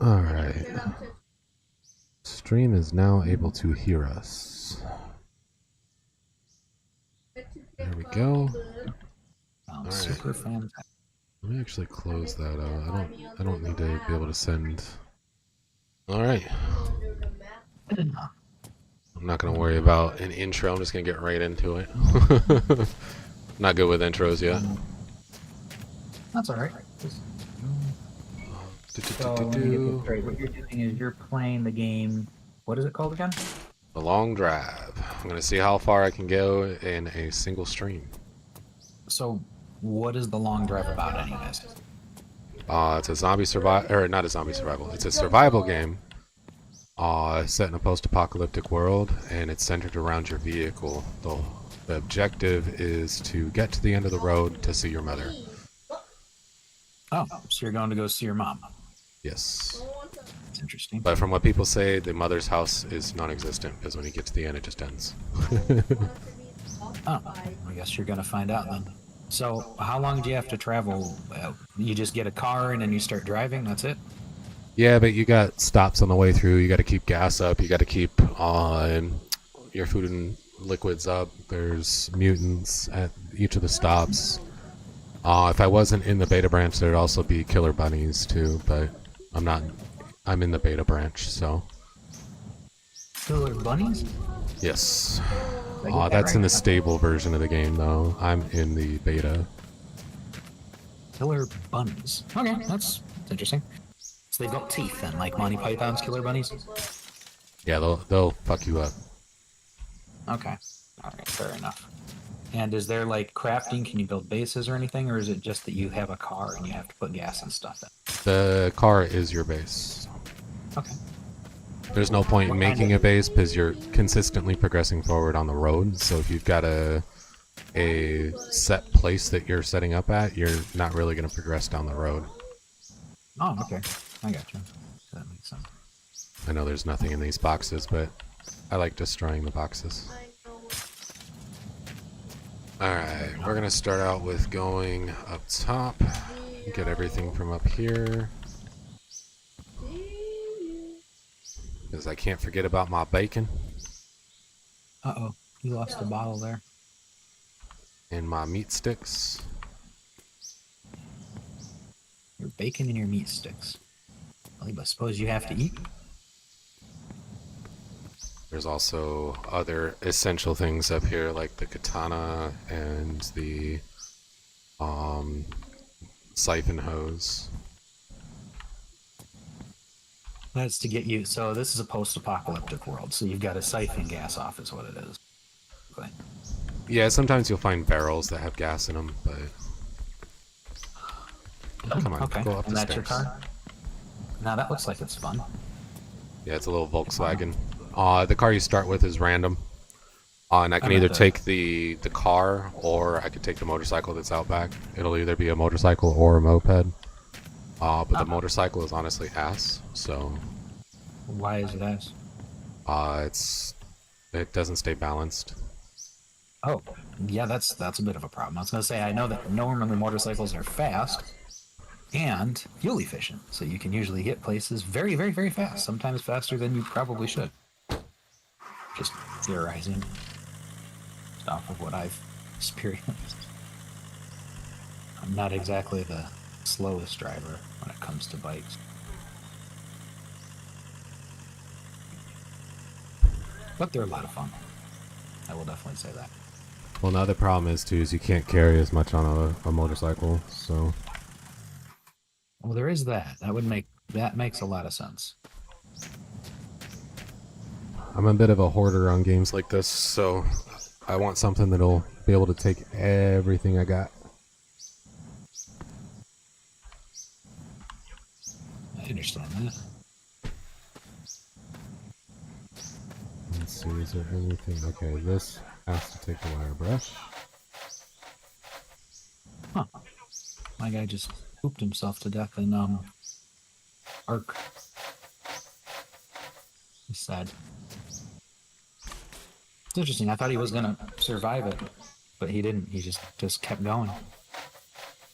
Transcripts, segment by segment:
Alright. Stream is now able to hear us. There we go. Right. Super fantastic. Let me actually close that out. I don't need to be able to send. Alright. I'm not gonna worry about an intro, I'm just gonna get right into it. Not good with intros yet. That's alright. So, let me get this straight. What you're doing is you're playing the game. What is it called again? The Long Drive. I'm gonna see how far I can go in a single stream. So, what is the Long Drive about, anyways? It's a zombie survival, or not a zombie survival. It's a survival game. Set in a post-apocalyptic world, and it's centered around your vehicle. The objective is to get to the end of the road to see your mother. Oh, so you're going to go see your mom. Yes. That's interesting. But from what people say, the mother's house is non-existent, because when you get to the end, it just ends. Oh, I guess you're going to find out then. So, how long do you have to travel? You just get a car and then you start driving, that's it? Yeah, but you got stops on the way through. You got to keep gas up. You got to keep your food and liquids up. There's mutants at each of the stops. If I wasn't in the beta branch, there'd also be killer bunnies too, but I'm not. I'm in the beta branch, so. Killer bunnies? Yes. That's That's in the stable version of the game, though. I'm in the beta. Killer bunnies. Okay, that's interesting. So they've got teeth then, like Monty Python's killer bunnies? Yeah, they'll fuck you up. Okay. Alright, fair enough. And is there like crafting? Can you build bases or anything? Or is it just that you have a car and you have to put gas and stuff in? The car is your base. Okay. There's no point in making a base because you're consistently progressing forward on the road. So if you've got a set place that you're setting up at, you're not really going to progress down the road. Oh, okay. I got you. That makes sense. I know there's nothing in these boxes, but I like destroying the boxes. Alright, we're going to start out with going up top. Get everything from up here. Because I can't forget about my bacon. Uh-oh. You lost a bottle there. And my meat sticks. Your bacon and your meat sticks. Well, I suppose you have to eat. There's also other essential things up here, like the katana and the siphon hose. That's to get you. So this is a post-apocalyptic world. So you've got to siphon gas off, is what it is. Okay. Yeah, sometimes you'll find barrels that have gas in them, but come on, Okay. go up And the that's your stairs. car? Now that looks like it's fun. Yeah, it's a little Volkswagen. The car you start with is random. And I can I either meant take the car or I could take the motorcycle that's out back. It'll either be a motorcycle or a moped. But the motorcycle is honestly ass, so Why is it ass? it doesn't stay balanced. Oh, yeah, that's a bit of a problem. I was going to say, I know that normally motorcycles are fast and fuel efficient, so you can usually get places very, very, very fast, sometimes faster than you probably should. Just theorizing off of what I've experienced. I'm not exactly the slowest driver when it comes to bikes. But they're a lot of fun. I will definitely say that. Well, now the problem is you can't carry as much on a motorcycle, so. Well, there is that. That makes a lot of sense. I'm a bit of a hoarder on games like this, so I want something that'll be able to take everything I got. I understand that. Let's see, is there anything? Okay, this has to take the wire brush. Huh. My guy just pooped himself to death in Ark. He's sad. It's interesting. I thought he was gonna survive it, but he didn't. He just kept going.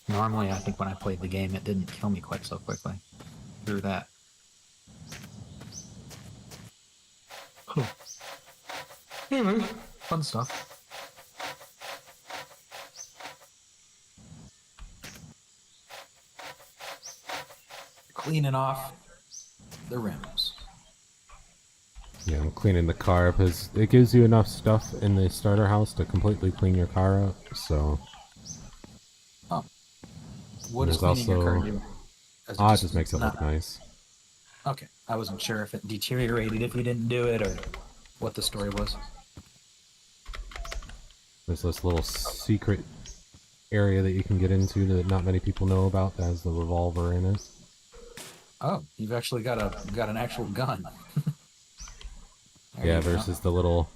Normally, I think when I played the game, it didn't kill me quite so quickly. through that. Huh. Anyway, fun stuff. Cleaning off the rims. Yeah, I'm cleaning the car because it gives you enough stuff in the starter house to completely clean your car up. So Oh, what and does there's cleaning your car also do? As it just makes it not look nice. okay. I wasn't sure if it deteriorated if you didn't do it or what the story was. There's this little secret area that you can get into that not many people know about that has the revolver in it. Oh, you've actually got an actual gun. There Yeah, you go. versus the little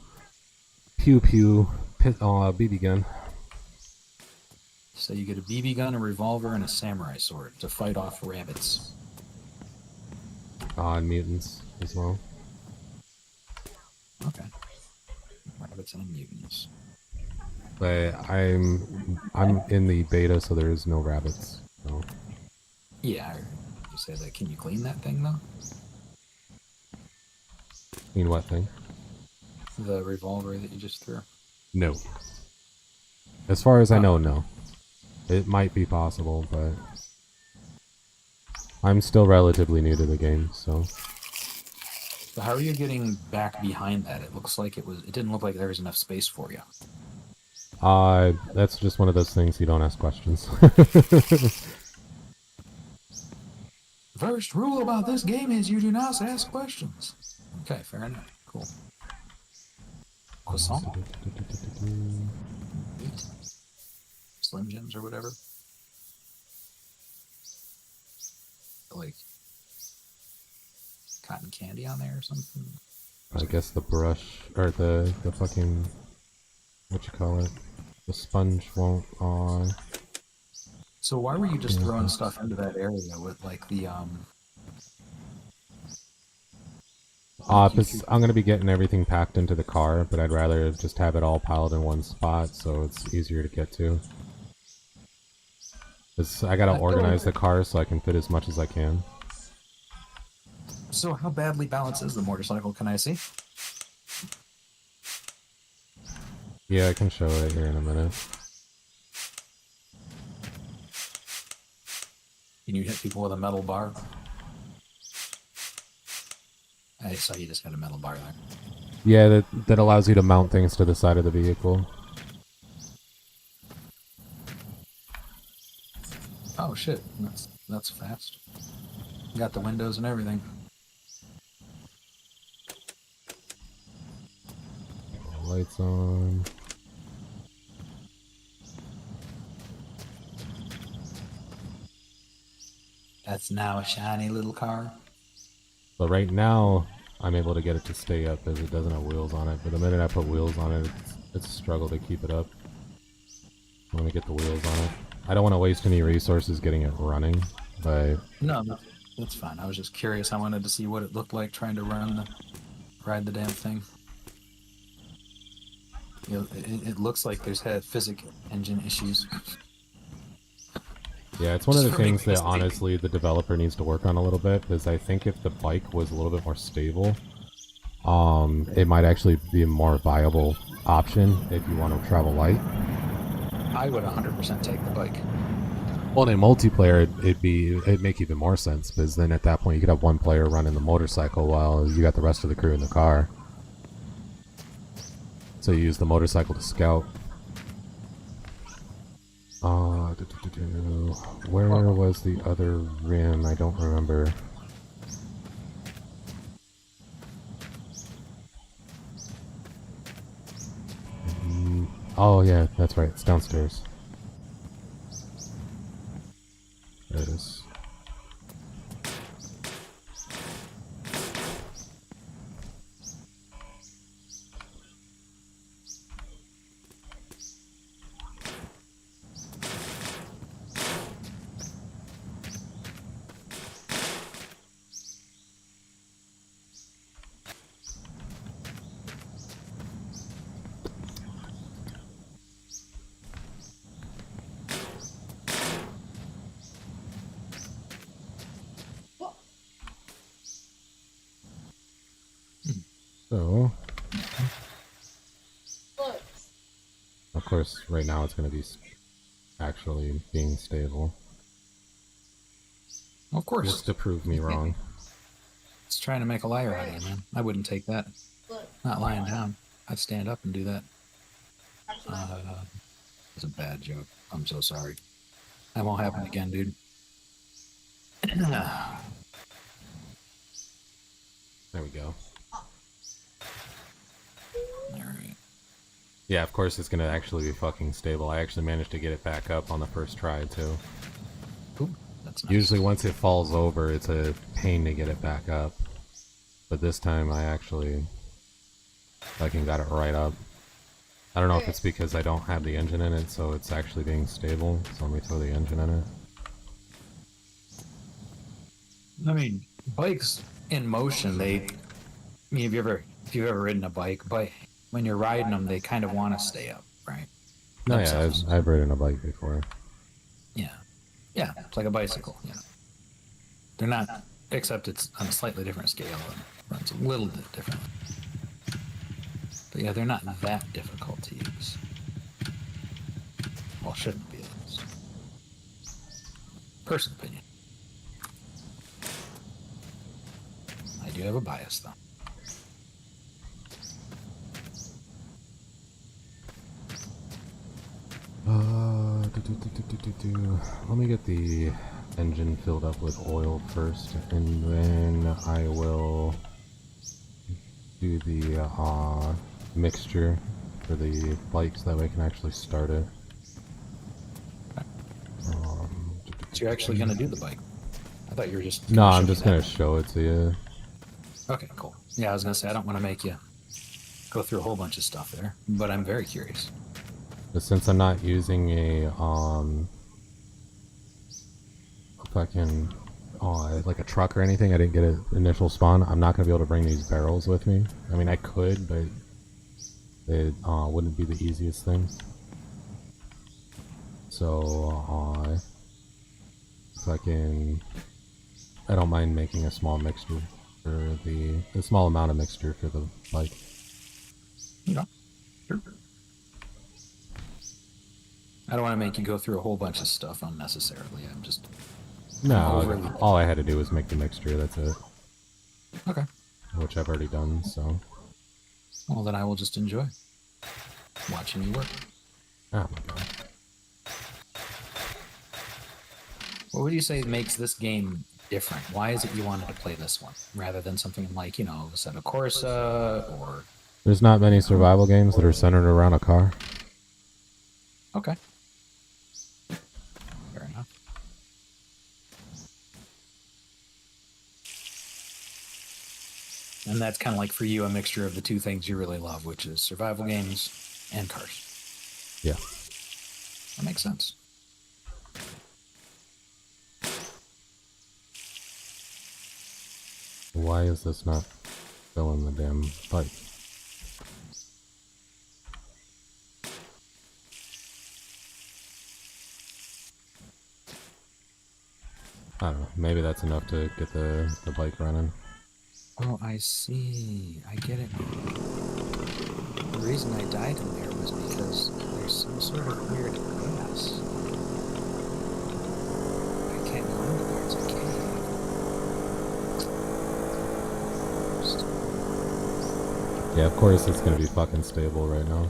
pew pew BB gun. So you get a BB gun, a revolver, and a samurai sword to fight off rabbits. And mutants as well. Okay. Rabbits and mutants. But I'm in the beta, so there is no rabbits. So. Yeah, I heard you say that. Can you clean that thing though? Mean what thing? The revolver that you just threw. No. As far as I know, no. It might be possible, but I'm still relatively new to the game, so. So how are you getting back behind that? It looks like it didn't look like there was enough space for you. That's just one of those things you don't ask questions. First rule about this game is you do not ask questions. Okay, fair enough. Cool. Croissant? Meat? Slim Jims or whatever? Like cotton candy on there or something? I guess the brush, or the fucking, what you call it? The sponge won't, So why were you just throwing stuff into that area with like the because I'm gonna be getting everything packed into the car, but I'd rather just have it all piled in one spot so it's easier to get to. 'Cause I gotta organize the car so I can fit as much as I can. So how badly balanced is the motorcycle? Can I see? Yeah, I can show it here in a minute. Can you hit people with a metal bar? I saw you just got a metal bar there. Yeah, that allows you to mount things to the side of the vehicle. Oh shit, that's fast. Got the windows and everything. Lights on. That's now a shiny little car. But right now, I'm able to get it to stay up as it doesn't have wheels on it. But the minute I put wheels on it, it's a struggle to keep it up. I want to get the wheels on it. I don't want to waste any resources getting it running, but... No, that's fine. I was just curious. I wanted to see what it looked like trying to ride the damn thing. You know, it looks like there's had physics engine issues. Yeah, it's one of the It's very things that tasty. honestly the developer needs to work on a little bit, because I think if the bike was a little bit more stable, it might actually be a more viable option if you want to travel light. I would 100% take the bike. Well, in multiplayer, it'd make even more sense, because then at that point you could have one player running the motorcycle while you got the rest of the crew in the car. So you use the motorcycle to scout. Where was the other rim? I don't remember. Oh yeah, that's right. It's downstairs. There it is. So, of course, right now it's going to be actually being stable. Of course. Just to prove me wrong. It's trying to make a liar out of you, man. I wouldn't take that. Not lying down. I'd stand up and do that. It's a bad joke. I'm so sorry. That won't happen again, dude. There we go. Alright. Yeah, of course it's going to actually be fucking stable. I actually managed to get it back up on the first try, too. Ooh, that's nice. Usually once it falls over, it's a pain to get it back up. But this time I actually fucking got it right up. I don't know if it's because I don't have the engine in it, so it's actually being stable. So let me throw the engine in it. I mean, bikes in motion, I mean, if you've ever ridden a bike, when you're riding them, they kind of want to stay up, right? No, yeah, Themselves. I've ridden a bike before. Yeah. Yeah, it's like a bicycle, you know. They're not, except it's on a slightly different scale and runs a little bit differently. But yeah, they're not that difficult to use. Well, shouldn't be at least. Personal opinion. I do have a bias, though. Let me get the engine filled up with oil first, and then I will do the mixture for the bike so that way I can actually start it. So you're actually going to do the bike? I thought you were just... No, gonna I'm show just me going that. to show it to you. Okay, cool. Yeah, I was going to say, I don't want to make you go through a whole bunch of stuff there, but I'm very curious. But since I'm not using a fucking like a truck or anything, I didn't get an initial spawn. I'm not gonna be able to bring these barrels with me. I mean, I could, but it wouldn't be the easiest thing. So I don't mind making a small mixture for a small amount of mixture for the bike. Yeah, sure. I don't want to make you go through a whole bunch of stuff unnecessarily. I'm just... No, overly... all I had to do was make the mixture. That's it. Okay. Which I've already done. So. Well, then I will just enjoy watching you work. Oh my god. What would you say makes this game different? Why is it you wanted to play this one rather than something like, you know, Assetto Corsa or... There's not many survival games that are centered around a car. Okay. Fair enough. And that's kind of like for you a mixture of the two things you really love, which is survival games and cars. Yeah. That makes sense. Why is this not filling the damn pipe? I don't know. Maybe that's enough to get the bike running. Oh, I see. I get it now. The reason I died in there was because there's some sort of weird gas. I can't go into there. It's a cave. Yeah, of course it's gonna be fucking stable right now.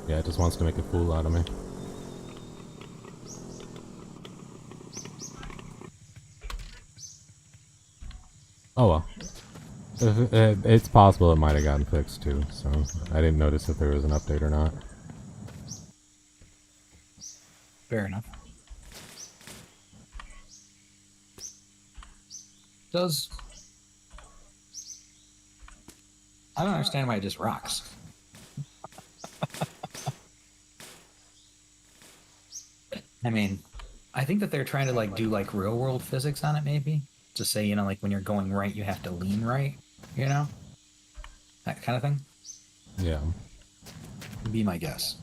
Yeah, it just wants to make a fool out of me. Oh well. It's possible it might have gotten fixed too, so I didn't notice if there was an update or not. Fair enough. Does... I don't understand why it just rocks. I mean, I think that they're trying to like do like real world physics on it, maybe. to say, you know, like when you're going right, you have to lean right, you know, that kind of thing. Yeah. Would be my guess.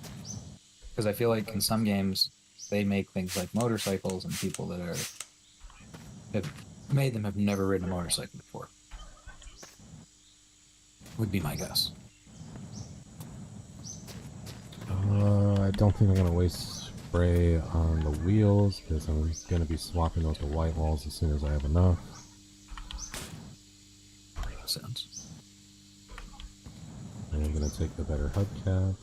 Because I feel like in some games they make things like motorcycles, and people that have made them have never ridden a motorcycle before. Would be my guess. I don't think I'm gonna waste spray on the wheels because I'm gonna be swapping those to white walls as soon as I have enough. Makes sense. And I'm gonna take the better hubcap.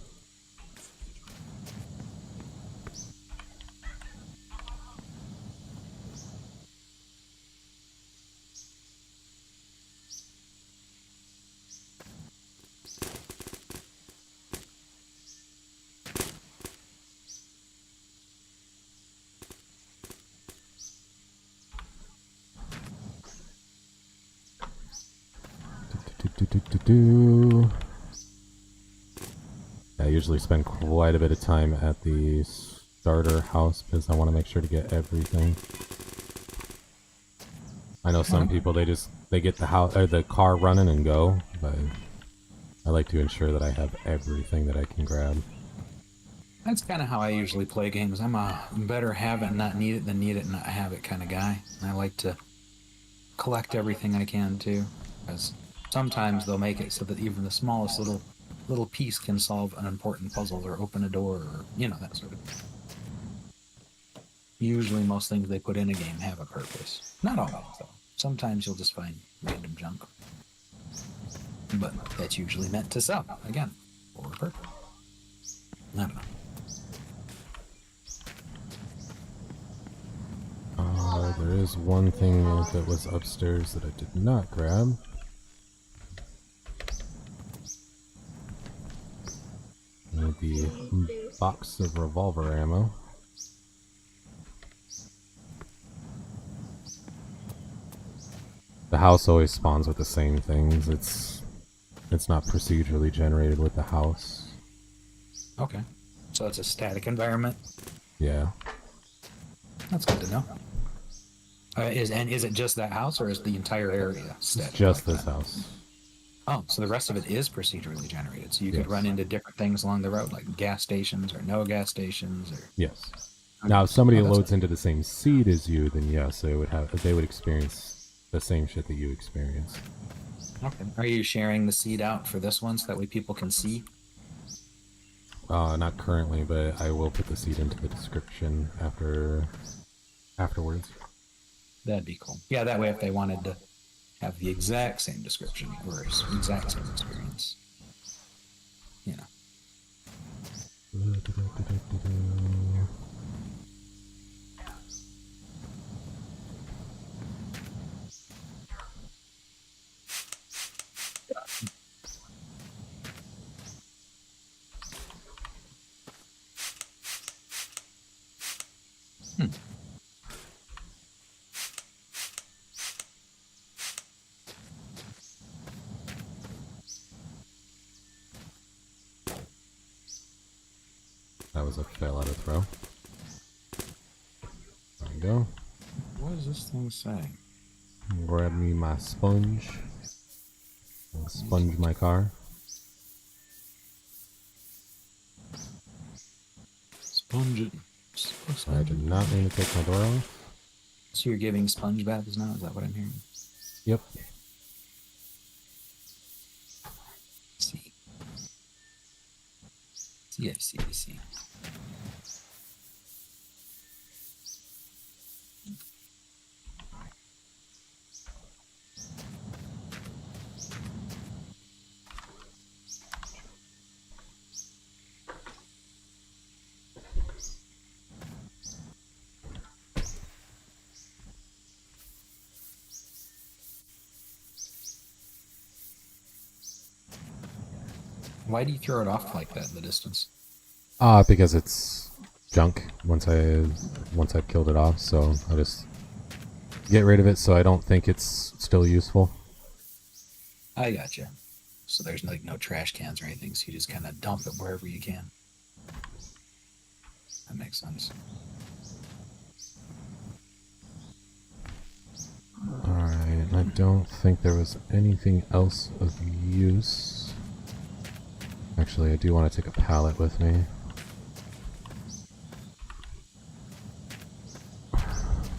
I usually spend quite a bit of time at the starter house because I want to make sure to get everything. I know some people they get the house or the car running and go, but I like to ensure that I have everything that I can grab. That's kind of how I usually play games. I'm a better have it and not need it than need it and not have it kind of guy. And I like to collect everything I can too, because sometimes they'll make it so that even the smallest little piece can solve an important puzzle or open a door, or you know, that sort of thing. Usually most things they put in a game have a purpose. Not always though. Sometimes you'll just find random junk. But that's usually meant to sell, again, for a purpose. I don't know. There is one thing that was upstairs that I did not grab. The box of revolver ammo. The house always spawns with the same things. It's not procedurally generated with the house. Okay. So it's a static environment. Yeah. That's good to know. Is it just that house, or is the entire area static? Just like this that? house. Oh, so the rest of it is procedurally generated. So you could Yes. run into different things along the road, like gas stations or no gas stations, or Yes. Now, if somebody Oh, that's loads into the same seed as you, then yes, they would experience the same shit that you experience. okay. Are you sharing the seed out for this one so that way people can see? Not currently, but I will put the seed into the description afterwards. That'd be cool. Yeah, that way if they wanted to have the exact same description or exact same experience, you know. That was a fail out of throw. There we go. What does this thing say? Grab me my sponge. I'll sponge my car. Sponge it. I did not mean to take my door off. So you're giving sponge baths now? Is that what I'm hearing? Yep. See. I see. Why do you throw it off like that in the distance? Because it's junk once I've killed it off, so I just get rid of it so I don't think it's still useful. I gotcha. So there's like no trash cans or anything, so you just kind of dump it wherever you can. That makes sense. Alright. I don't think there was anything else of use. Actually, I do want to take a pallet with me.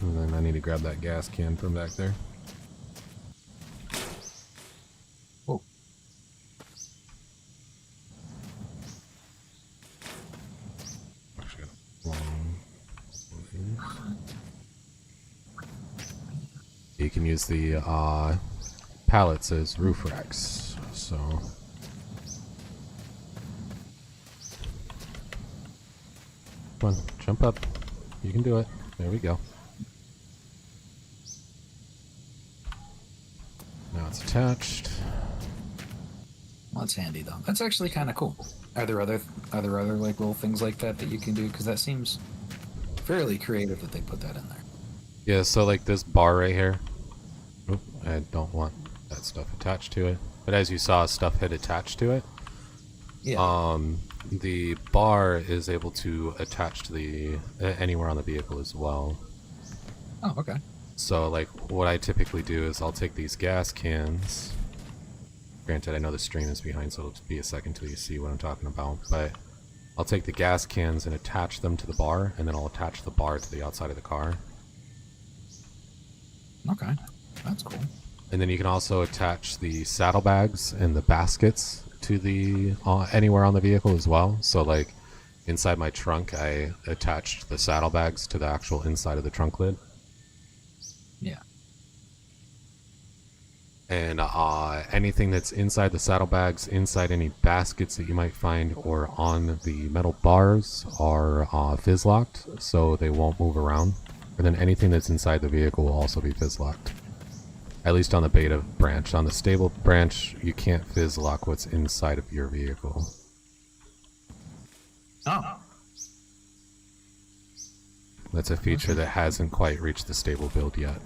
And then I need to grab that gas can from back there. Oh. Actually, got a long one of these. You can use the pallets as roof racks. So. Come on, jump up. You can do it. There we go. Now it's attached. Well, that's handy though. That's actually kind of cool. Are there other like little things like that that you can do? Because that seems fairly creative that they put that in there. Yeah, so like this bar right here. Oop, I don't want that stuff attached to it. But as you saw, stuff had attached to it. Yeah. The bar is able to attach to the anywhere on the vehicle as well. Oh, okay. So like what I typically do is I'll take these gas cans. Granted, I know the stream is behind, so it'll be a second till you see what I'm talking about. But I'll take the gas cans and attach them to the bar, and then I'll attach the bar to the outside of the car. Okay. That's cool. And then you can also attach the saddlebags and the baskets to the anywhere on the vehicle as well. So like inside my trunk, I attached the saddlebags to the actual inside of the trunk lid. Yeah. And anything that's inside the saddlebags, inside any baskets that you might find, or on the metal bars are fizz locked, so they won't move around. And then anything that's inside the vehicle will also be fizz locked. At least on the beta branch. On the stable branch, you can't fizz lock what's inside of your vehicle. Oh. That's a feature that hasn't quite reached the stable build yet.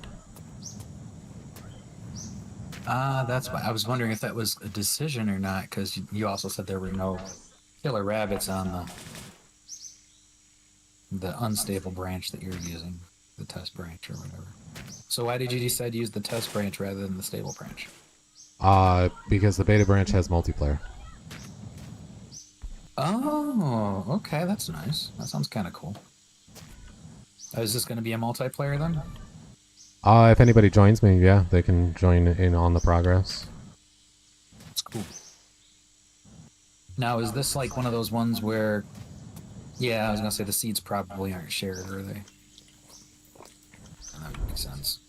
That's why I was wondering if that was a decision or not, because you also said there were no killer rabbits on the unstable branch that you're using, the test branch or whatever. So why did you decide to use the test branch rather than the stable branch? Because the beta branch has multiplayer. Oh, okay, that's nice. That sounds kind of cool. Is this going to be a multiplayer then? If anybody joins me, yeah, they can join in on the progress. That's cool. Now, is this like one of those ones where... Yeah, I was going to say the seeds probably aren't shared, are they? That makes sense.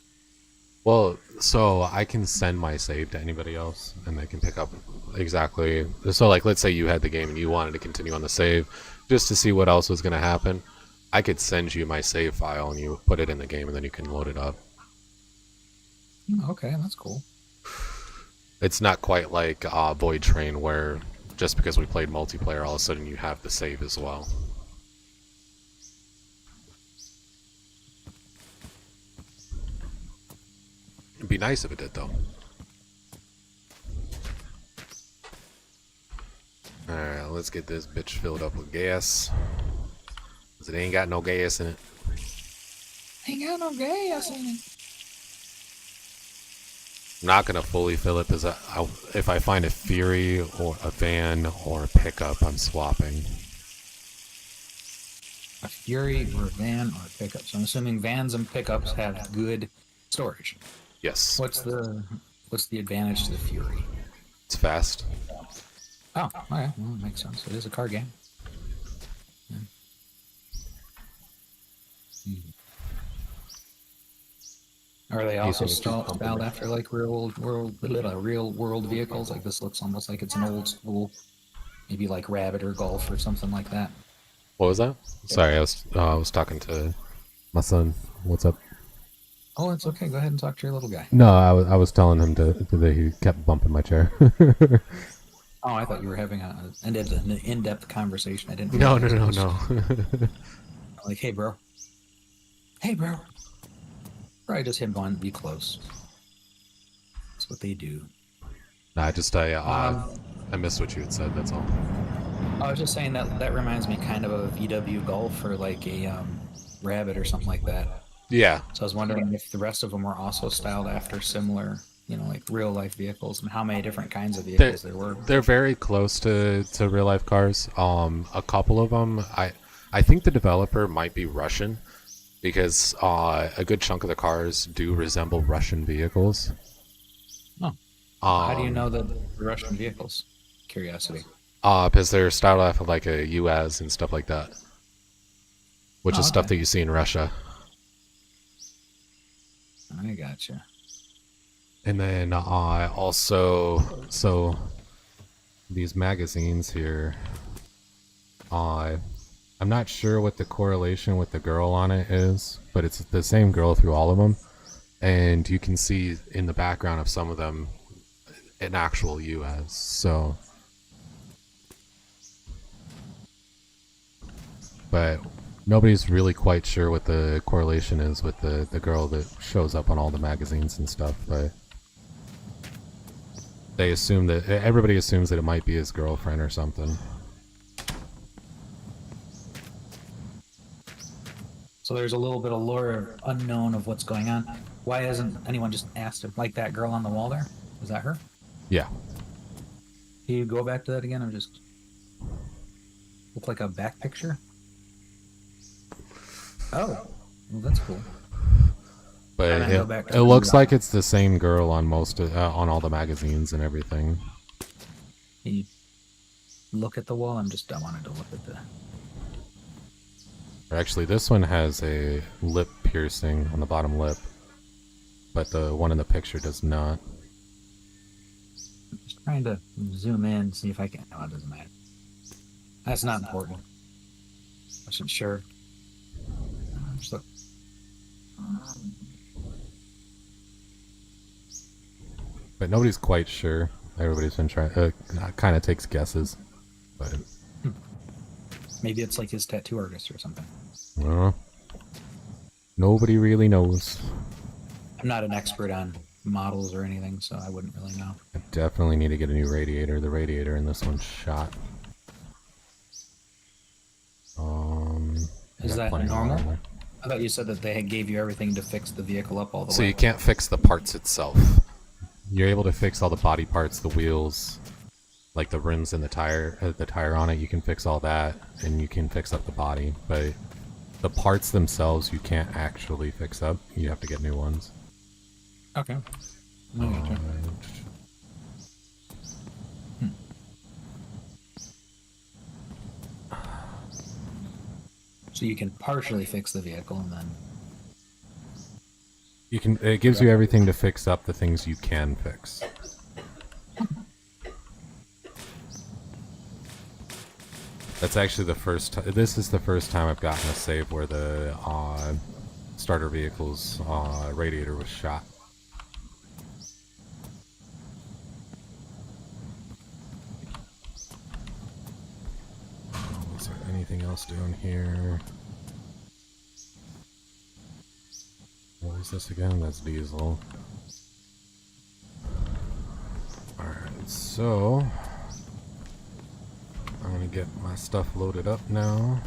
Well, so I can send my save to anybody else, and they can pick up exactly... So, like, let's say you had the game and you wanted to continue on the save, just to see what else was going to happen. I could send you my save file, and you put it in the game, and then you can load it up. Okay, that's cool. It's not quite like Void Train, where just because we played multiplayer, all of a sudden you have the save as well. It'd be nice if it did, though. Alright, let's get this bitch filled up with gas. Cause it ain't got no gas in it. Ain't got no gas in it. I'm not gonna fully fill it because if I find a Fury or a van or a pickup, I'm swapping. A Fury or a van or a pickup. So I'm assuming vans and pickups have good storage. Yes. What's the advantage to the Fury? It's fast. Oh, okay. Well, that makes sense. It is a car game. Yeah. Are they also styled after like real world vehicles? Like this looks almost like it's an old school, maybe like Rabbit or Golf or something like that. What was that? Sorry, I was talking to my son. What's up? Oh, it's okay. Go ahead and talk to your little guy. No, I was telling him that he kept bumping my chair. Oh, I thought you were having an in-depth conversation. I didn't. No. Like, hey, bro. Hey, bro. Probably just him going, be close. That's what they do. Nah, I missed what you had said. That's all. I was just saying that reminds me kind of a VW Golf or like a Rabbit or something like that. Yeah, So I was wondering if the rest of them were also styled after similar, like real life vehicles, and how many different kinds of they're vehicles there were. they're very close to real life cars. A couple of them, I think the developer might be Russian because a good chunk of the cars do resemble Russian vehicles. Oh, how do you know that the Russian vehicles? Curiosity. Because they're styled off of like a US and stuff like that, which is Oh, stuff okay. that you see in Russia. I gotcha. And then also, so these magazines here, uh, I'm not sure what the correlation with the girl on it is, but it's the same girl through all of them. And you can see in the background of some of them an actual US. So, but nobody's really quite sure what the correlation is with the girl that shows up on all the magazines and stuff. But they assume that everybody assumes that it might be his girlfriend or something. So there's a little bit of lore unknown of what's going on. Why hasn't anyone just asked him? Like that girl on the wall there? Was that her? Yeah. Can you go back to that again? Or just look like a back picture? Oh, well, that's cool. But And then go back to it the looks rock. like it's the same girl on most on all the magazines and everything. Can you look at the wall? I wanted to look at the. Or actually, this one has a lip piercing on the bottom lip, but the one in the picture does not. Just trying to zoom in, see if I can. No, it doesn't matter. That's not important. I wasn't sure. Just look. But nobody's quite sure. Everybody's been trying. Kind of takes guesses, but Maybe it's like his tattoo artist or something. nobody really knows. I'm not an expert on models or anything, so I wouldn't really know. I definitely need to get a new radiator. The radiator in this one's shot. I Is got that plenty of normal? water there. I thought you said that they had gave you everything to fix the vehicle up all the So way. you can't fix the parts itself. You're able to fix all the body parts, the wheels, like the rims and the tire on it. You can fix all that, and you can fix up the body. But the parts themselves, you can't actually fix up. You have to get new ones. Okay. I gotcha. So you can partially fix the vehicle and then. You can. It gives you everything to fix up the things you can fix. That's actually the first. This is the first time I've gotten a save where the starter vehicle's radiator was shot. Is there anything else down here? What is this again? That's diesel. Alright, so I'm gonna get my stuff loaded up now.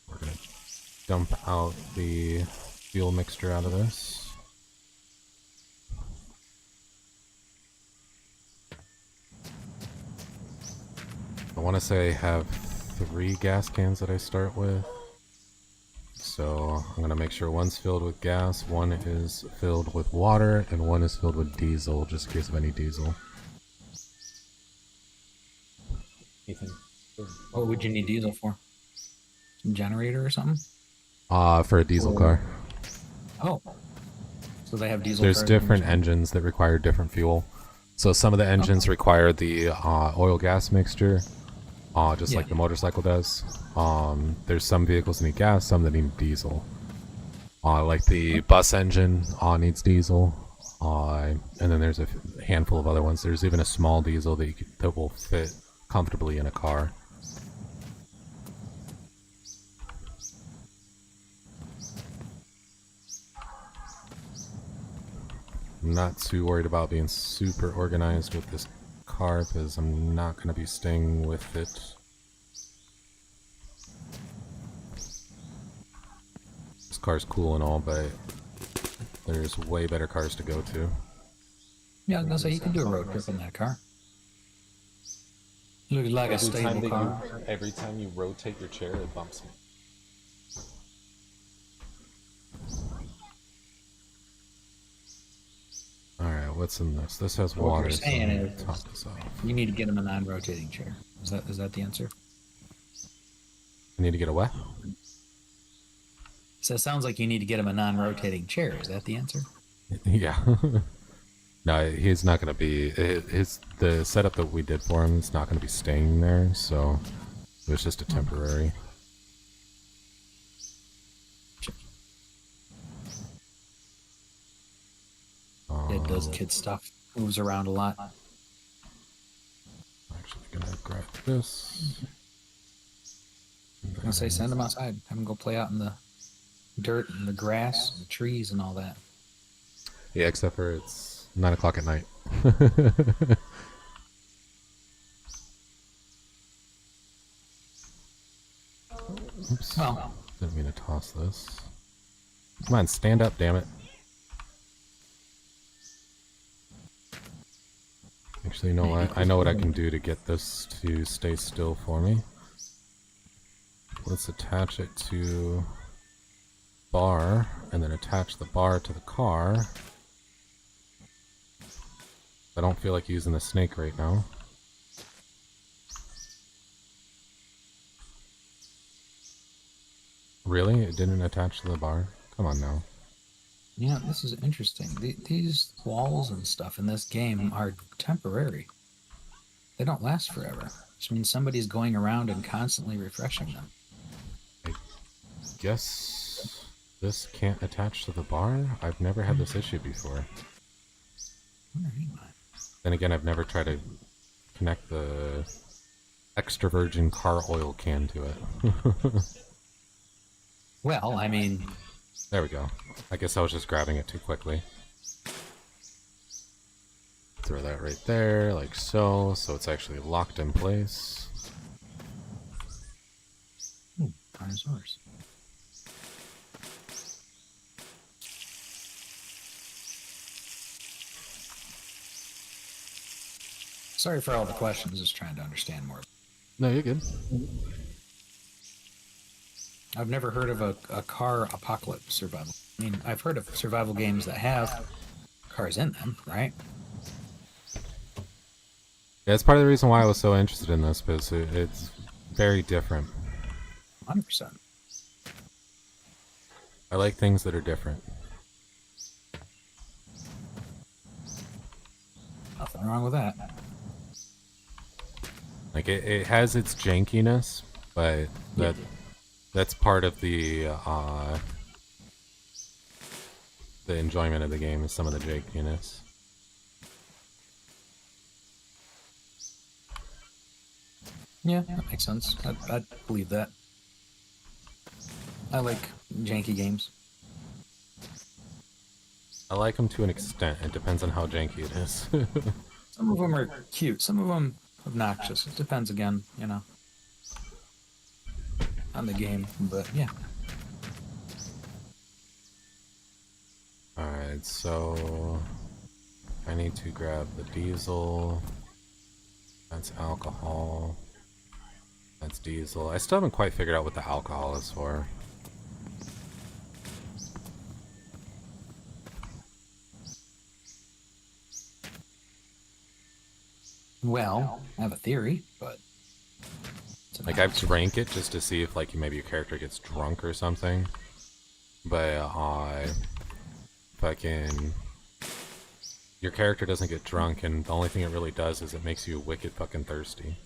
We're gonna dump out the fuel mixture out of this. I want to say I have 3 gas cans that I start with. So I'm going to make sure one's filled with gas, one is filled with water, and one is filled with diesel, just in case of any diesel. What would you need diesel for? Some generator or something? For a diesel car. Oh. So they have diesel There's cars different and- engines that require different fuel. So some of the engines require the oil-gas mixture, just Yeah. like the motorcycle does. There's some vehicles that need gas, some that need diesel. Like the bus engine needs diesel, and then there's a handful of other ones. There's even a small diesel that will fit comfortably in a car. I'm not too worried about being super organized with this car because I'm not going to be staying with it This car's cool and all, but there's way better cars to go to. Yeah, I was gonna say you can do a road trip in that car. Looks like a stable car. Every time you rotate your chair, it bumps me. Alright, what's in this? This has What water. you're saying so is top this off. you need to get him a non-rotating chair. Is that the answer? I need to get a what? So it sounds like you need to get him a non-rotating chair. Is that the answer? Yeah. No, he's not going to be... the setup that we did for him is not going to be staying there, so it was just a temporary. It does kid stuff. Moves around a lot. I'm actually going to grab this. I'm gonna say send him outside. Have him go play out in the dirt and the grass and the trees and all that. Yeah, except for it's 9 o'clock at night. Oops. Well, Didn't mean to toss this. Come on, stand up, damn it. Actually, you know what? I know what I can do to get this to stay still for me. Let's attach it to bar, and then attach the bar to the car. I don't feel like using the snake right now. Really? It didn't attach to the bar? Come on now. yeah, this is interesting. These walls and stuff in this game are temporary. They don't last forever. Which means somebody's going around and constantly refreshing them. Guess this can't attach to the bar? I've never had this issue before. Where am I? Then again, I've never tried to connect the extra virgin car oil can to it. Well, I mean, There we go. I guess I was just grabbing it too quickly. Throw that right there, like so, so it's actually locked in place. dinosaurs. Sorry for all the questions, just trying to understand more. No, you're good. I've never heard of a car apocalypse survival. I mean, I've heard of survival games that have cars in them, right? Yeah, it's part of the reason why I was so interested in this, because it's very different. 100%. I like things that are different. Nothing wrong with that. Like, it has its jankiness, but that's part of the enjoyment of the game, is some of the jankiness. Yeah, that makes sense. I believe that. I like janky games. I like them to an extent. It depends on how janky it is. Some of them are cute, some of them obnoxious. It depends again, you know, on the game, but yeah. Alright, so I need to grab the diesel. That's alcohol. That's diesel. I still haven't quite figured out what the alcohol is for. Well, I have a theory, but it's Like, I've drank it just to see if, like, maybe your character gets drunk or something. But, fucking... Your character doesn't get drunk, and the only thing it really does is it makes you wicked fucking thirsty.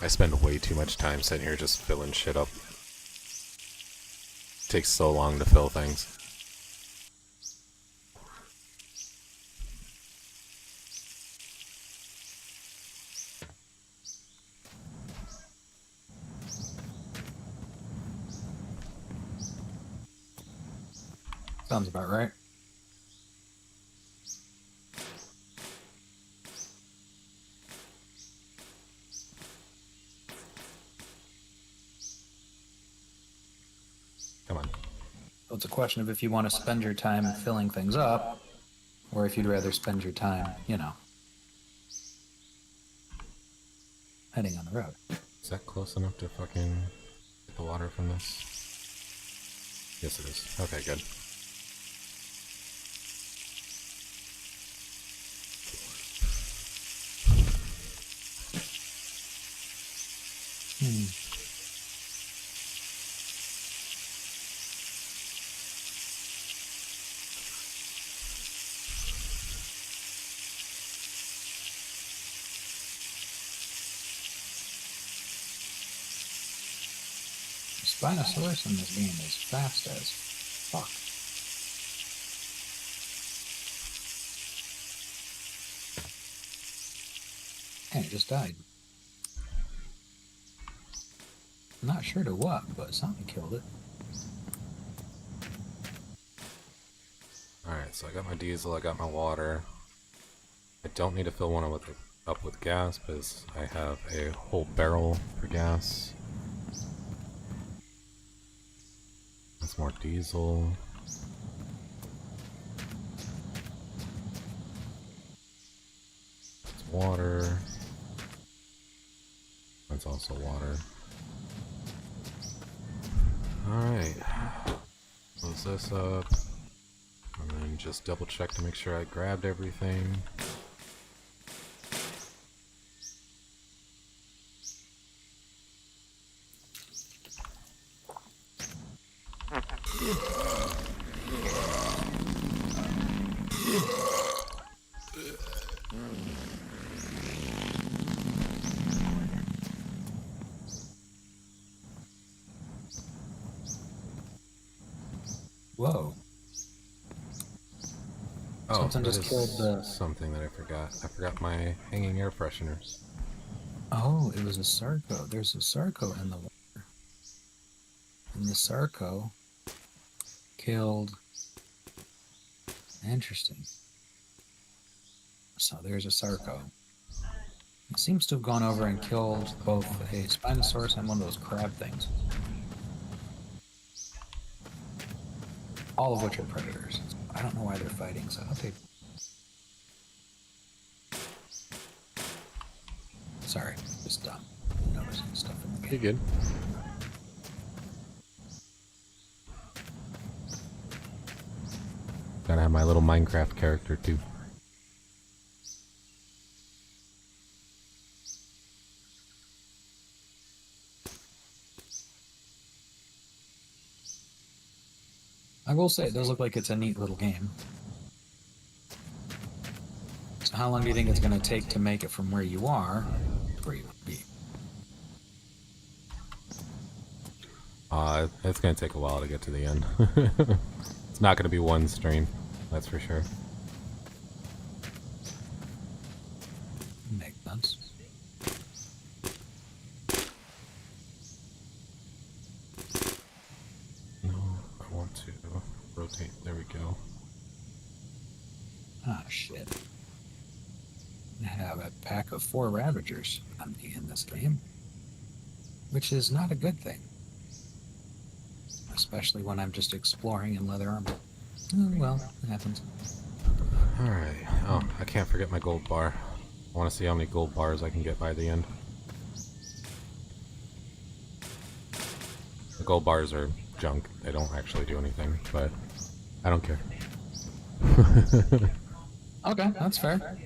I spend way too much time sitting here just filling shit up. It takes so long to fill things. Sounds about right. Come on. So it's a question of if you want to spend your time filling things up, or if you'd rather spend your time, you know, heading on the road. Is that close enough to fucking get the water from this? Yes, it is. Okay, good. Hmm. Spinosaurus in this game is fast as fuck. Hey, it just died. I'm not sure to what, but something killed it. Alright, so I got my diesel, I got my water. I don't need to fill one up with gas because I have a whole barrel for gas. That's more diesel. That's water. That's also water. Alright. Close this up. And then just double check to make sure I grabbed everything. Whoa. Oh, Something that just is killed the... something that I forgot. I forgot my hanging air fresheners. Oh, it was a Sarco. There's a Sarco in the water. And the Sarco killed... Interesting. So there's a Sarco. It seems to have gone over and killed both a Spinosaurus and one of those crab things. All of which are predators. I don't know why they're fighting, so I'll take... Sorry, just noticing stuff in the You're game. good. Gotta have my little Minecraft character too. I will say, it does look like it's a neat little game. So how long do you think it's going to take to make it from where you are to where you want to be? It's gonna take a while to get to the end. It's not gonna be one stream, that's for sure. Makes sense. No, I want to rotate. There we go. Ah, shit. I have a pack of 4 Ravagers on me in this game, which is not a good thing. Especially when I'm just exploring in leather armor. Oh, well, it happens. Alright. Oh, I can't forget my gold bar. I want to see how many gold bars I can get by the end. The gold bars are junk. They don't actually do anything, but I don't care. Okay, that's fair.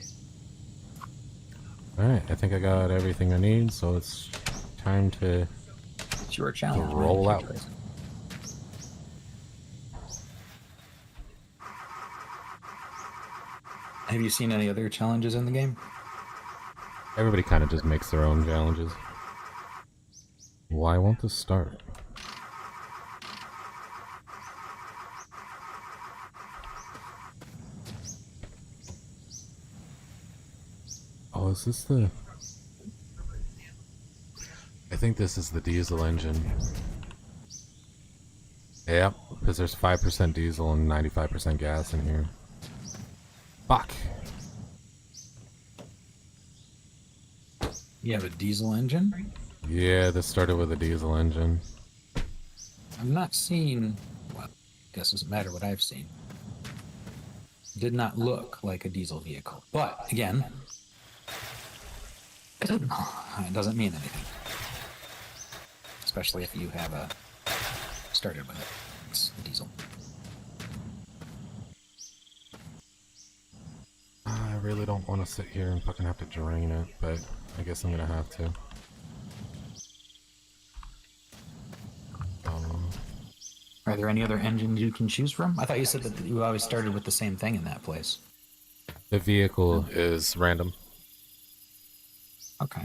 Alright, I think I got everything I need, so it's time to It's your challenge. roll man. out. It's your choice. Have you seen any other challenges in the game? Everybody kind of just makes their own challenges. Why won't this start? Oh, is this the... I think this is the diesel engine. Yep, because there's 5% diesel and 95% gas in here. Fuck. You have a diesel engine? Yeah, this started with a diesel engine. I'm not seeing. Well, I guess it doesn't matter what I've seen. Did not look like a diesel vehicle. But again, it doesn't mean anything. Especially if you have a started with it. It's a diesel. I really don't want to sit here and fucking have to drain it, but I guess I'm gonna have to. Are there any other engines you can choose from? I thought you said that you always started with the same thing in that place. The vehicle is random. Okay.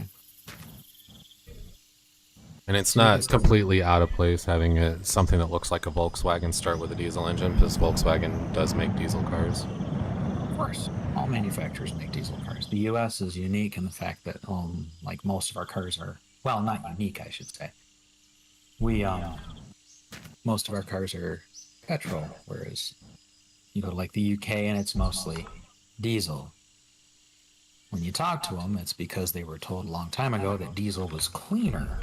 And it's So you not guys- completely out of place having it, something that looks like a Volkswagen start with a diesel engine, because Volkswagen does make diesel cars. Of course. All manufacturers make diesel cars. The U.S. is unique in the fact that, like most of our cars are, well, not unique, I should say. Most of our cars are petrol, whereas you go to like the UK and it's mostly diesel. When you talk to them, it's because they were told a long time ago that diesel was cleaner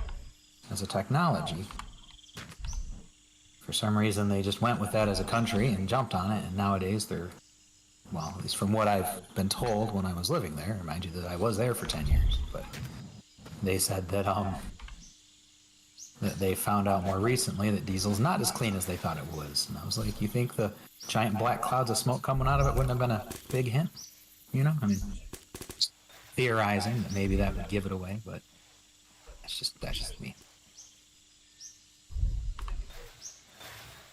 as a technology. For some reason, they just went with that as a country and jumped on it, and nowadays they're, well, at least from what I've been told when I was living there, remind you that I was there for 10 years, but they said that that they found out more recently that diesel's not as clean as they thought it was. And I was like, you think the giant black clouds of smoke coming out of it wouldn't have been a big hint? You know, I mean, just theorizing that maybe that would give it away, but that's just me.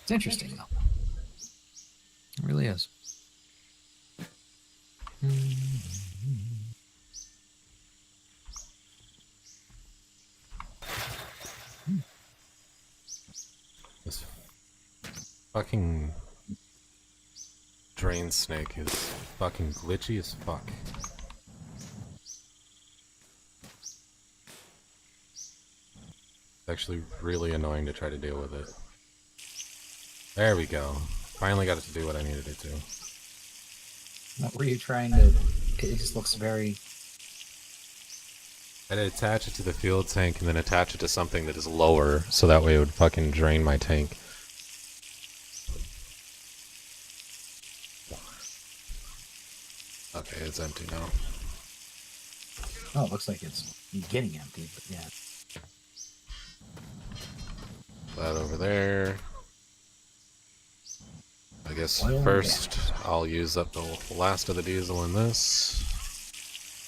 It's interesting though. It really is. This fucking drain snake is fucking glitchy as fuck. It's actually really annoying to try to deal with it. There we go. Finally got it to do what I needed it to. What were you trying to? It just looks very. I'd attach it to the fuel tank and then attach it to something that is lower, so that way it would fucking drain my tank. Okay, it's empty now. Oh, it looks like it's getting empty, but yeah. That over there. I guess Oil and first I'll use up the last of the diesel in this.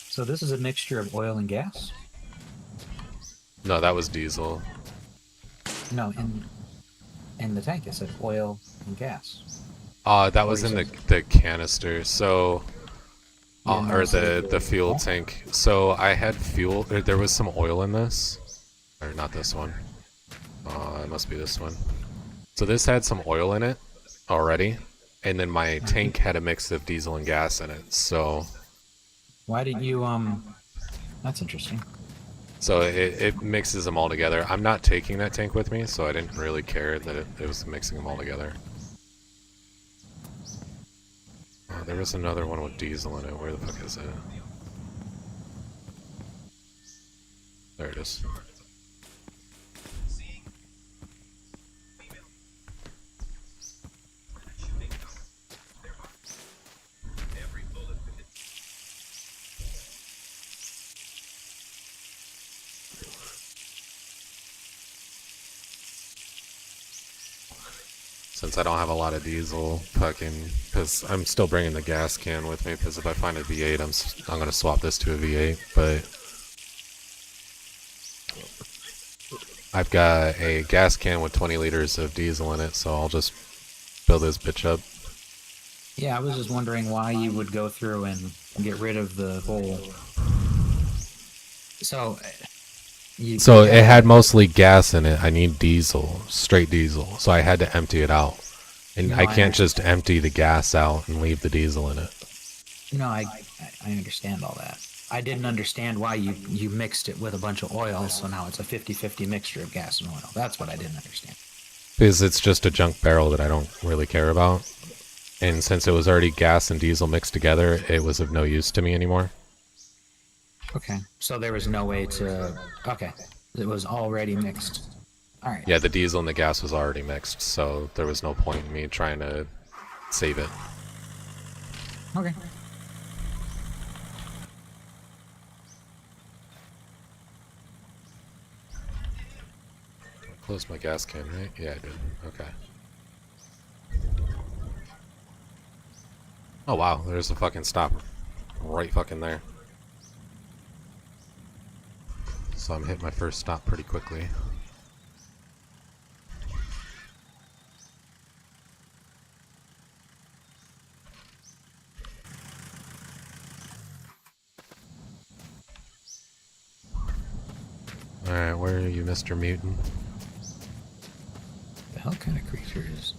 So this is a mixture of oil and gas? No, that was diesel. No, in the tank it said oil and gas. That was in the canister. So, You didn't or also do the it fuel with tank. So I had fuel. There was some oil in this, or not this one. It must be this one. So this had some oil in it already, and then my tank had a mix of diesel and gas in it. So. Why didn't you That's interesting. So it mixes them all together. I'm not taking that tank with me, so I didn't really care that it was mixing them all together. There was another one with diesel in it. Where the fuck is it? There it is. Since I don't have a lot of diesel, fucking, because I'm still bringing the gas can with me, because if I find a V8, I'm gonna swap this to a V8, but I've got a gas can with 20 liters of diesel in it, so I'll just fill this bitch up. Yeah, I was just wondering why you would go through and get rid of the whole. So So it had mostly gas in it. I need diesel, straight diesel. So I had to empty it out. And No, I I can't just empty the gas out and leave the diesel in it. No, I understand all that. I didn't understand why you mixed it with a bunch of oil, so now it's a 50-50 mixture of gas and oil. That's what I didn't understand. Because it's just a junk barrel that I don't really care about. And since it was already gas and diesel mixed together, it was of no use to me anymore. Okay. So there was no way to. Okay. It was already mixed. All right. Yeah, the diesel and the gas was already mixed, so there was no point in me trying to save it. Okay. Closed my gas can, right? Yeah, I did. Okay. Oh wow, there's a fucking stop right fucking there. So I'm hitting my first stop pretty quickly. Alright, where are you, Mr. Mutant? The hell kind of creature is?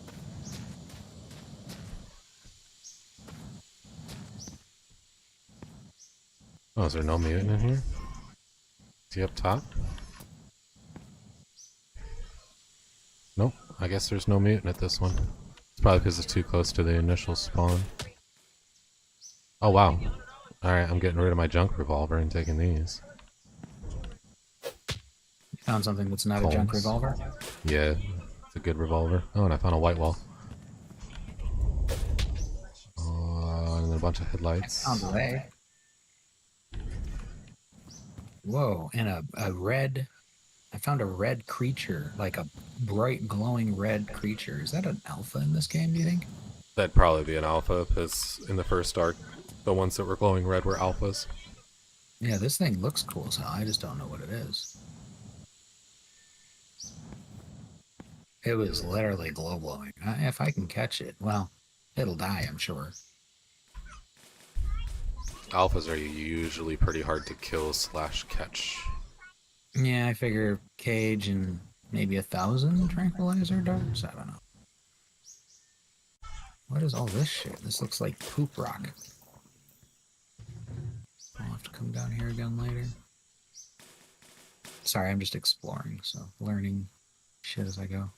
Oh, is there no mutant in here? Is he up top? Nope, I guess there's no mutant at this one. It's probably because it's too close to the initial spawn. Oh wow. Alright, I'm getting rid of my junk revolver and taking these. You found something that's not a junk Colts. revolver? Yeah, it's a good revolver. Oh, and I found a white wall. And a bunch of headlights. On the way. Whoa, and a red. I found a red creature, like a bright glowing red creature. Is that an alpha in this game, do you think? That'd probably be an alpha, because in the first arc, the ones that were glowing red were alphas. Yeah, this thing looks cool as hell. I just don't know what it is. It was literally glow glowing. If I can catch it, well, it'll die, I'm sure. Alphas are usually pretty hard to kill / catch. Yeah, I figure cage and maybe 1,000 tranquilizer darts? I don't know. What is all this shit? This looks like poop rock. I'll have to come down here again later. Sorry, I'm just exploring, so learning shit as I go.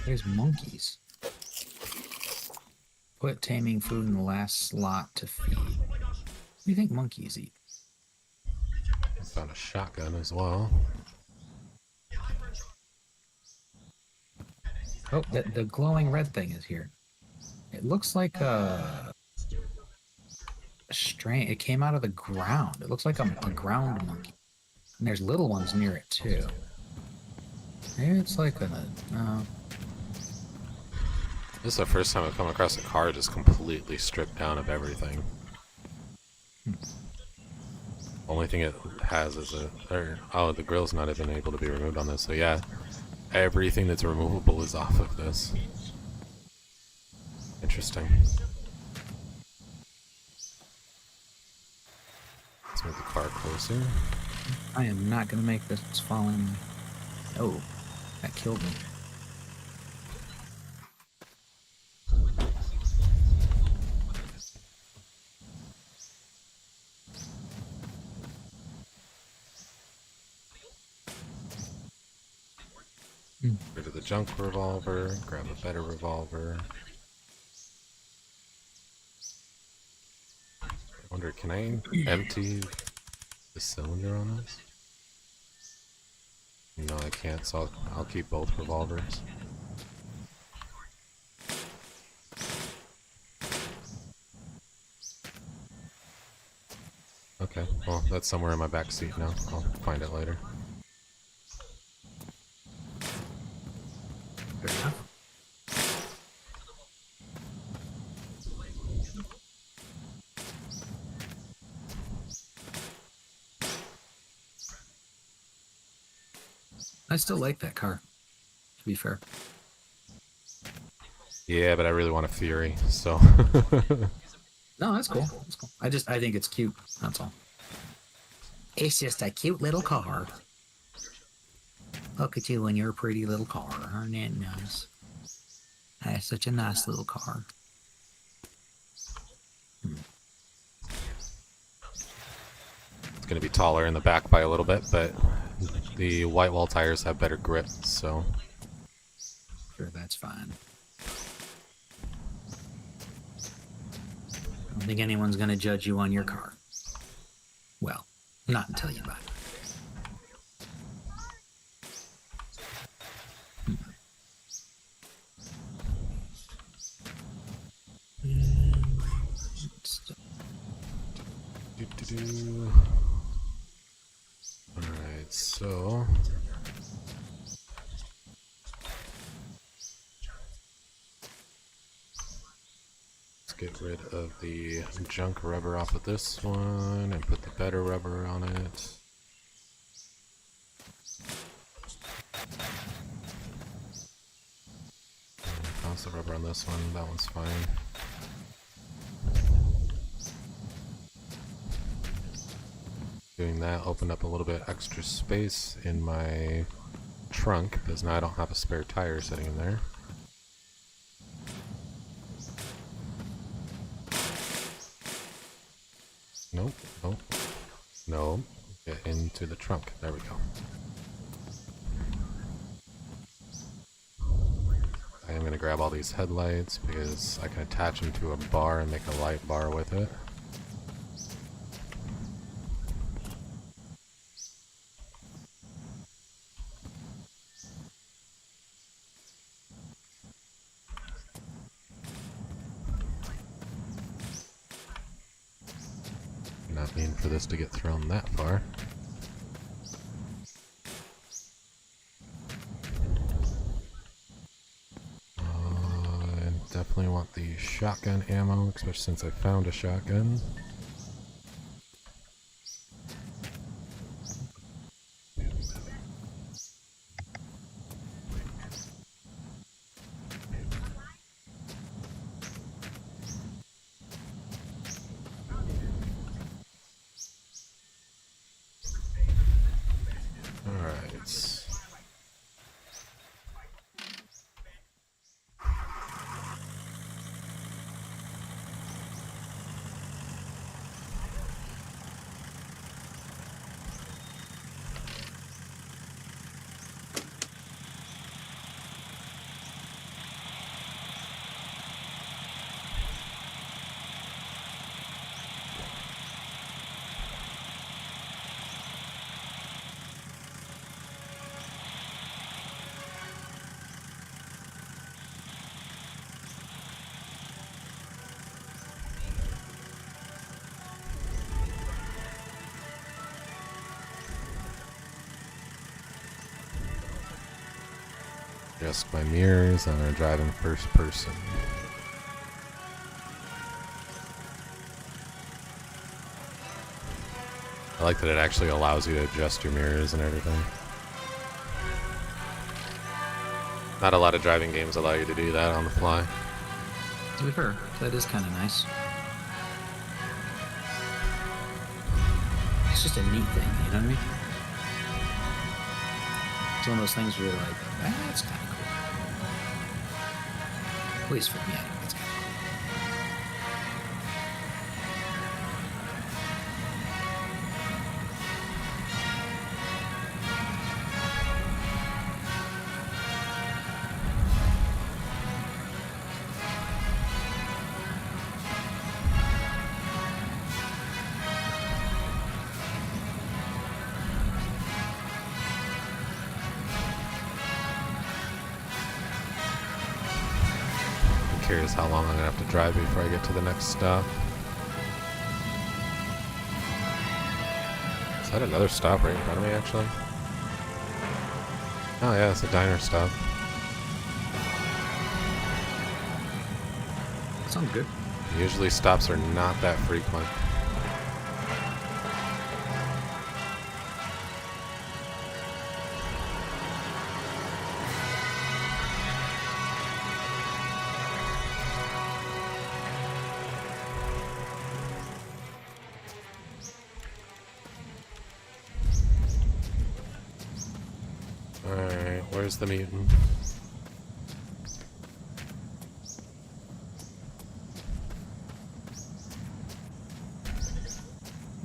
There's monkeys. Put taming food in the last slot to feed. What do you think monkeys eat? I found a shotgun as well. Oh, the glowing red thing is here. It looks like a strain. It came out of the ground. It looks like a ground monkey. And there's little ones near it too. Maybe it's like This is the first time I've come across a car just completely stripped down of everything. Only thing it has is the grill's not even able to be removed on this, so yeah. Everything that's removable is off of this. Interesting. Let's move the car closer. I am not gonna make this fall in. Oh, that killed me. Rid of the junk revolver, grab a better revolver. I wonder, can I empty the cylinder on this? No, I can't, so I'll keep both revolvers. Okay, well, that's somewhere in my back seat now. I'll find it later. Fair enough. I still like that car, to be fair. Yeah, but I really want a Fury, so... No, that's cool. That's cool. I think it's cute. That's all. It's just a cute little car. Look at you in your pretty little car. Aren't that nice? That's such a nice little car. It's gonna be taller in the back by a little bit, but The white wall tires have better grip, so Sure, that's fine. I don't think anyone's going to judge you on your car. Well, not until you buy it. doo-doo-doo. Alright, so let's get rid of the junk rubber off of this one and put the better rubber on it. Toss the rubber on this one, that one's fine. Doing that opened up a little bit extra space in my trunk because now I don't have a spare tire sitting in there. Nope, nope, no. Get into the trunk. There we go. I am going to grab all these headlights because I can attach them to a bar and make a light bar with it. Not mean for this to get thrown that far. I definitely want the shotgun ammo, especially since I found a shotgun. Alright. Adjust my mirrors. I'm going to drive in first person. I like that it actually allows you to adjust your mirrors and everything. Not a lot of driving games allow you to do that on the fly. To be fair, that is kind of nice. It's just a neat thing, you know what I mean? It's one of those things where you're like, that's kind of cool. At least for me, I think it's kind of cool. Curious how long I'm gonna have to drive before I get to the next stop. Is that another stop right in front of me, actually? Oh yeah, it's a diner stop. Sounds good. Usually stops are not that frequent. Alright, where's the mutant?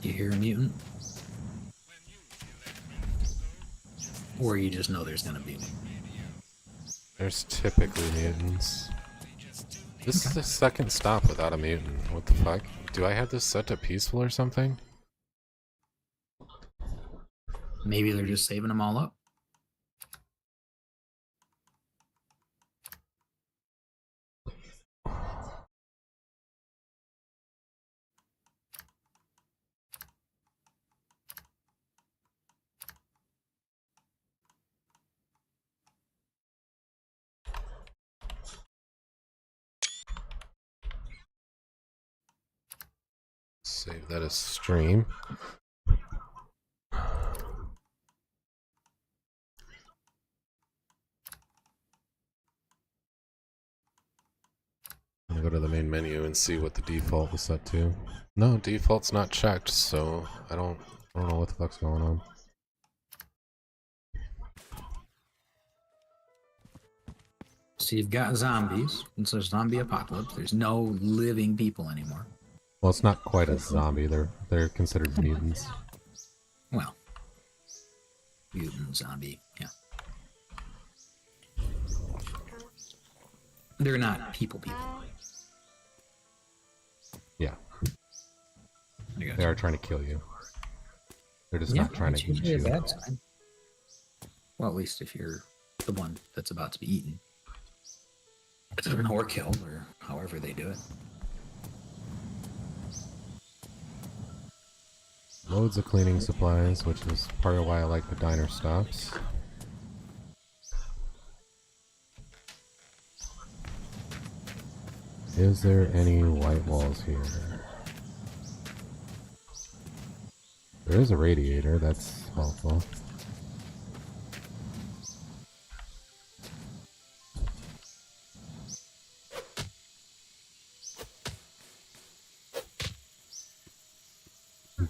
You hear a mutant? Or you just know there's gonna be. There's typically mutants. This is the second stop without a mutant. What the fuck? Do I have this set to peaceful or something? Maybe they're just saving them all up. Save that as stream. I'm gonna go to the main menu and see what the default was set to. No, default's not checked, so I don't know what the fuck's going on. So you've got zombies. It's a zombie apocalypse. There's no living people anymore. Well, it's not quite a zombie. They're considered mutants. Well, mutant zombie, yeah. They're not people. Yeah, I got they you. are trying to kill you. They're just Yeah, not trying that's to eat usually a you. bad sign. Well, at least if you're the one that's about to be eaten. Or killed, or however they do it. Loads of cleaning supplies, which is part of why I like the diner stops. Is there any white walls here? There is a radiator, that's helpful.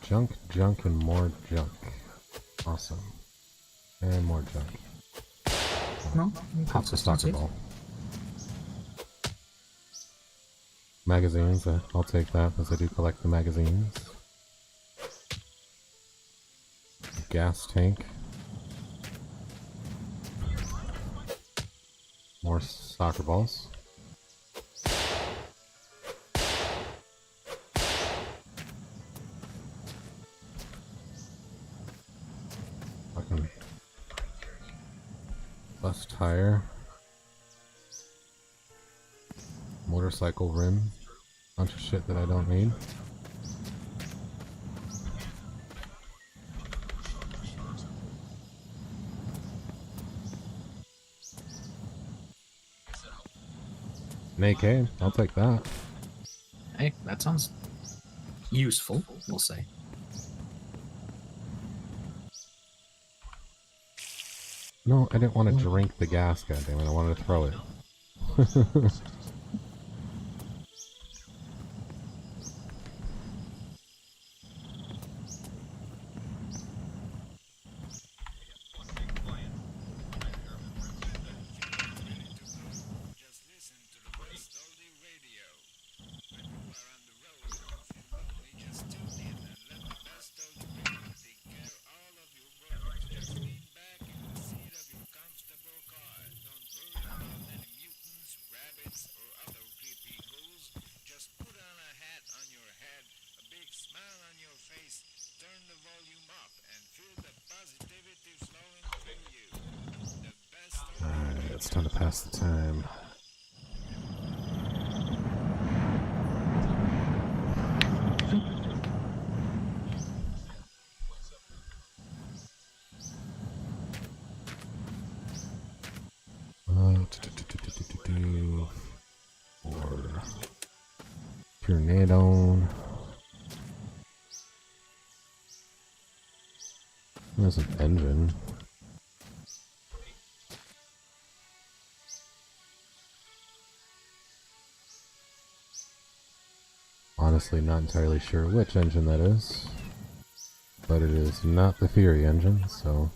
Junk, junk, and more junk. Awesome. And more junk. No, Pop the soccer consistency. ball. Magazines, I'll take that because I do collect the magazines. Gas tank. More soccer balls. Fucking bus tire. Motorcycle rim. Bunch of shit that I don't need. An AK, I'll take that. Hey, that sounds useful, we'll say. No, I didn't want to drink the gas, goddammit. I wanted to throw it. Alright, it's time to pass the time. For Tornado. There's an engine. Honestly, not entirely sure which engine that is, but it is not the Fury engine, so.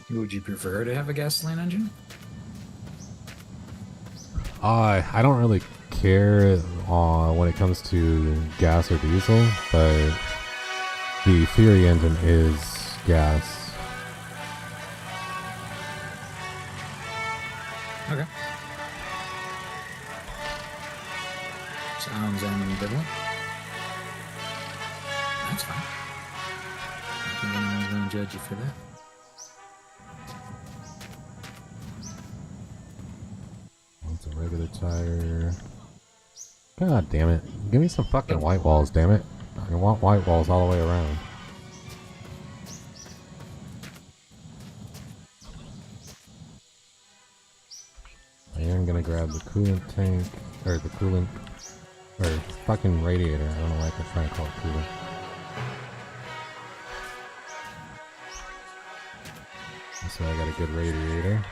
Would you prefer to have a gasoline engine? I don't really care when it comes to gas or diesel, but the Fury engine is gas. Okay. Sounds ambivalent. That's fine. I don't think anyone's going to judge you for that. It's a regular tire. God damn it. Give me some fucking white walls, damn it. I want white walls all the way around. I am gonna grab the coolant tank, or the coolant, or fucking radiator. I don't know why I'm trying to call it coolant. So I got a good radiator.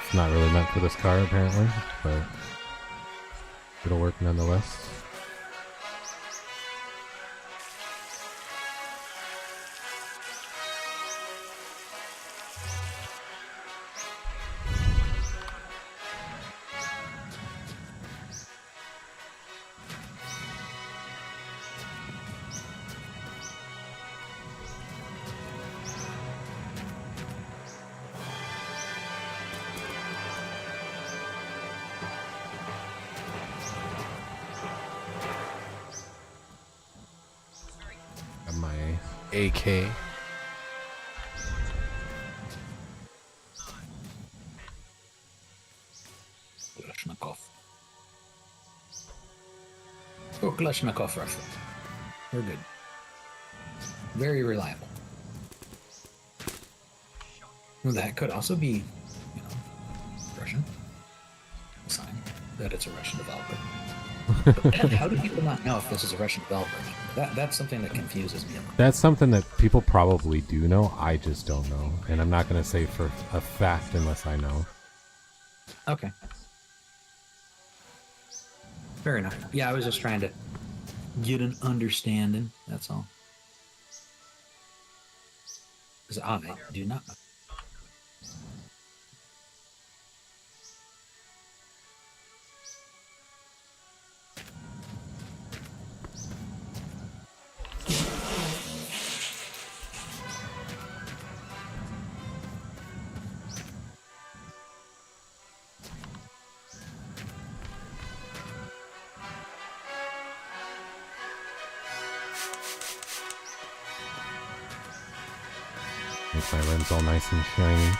It's not really meant for this car apparently, but it'll work nonetheless. My AK. Kalashnikov. Oh, Kalashnikov rifle. We're good. Very reliable. Well, that could also be, Russian. A sign that it's a Russian developer. But then how do people not know if this is a Russian developer? That's something that confuses me. That's something that people probably do know. I just don't know. And I'm not going to say for a fact unless I know. Okay. Fair enough. Yeah, I was just trying to get an understanding. That's all. Because I do not know. Makes my rims all nice and shiny.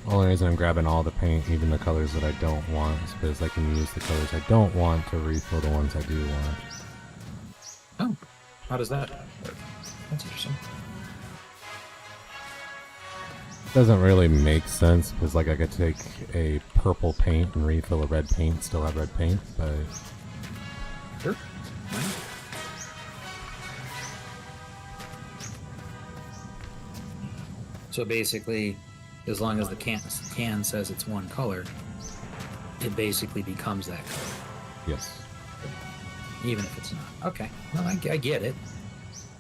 The only reason I'm grabbing all the paint, even the colors that I don't want, is because I can use the colors I don't want to refill the ones I do want. Oh, how does that work? That's interesting. Doesn't really make sense because like I could take a purple paint and refill a red paint, still have red paint, but Sure. So basically, as long as the can says it's one color, it basically becomes that color, yes. even if it's not. Okay, no, I get it.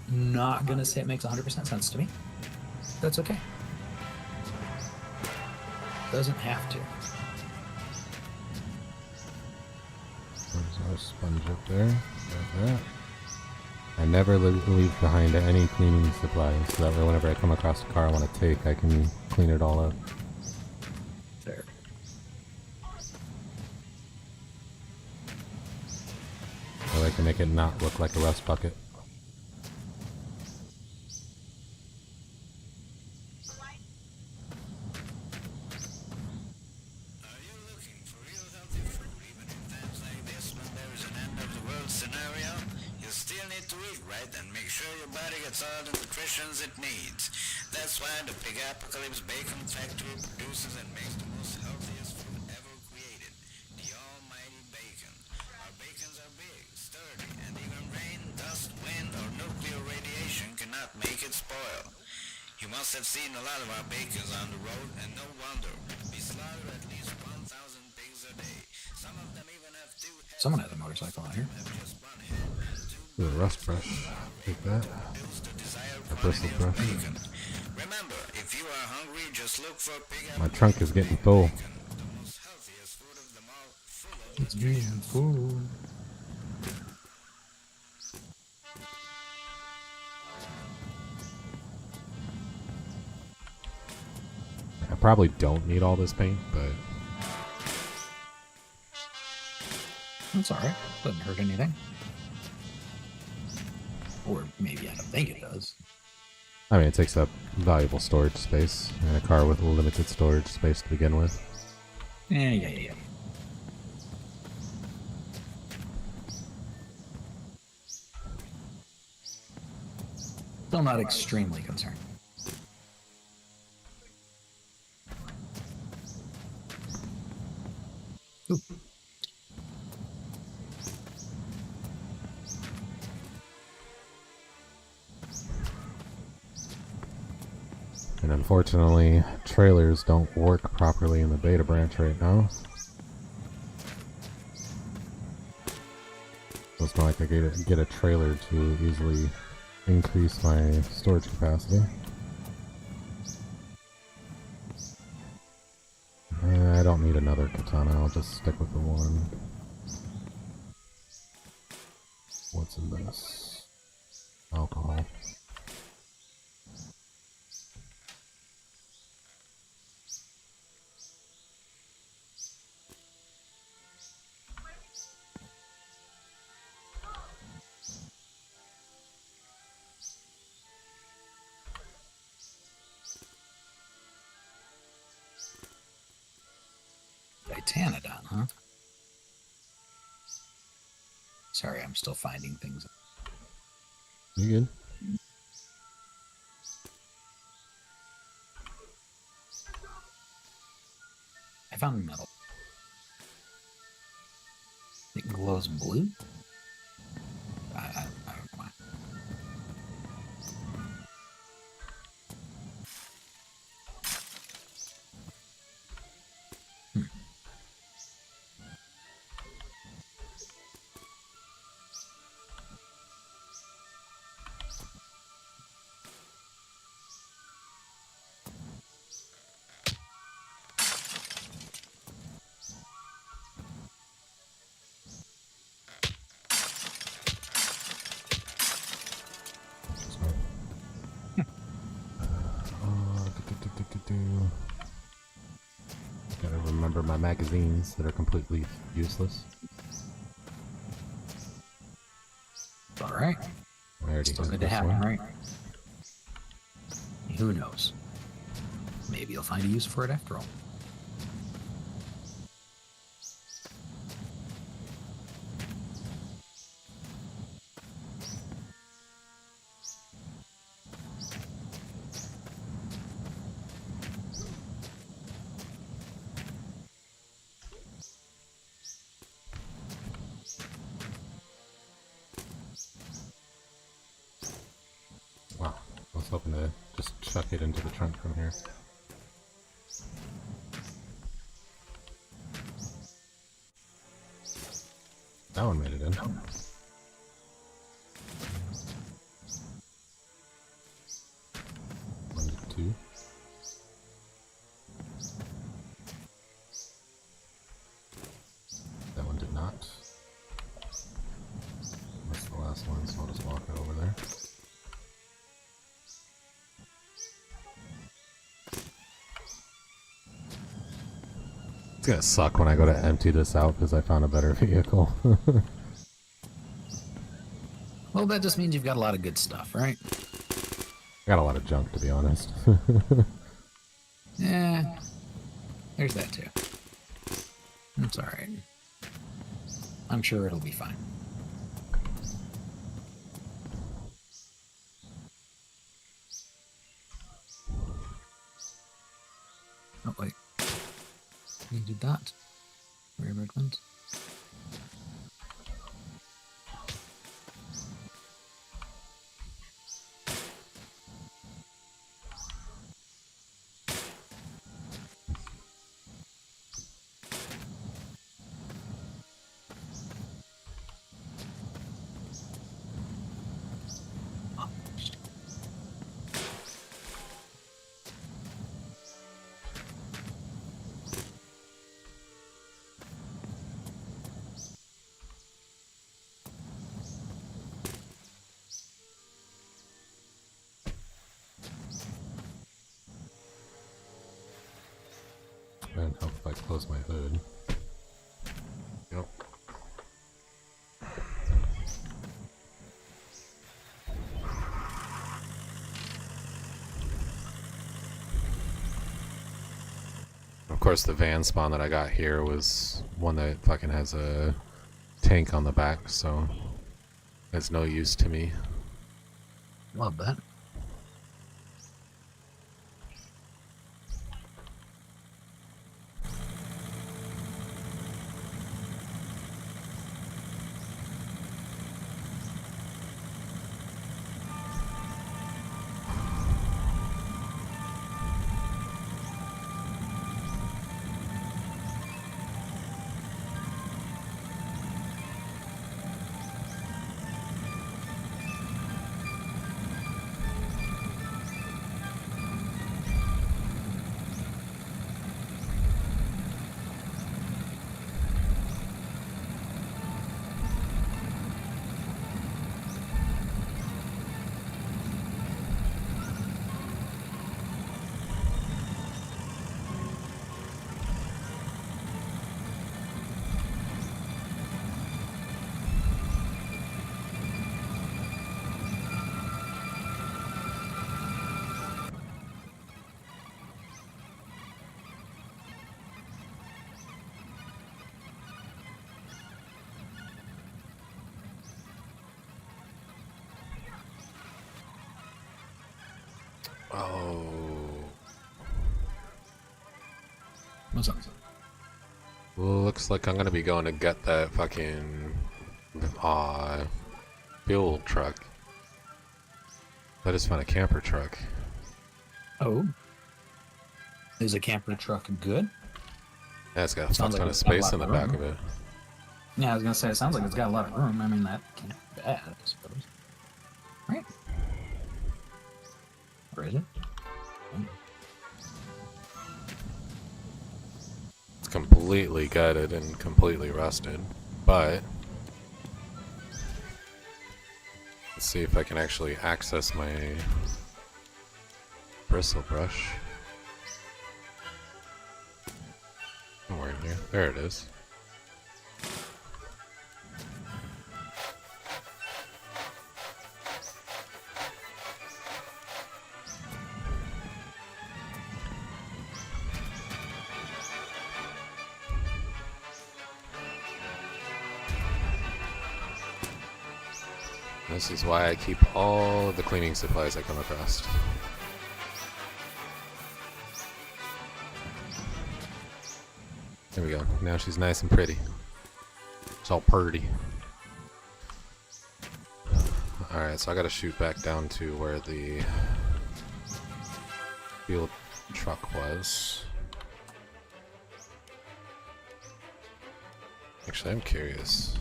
Not gonna say it makes 100% sense to me. That's okay. Doesn't have to. There's our sponge up there. Like that. I never leave behind any cleaning supplies, so that way whenever I come across a car I want to take, I can clean it all up. Fair. I like to make it not look like a rust bucket. It needs. That's why the Pig Apocalypse Bacon Factory produces and makes the most healthiest food ever created, the almighty bacon. Our bacons are big, sturdy, and even rain, dust, wind, or nuclear radiation cannot make it spoil. You must have seen a lot of our bacons on the road, and no wonder. We slaughter at least 1,000 pigs a day. Some of them even have 2 heads. Someone has a motorcycle out here. Ooh, a rust brush. Take that. A bristle brush. Remember, if you are hungry, just look for pig My trunk is getting full. the most healthiest food of them all, full of It's being food. I probably don't need all this paint, but That's alright. Doesn't hurt anything. Or maybe I don't think it does. I mean, it takes up valuable storage space in a car with limited storage space to begin with. Yeah. Still not extremely concerned. Ooh. And unfortunately, trailers don't work properly in the beta branch right now. So it's not like I get a trailer to easily increase my storage capacity. I don't need another katana, I'll just stick with the one. What's in this? Alcohol. Titanodon, huh? Sorry, I'm still finding things. You good? I found metal. It glows blue? I don't know why. Gotta remember my magazines that are completely useless. Alright. I already Still used good to this happen, one. right? Who knows? Maybe you'll find a use for it after all. Wow, I was hoping to just chuck it into the trunk from here. That one made it in. One to two. That one did not. That's the last one, so I'll just walk it over there. It's gonna suck when I go to empty this out because I found a better vehicle. Well, that just means you've got a lot of good stuff, right? I got a lot of junk, to be honest. Yeah. There's that too. That's alright. I'm sure it'll be fine. Oh, wait. You did that. Wherever it went. And help if I close my hood. Yep. Of course, the van spawn that I got here was one that fucking has a tank on the back, so it's no use to me. Love that. Oh. What's up? Looks like I'm gonna be going to get that fucking fuel truck. I just found a camper truck. Oh. Is a camper truck good? Yeah, it's got a fuck Sounds like ton of it's got a space lot in the of back room. of it. Yeah, I was gonna say it sounds like it's got a lot of room. I mean that can't be bad, I suppose. Right? Or is it? It's completely gutted and completely rusted, but let's see if I can actually access my bristle brush. Somewhere in here. There it is. This is why I keep all of the cleaning supplies I come across. There we go. Now she's nice and pretty. It's all purty. Alright, so I gotta shoot back down to where the fuel truck was. Actually, I'm curious.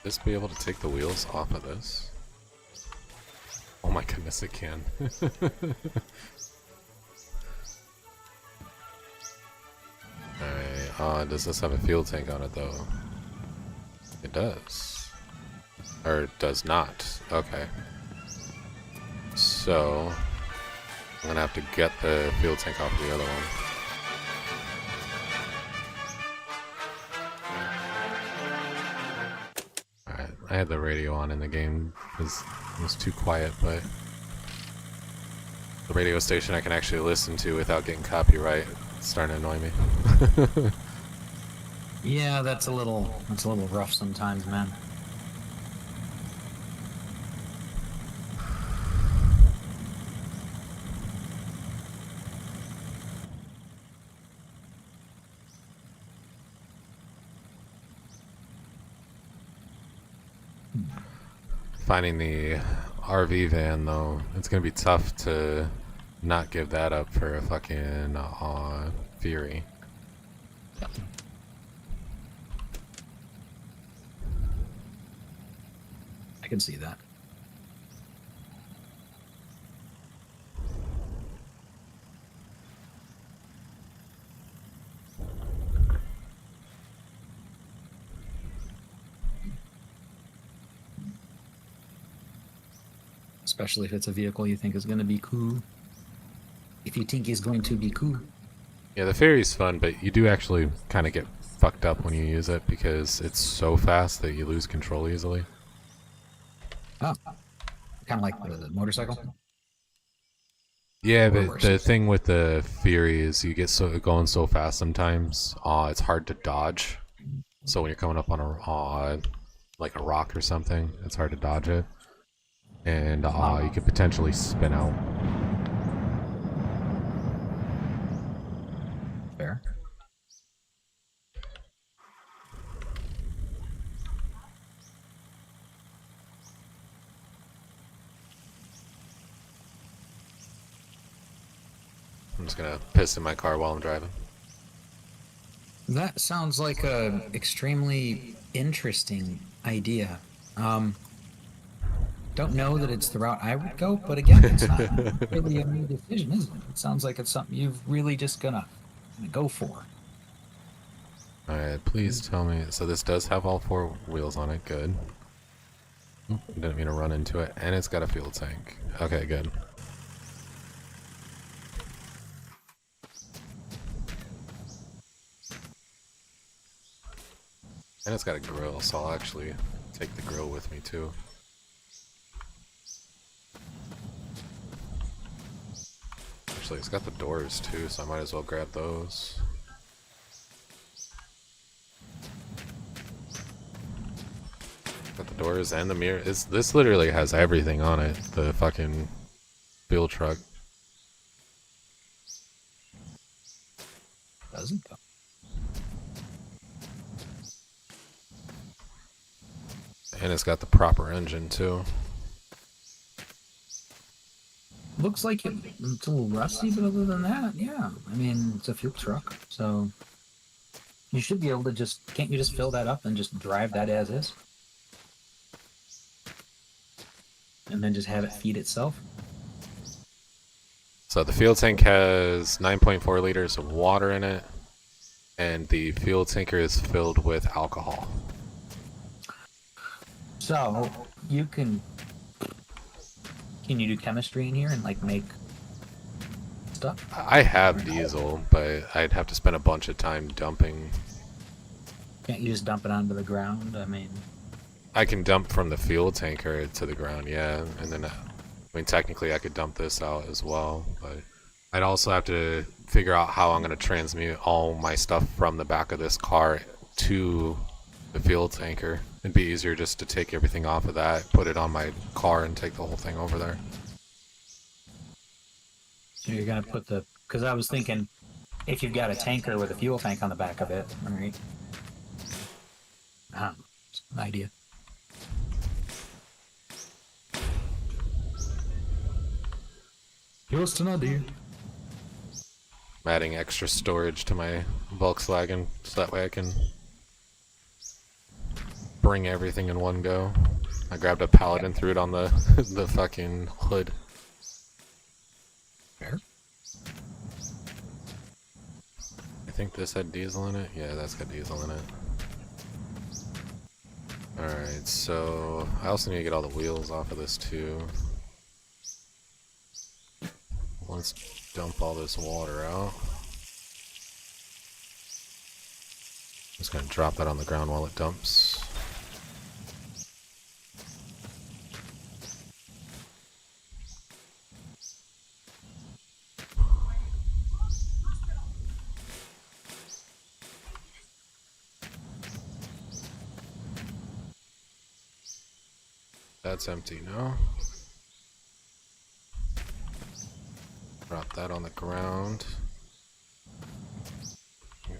This be able to take the wheels off of this? Oh my goodness, it can. Alright, does this have a fuel tank on it though? It does. Or it does not. Okay. So, I'm gonna have to get the fuel tank off of the other one. I had the radio on in the game. It was too quiet, but the radio station I can actually listen to without getting copyright. It's starting to annoy me. Yeah, that's a little rough sometimes, man. Finding the RV van, though, it's gonna be tough to not give that up for a fucking Fury. I can see that. Especially if it's a vehicle you think is going to be cool. if you think it's going to be cool. Yeah, the Fury's fun, but you do actually kind of get fucked up when you use it because it's so fast that you lose control easily. Oh, kind of like the motorcycle. Yeah, Or but worse. the thing with the Fury is you get so going so fast sometimes, it's hard to dodge. So when you're coming up on a like a rock or something, it's hard to dodge it, and you could potentially spin out. Fair. I'm just gonna piss in my car while I'm driving. That sounds like a extremely interesting idea. Don't know that it's the route I would go, but again, it's not really a new decision, is it? It sounds like it's something you've really just gonna go for. Alright, please tell me. So this does have all 4 wheels on it. Good. Didn't mean to run into it. And it's got a fuel tank. Okay, good. And it's got a grill, so I'll actually take the grill with me too. Actually, it's got the doors too, so I might as well grab those. Got the doors and the mirror. This literally has everything on it. The fucking fuel truck. Doesn't though. And it's got the proper engine too. Looks like it's a little rusty, but other than that, yeah. I mean, it's a fuel truck, so you should be able to just. Can't you just fill that up and just drive that as is? And then just have it feed itself? So the fuel tank has 9.4 liters of water in it, and the fuel tanker is filled with alcohol. So you can you do chemistry in here and like make stuff? I have diesel, but I'd have to spend a bunch of time dumping. Can't you just dump it onto the ground? I mean, I can dump from the fuel tanker to the ground, yeah, and then I mean technically I could dump this out as well, but I'd also have to figure out how I'm going to transmute all my stuff from the back of this car to the fuel tanker. It'd be easier just to take everything off of that, put it on my car, and take the whole thing over there. so you're gonna put the because I was thinking if you've got a tanker with a fuel tank on the back of it, all right? It's an idea. Just an idea. I'm adding extra storage to my Volkswagen so that way I can bring everything in one go. I grabbed a pallet and threw it on the the fucking hood. Fair. I think this had diesel in it. Yeah, that's got diesel in it. Alright, so I also need to get all the wheels off of this too. Let's dump all this water out. Just gonna drop that on the ground while it dumps. That's empty now. Drop that on the ground.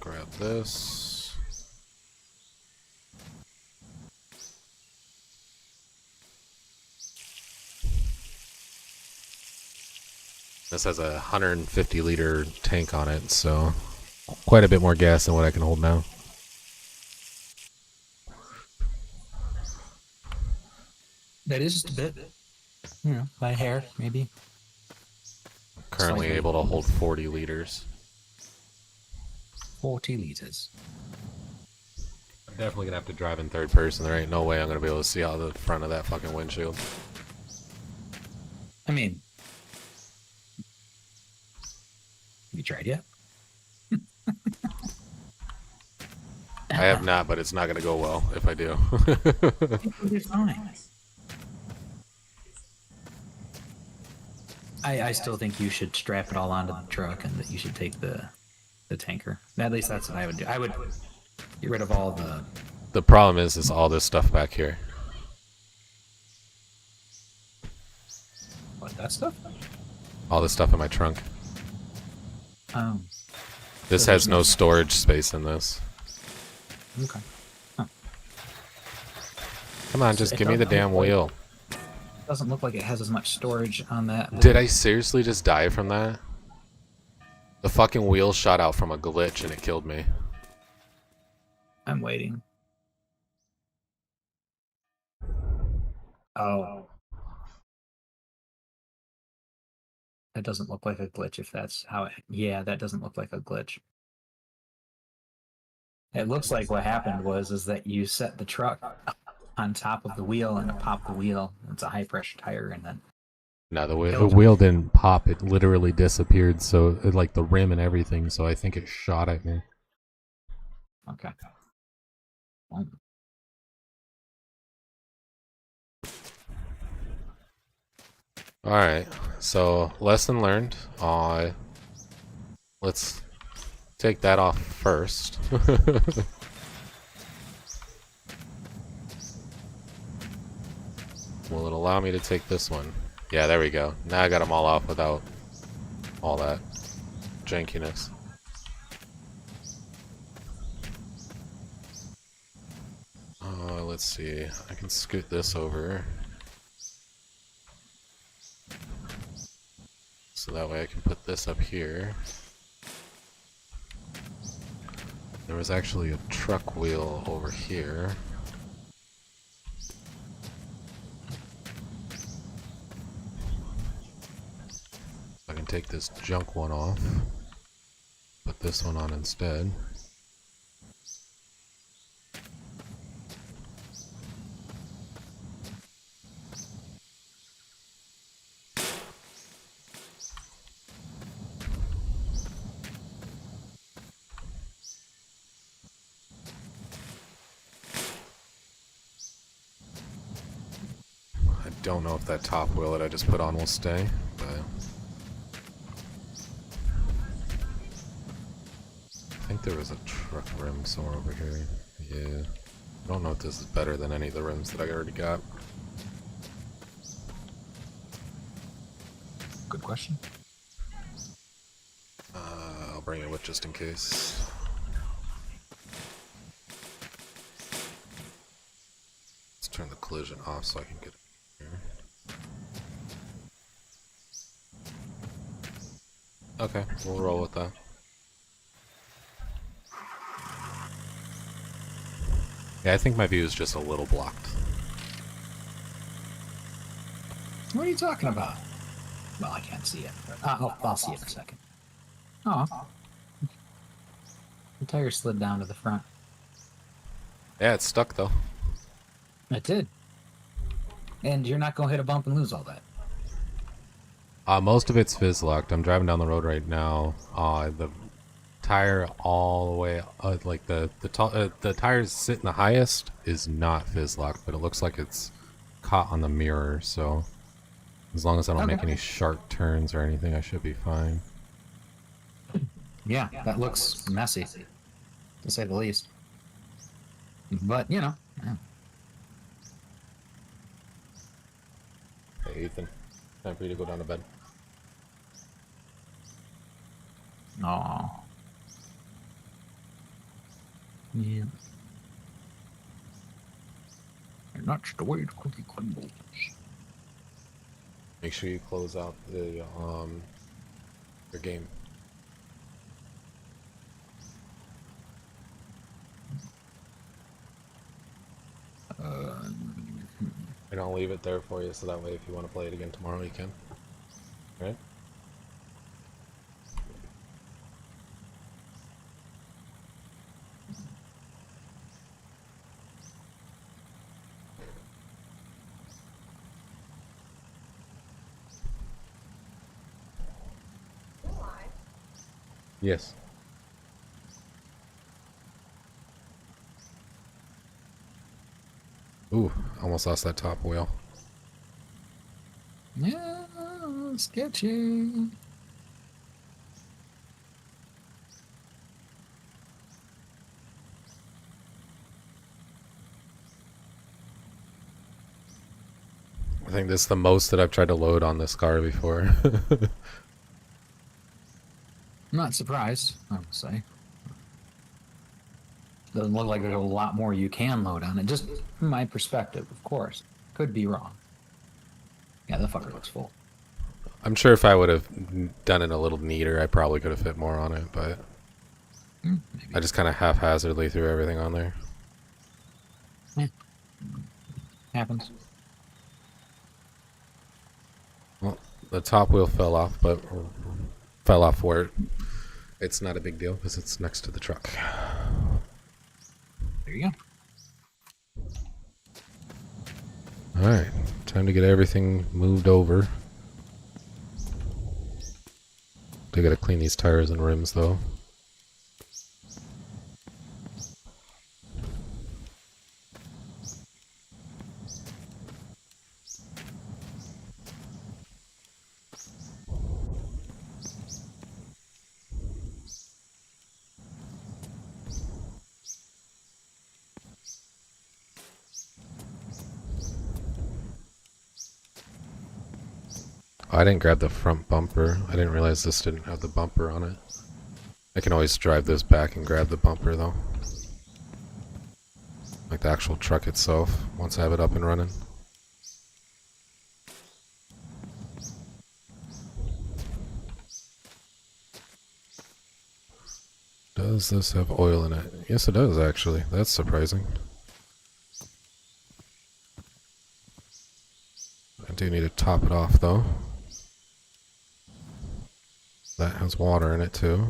Grab this. This has a 150 liter tank on it, so quite a bit more gas than what I can hold now. That is just a bit. You know, by a hair, maybe. Currently Slightly. able to hold 40 liters. 40 liters. I'm definitely gonna have to drive in third person. There ain't no way I'm gonna be able to see out the front of that fucking windshield. I mean, you tried yet? I have not, but it's not going to go well if I do. You're fine. I still think you should strap it all onto the truck and that you should take the tanker. At least that's what I would do. I would get rid of all the... The problem is all this stuff back here. What, that stuff? All this stuff in my trunk. Oh, This So has there's no no- storage space in this. okay. Come on, just It give me the doesn't damn look like- wheel. Doesn't look like it has as much storage on that. Did I seriously just die from that? The fucking wheel shot out from a glitch and it killed me. I'm waiting. Oh. That doesn't look like a glitch if that's how it... Yeah, that doesn't look like a glitch. It looks like what happened is that you set the truck on top of the wheel and it popped the wheel. It's a high pressure tire and then... No, the Killed wheel didn't pop. It literally disappeared. So, like the rim and everything. So I think it shot at me. Okay. Well, All right. So lesson learned. Let's take that off first. Will it allow me to take this one? Yeah, there we go. Now I got them all off without all that jankiness. Let's see. I can scoot this over. So that way I can put this up here. There was actually a truck wheel over here. I can take this junk one off. Put this one on instead. I don't know if that top wheel that I just put on will stay, but I think there was a truck rim somewhere over here. Yeah. I don't know if this is better than any of the rims that I already got. good question. I'll bring it with just in case. Let's turn the collision off so I can get it here. Okay, we'll roll with that. Yeah, I think my view is just a little blocked. What are you talking about? Well, I can't see it. I'll see it in a second. Oh. The tire slid down to the front. Yeah, it's stuck though. It did. And you're not going to hit a bump and lose all that. Most of it's fizz locked. I'm driving down the road right now. The tire all the way, like the tires sitting the highest is not fizz locked, but it looks like it's caught on the mirror. So as long as I don't make Okay. any sharp turns or anything, I should be fine. Yeah, that looks messy, to say the least. But, you know. Yeah. Hey Ethan, time for you to go down to bed. Aw. Yeah. And that's the way the cookie crumbles. Make sure you close out the your game. And I'll leave it there for you so that way if you want to play it again tomorrow you can. Alright? Yes. Ooh, almost lost that top wheel. Yeah, sketchy. I think this is the most that I've tried to load on this car before. I'm not surprised, I would say. Doesn't look like there's a lot more you can load on it. Just from my perspective, of course. Could be wrong. Yeah, the fucker looks full. I'm sure if I would have done it a little neater, I probably could have fit more on it, but Maybe. I just kind of haphazardly threw everything on there. Happens. Well, the top wheel fell off, but fell off where it's not a big deal because it's next to the truck. There you go. All right, time to get everything moved over. They gotta clean these tires and rims though. I didn't grab the front bumper. I didn't realize this didn't have the bumper on it. I can always drive this back and grab the bumper though. Like the actual truck itself, once I have it up and running. Does this have oil in it? Yes it does actually. That's surprising. I do need to top it off though. That has water in it too.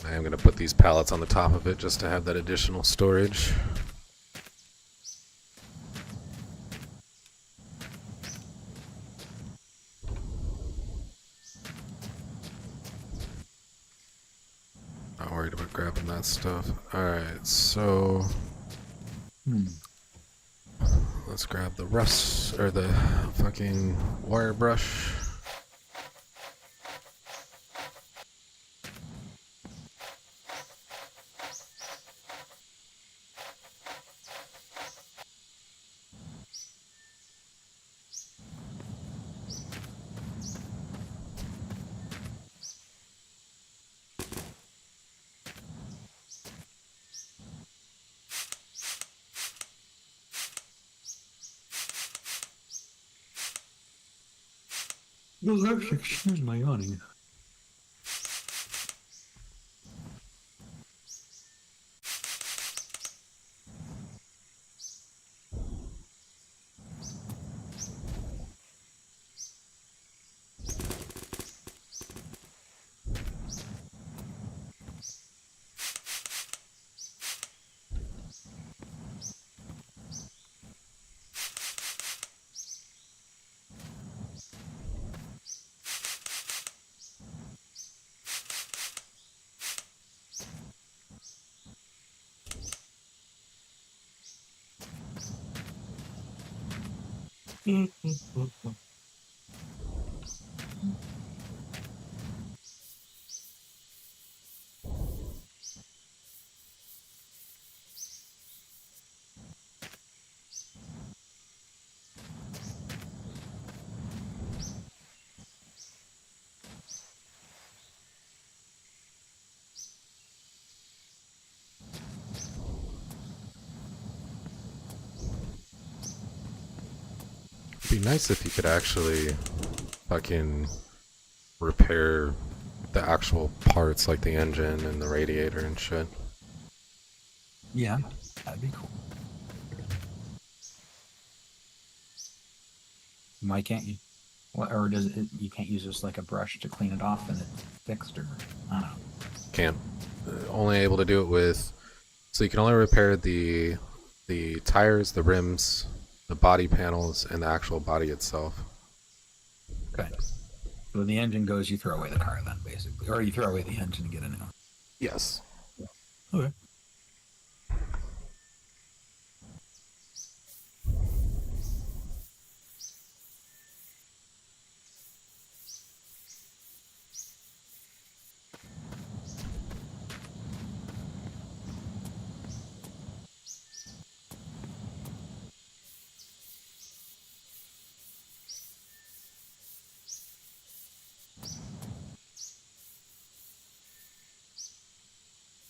I am going to put these pallets on the top of it just to have that additional storage. Not worried about grabbing that stuff. Alright, so let's grab the rust, or the fucking wire brush. Excuse my yawning. Be nice if you could actually fucking repair the actual parts like the engine and the radiator and shit. Yeah, that'd be cool. Why can't you? What, or does it? You can't use just like a brush to clean it off and it's fixed, or I don't know. Can't. Only able to do it with. So you can only repair the tires, the rims, the body panels, and the actual body itself. Okay. So when the engine goes, you throw away the car then, basically, or you throw away the engine and get a new one. Yes. Okay.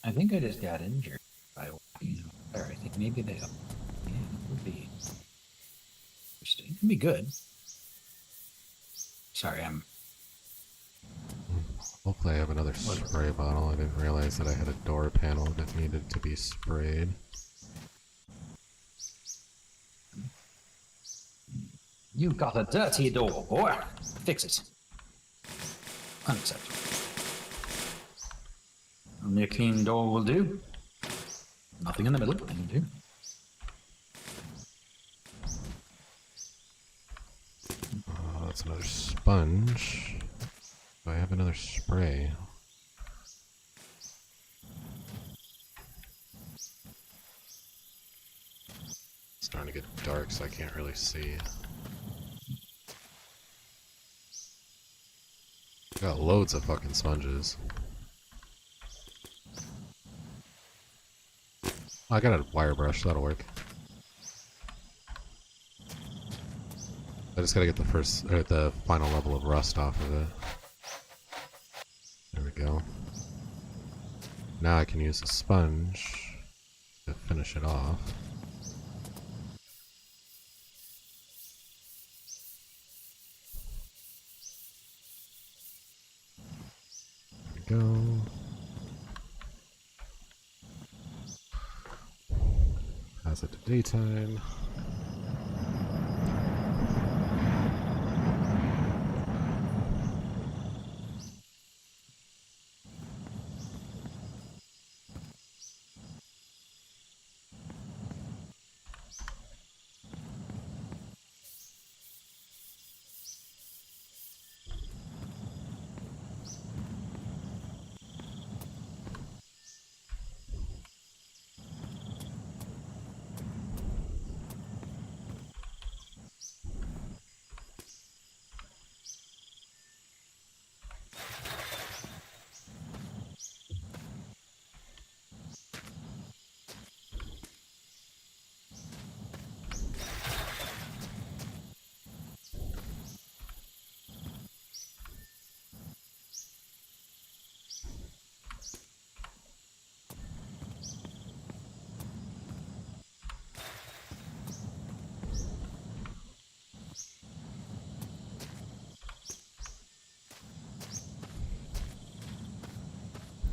I think I just got injured by walking out there. I think maybe they. Yeah, it would be interesting. It'd be good. Sorry, I'm. Hopefully I have another spray bottle. I didn't realize that I had a door panel that needed to be sprayed. You've got a dirty door, boy. Fix it. Unacceptable. Only a clean door will do. Nothing in the middle. Will do. That's another sponge. Do I have another spray? It's starting to get dark, so I can't really see. Got loads of fucking sponges. I got a wire brush, that'll work. I just gotta get the final level of rust off of it. There we go. Now I can use a sponge to finish it off. There we go. How's it to daytime?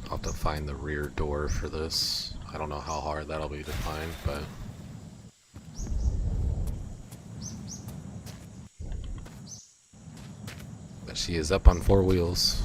I'll have to find the rear door for this. I don't know how hard that'll be to find, but... But she is up on 4 wheels.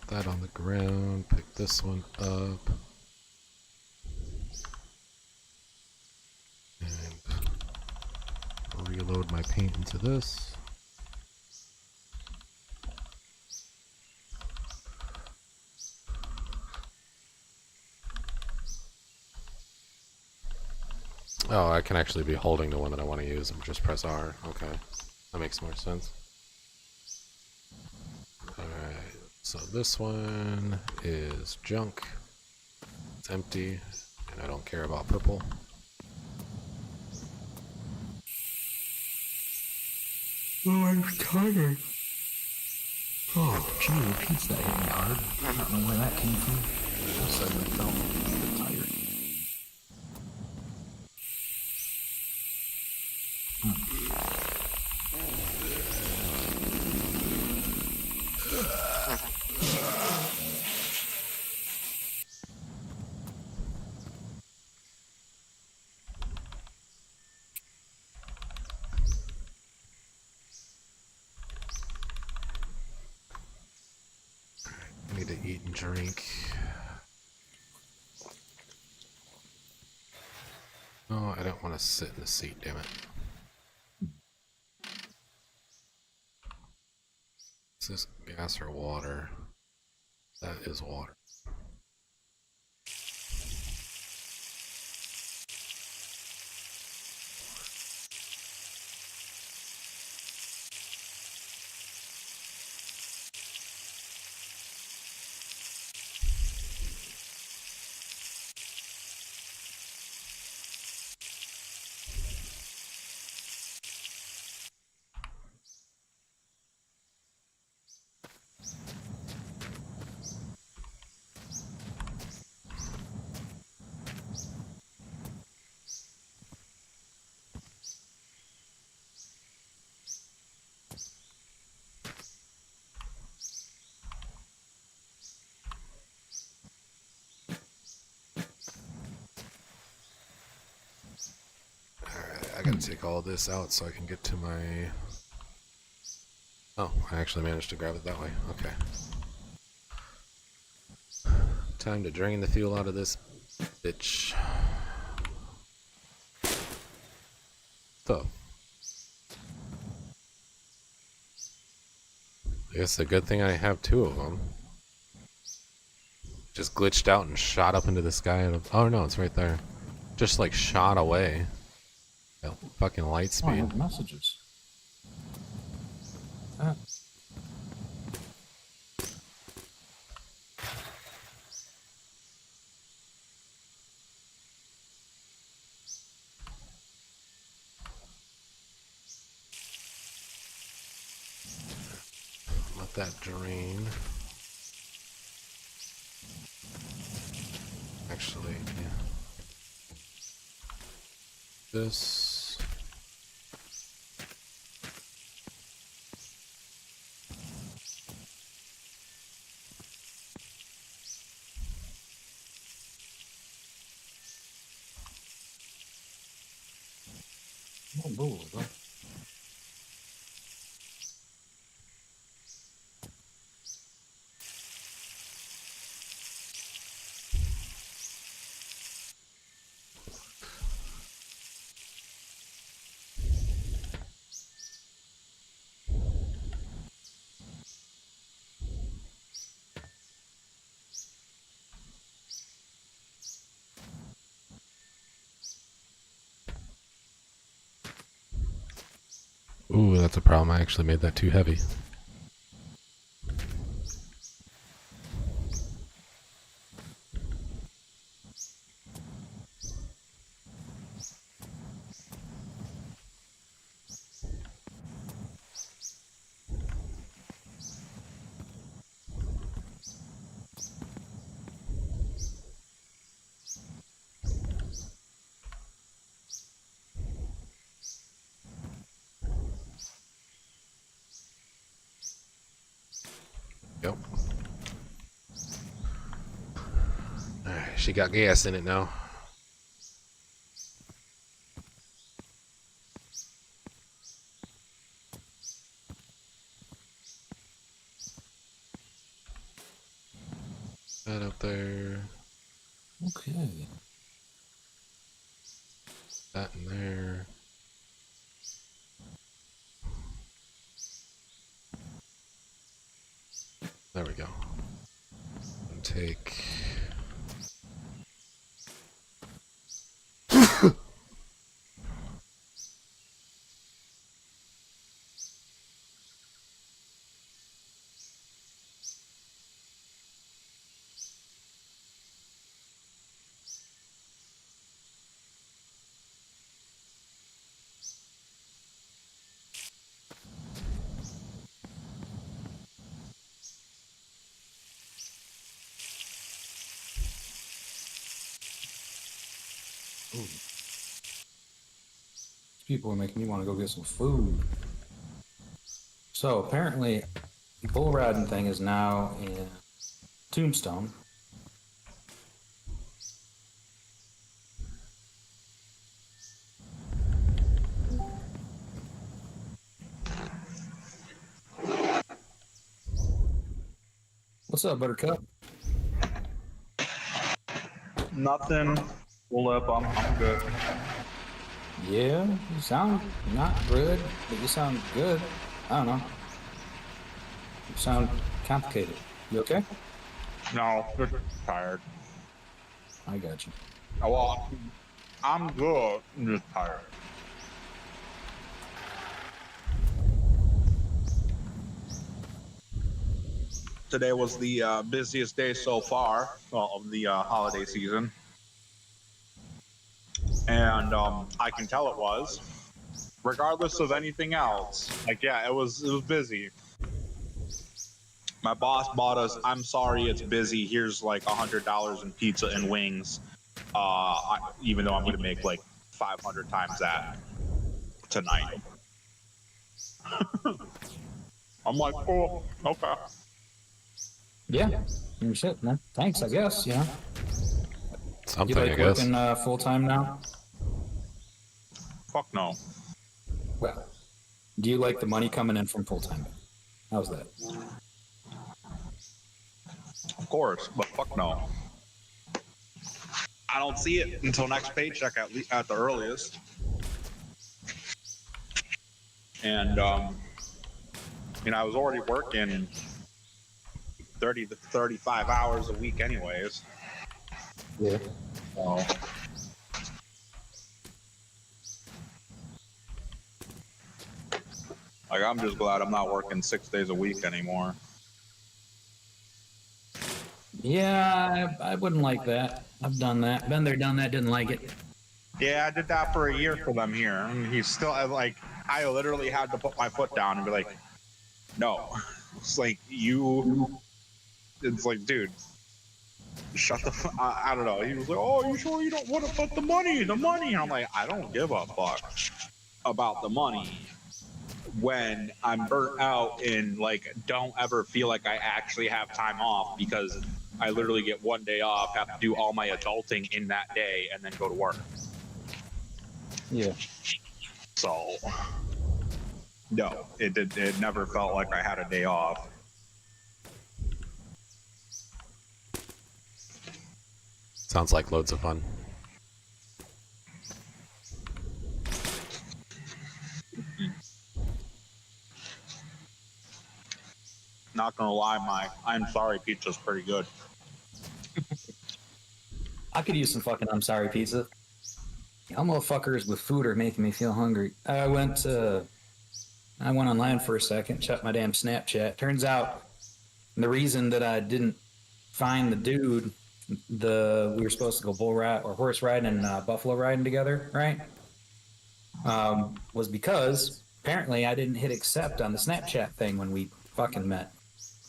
That on the ground, pick this one up. And reload my paint into this. Oh, I can actually be holding the one that I want to use and just press R. Okay. That makes more sense. Alright, so this one is junk. It's empty, and I don't care about purple. Oh, I'm tired. Oh, gee, your pizza hit me hard. I don't know where that came from. I suddenly felt a bit tired. I need to eat and drink. Oh, I don't want to sit in the seat, damn it. Is this gas or water? That is water. I gotta take all this out so I can get to my... Oh, I actually managed to grab it that way. Okay. Time to drain the fuel out of this bitch. So. I guess a good thing I have two of them. Just glitched out and shot up into the sky. And oh no, it's right there. Just like shot away. At fucking light Oh, I speed. have messages. Ah. Let that drain. Actually, yeah. This. Oh, bull, huh? Ooh, that's a problem. I actually made that too heavy. Yep. Alright, she got gas in it now. That up there. Okay. That in there. There we go. And take... People are making me want to go get some food. So apparently, the bull riding thing is now in Tombstone. What's up, Buttercup? Nothing. Pull up. I'm good. Yeah, you sound not good, but you sound good. I don't know. You sound complicated. You okay? No, just tired. I got you. Oh, well, I'm good. I'm just tired. Today was the busiest day so far of the holiday season, and I can tell it was. Regardless of anything else, like yeah, it was busy. My boss bought us. I'm sorry, it's busy. Here's like $100 in pizza and wings. Even though I'm going to make like 500 times that tonight. I'm like, oh, okay. Yeah, your shit, man. Thanks, I guess. You know. Something, You I like guess. working full time now? Fuck no. Well, do you like the money coming in from full time? How's that? Of course, but fuck no. I don't see it until next paycheck at the earliest. And you know, I was already working 30 to 35 hours a week anyways. Yeah. So like I'm just glad I'm not working 6 days a week anymore. Yeah, I wouldn't like that. I've done that. Been there, done that. Didn't like it. Yeah, I did that for a year for them here. And he's still like, I literally had to put my foot down and be like, no. It's like, it's like, dude, shut the fuck. I don't know. He was like, oh, you sure you don't want to put the money? I'm like, I don't give a fuck about the money when I'm burnt out and like don't ever feel like I actually have time off because I literally get 1 day off, have to do all my adulting in that day, and then go to work. Yeah. So, no, it never felt like I had a day off. Sounds like loads of fun. Not gonna lie, my I'm sorry pizza's pretty good. I could use some fucking I'm sorry pizza. Y'all motherfuckers with food are making me feel hungry. I went online for a second, checked my damn Snapchat. Turns out the reason that I didn't find the dude, we were supposed to go bull ride or horse riding and buffalo riding together, right? Was because apparently I didn't hit accept on the Snapchat thing when we fucking met.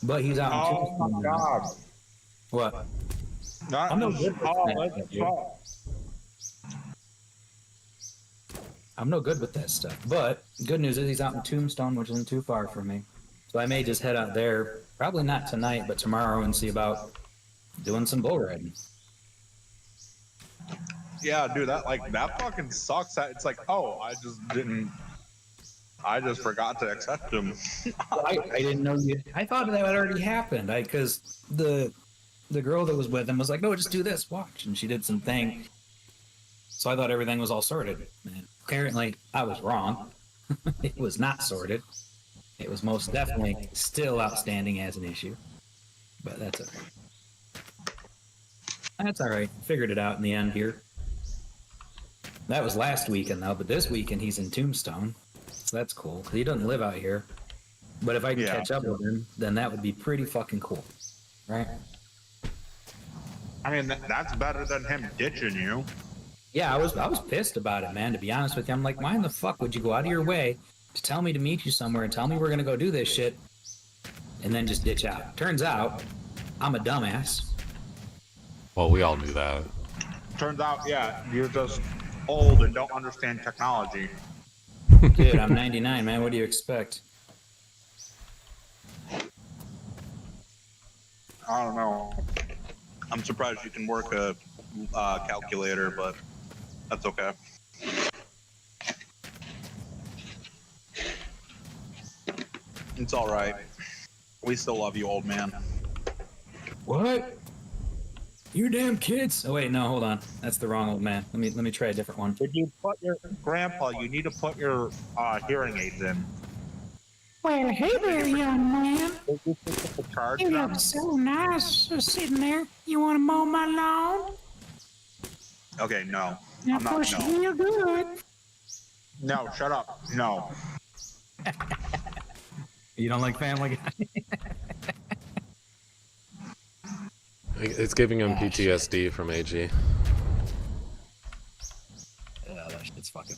But he's out in Oh Tucson my now. god! What? That I'm no is good with all Snapchat, it's dude. all. I'm no good with that stuff. But good news is he's out in Tombstone, which isn't too far from me. So I may just head out there, probably not tonight, but tomorrow and see about doing some bull riding. Yeah, dude, that fucking sucks. It's like, oh, I just forgot to accept him. I didn't know you. I thought that had already happened. Because the girl that was with him was like, no, just do this, watch. And she did some thing. So I thought everything was all sorted. And apparently, I was wrong. It was not sorted. It was most definitely still outstanding as an issue. But that's okay. That's all right. Figured it out in the end here. That was last weekend, though. But this weekend, he's in Tombstone. So that's cool. He doesn't live out here. But if I can Yeah. catch up with him, then that would be pretty fucking cool. Right? I mean, that's better than him ditching you. Yeah, I was pissed about it, man. To be honest with you, I'm like, why in the fuck would you go out of your way to tell me to meet you somewhere and tell me we're gonna go do this shit, and then just ditch out? Turns out, I'm a dumbass. Well, we all knew that. Turns out, yeah, you're just old and don't understand technology. Dude, I'm 99, man. What do you expect? I don't know. I'm surprised you can work a calculator, but that's okay. It's all right. We still love you, old man. What? You damn kids! Oh wait, no, hold on. That's the wrong old man. Let me try a different one. Did you put your grandpa? You need to put your hearing aids in. Well, hey there, young man. Did you put the charge You them? look so nice sitting there. You want to mow my lawn? Okay, no. Now, I'm not. push No. real good. No, shut up. No. You don't like Family Guy? It's giving him PTSD from AG. Yeah, that shit's fucking.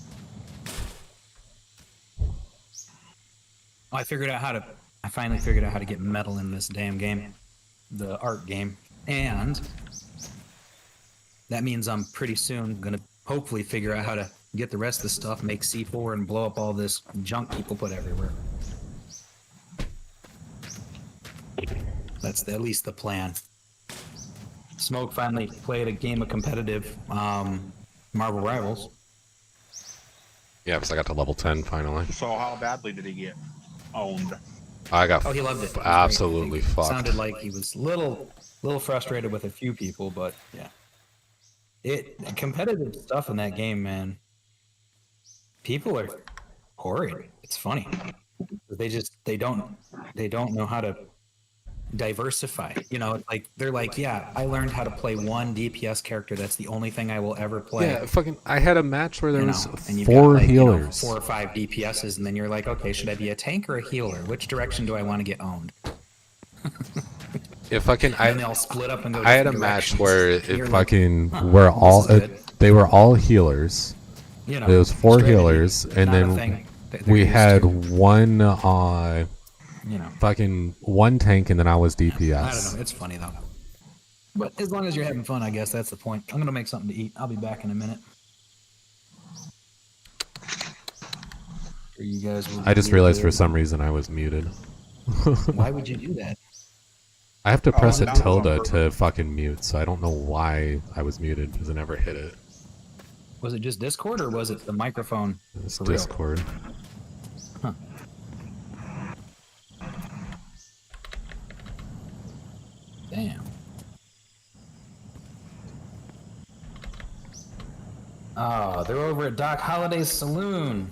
I finally figured out how to get metal in this damn game, the art game, and that means I'm pretty soon gonna hopefully figure out how to get the rest of the stuff, make C4, and blow up all this junk people put everywhere. That's at least the plan. Smoke finally played a game of competitive Marvel Rivals. Yeah, because I got to level 10 finally. So how badly did he get owned? I got Oh, he loved it. It was absolutely great. fucked. Sounded like he was little frustrated with a few people, but yeah. Competitive stuff in that game, man. People are horrid. It's funny. They don't know how to diversify. You know, it's like they're like, yeah, I learned how to play one DPS character. That's the only thing I will ever play. Yeah, fucking. I had a match where there You was know, and you've 4 got, like, healers. 4 or 5 DPSs, and then you're like, okay, should I be a tank or a healer? Which direction do I want to get owned? Yeah, fucking. And they all split up and go. I had a different match directions. where And it you're fucking like, huh, were this all is good. they were all healers. You know, There was 4 strategy, healers, and not a then thing that they're we used had to, one you know. fucking one tank, and then I was DPS. I don't know. It's funny though. But as long as you're having fun, I guess that's the point. I'm gonna make something to eat. I'll be back in a minute. Sure you guys will I just be realized good. for some reason I was muted. Why would you do that? I have to press a that was on tilde purpose. to fucking mute, so I don't know why I was muted because I never hit it. Was it just Discord or was it the microphone? It's For real? Discord. Huh. Damn. Oh, they're over at Doc Holliday's Saloon.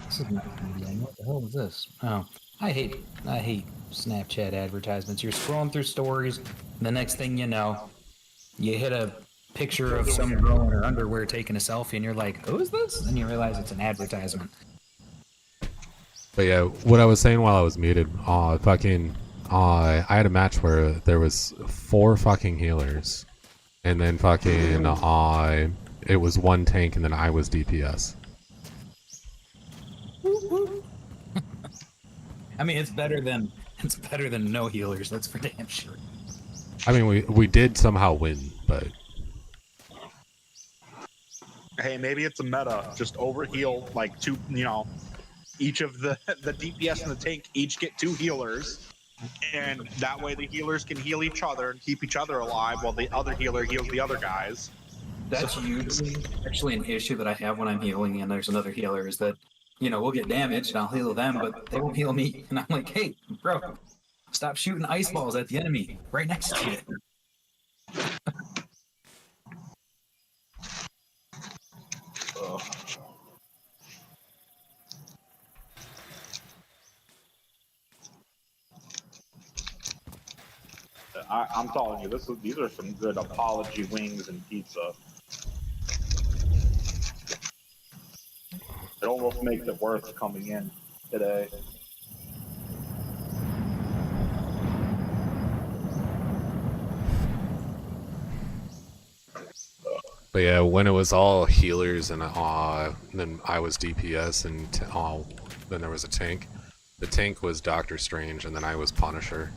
This is not Canadian. What the hell is this? Oh, I hate Snapchat advertisements. You're scrolling through stories, and the next thing you know, you hit a picture of some girl in her underwear taking a selfie, and you're like, "Who is this?" And you realize it's an advertisement. But yeah, what I was saying while I was muted, I had a match where there was 4 fucking healers, and then fucking it was 1 tank, and then I was DPS. I mean, it's better than no healers. That's for damn sure. I mean, we did somehow win, but Hey, maybe it's a meta. Just overheal like 2. You know, each of the DPS and the tank each get 2 healers, and that way the healers can heal each other and keep each other alive while the other healer heals the other guys. That's usually actually an issue that I have when I'm healing and there's another healer is that, you know, we'll get damaged and I'll heal them, but they won't heal me. And I'm like, hey, bro, stop shooting ice balls at the enemy right next to you. Ugh. I'm telling you, these are some good apology wings and pizza. It almost makes it worth coming in today. But yeah, when it was all healers and then I was DPS and then there was a tank. The tank was Doctor Strange and then I was Punisher.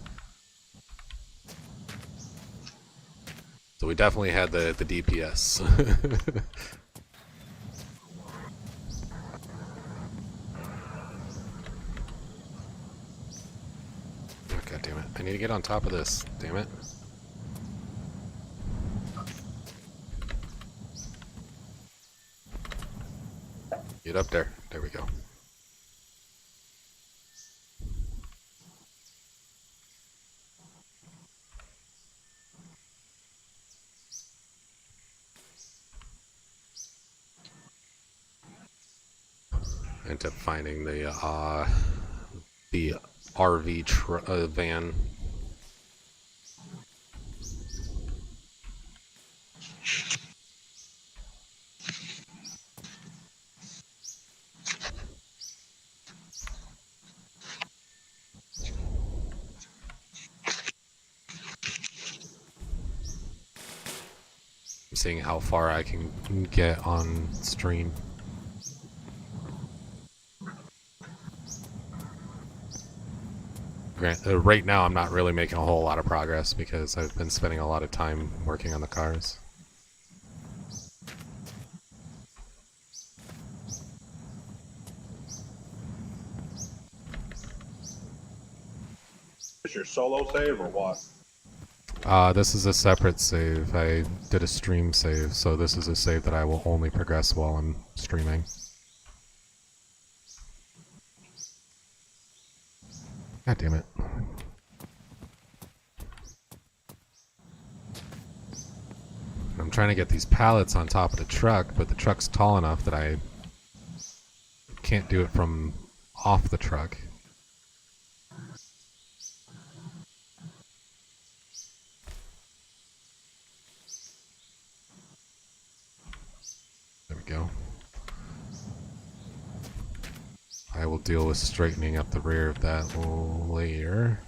So we definitely had the DPS. Oh, God damn it. I need to get on top of this. Damn it. Get up there. There we go. End up finding the RV van. I'm seeing how far I can get on stream. Right now, I'm not really making a whole lot of progress because I've been spending a lot of time working on the cars. Is your solo save or what? This is a separate save. I did a stream save, so this is a save that I will only progress while I'm streaming. God damn it. I'm trying to get these pallets on top of the truck, but the truck's tall enough that I can't do it from off the truck. There we go. I will deal with straightening up the rear of that later.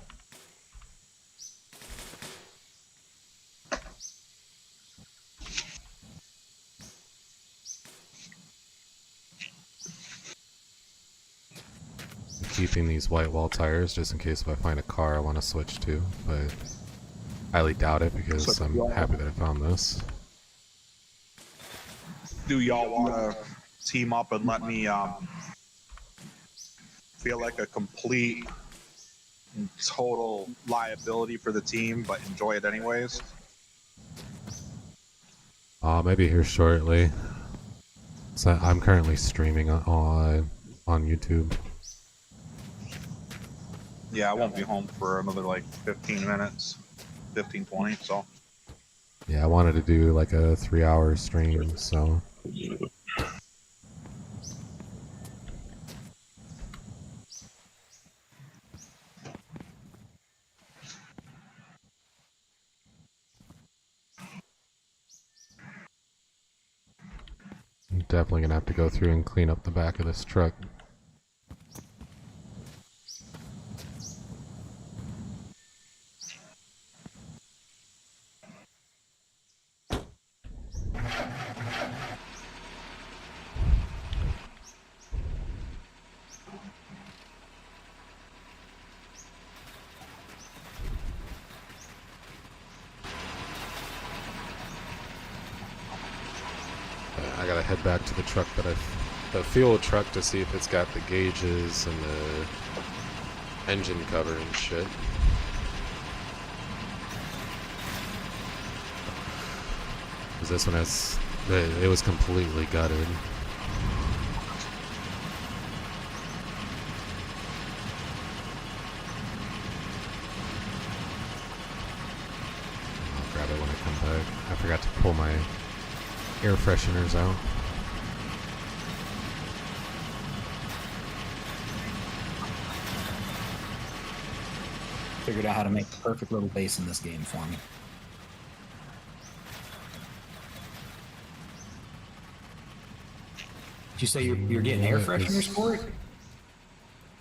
Keeping these white wall tires just in case if I find a car I want to switch to, but highly doubt it because I'm happy that I found this. Do y'all want to team up and let me feel like a complete and total liability for the team, but enjoy it anyways? Maybe here shortly. So I'm currently streaming on YouTube. Yeah, I won't be home for another like 15 minutes, 15, 20, so. Yeah, I wanted to do like a 3-hour stream, so. I'm definitely gonna have to go through and clean up the back of this truck. I gotta head back to the truck that the fuel truck to see if it's got the gauges and the engine cover and shit. Cause this one has, it was completely gutted. I'll grab it when I come back. I forgot to pull my air fresheners out. Figured out how to make the perfect little base in this game for me. Did you say you're getting air fresheners for it?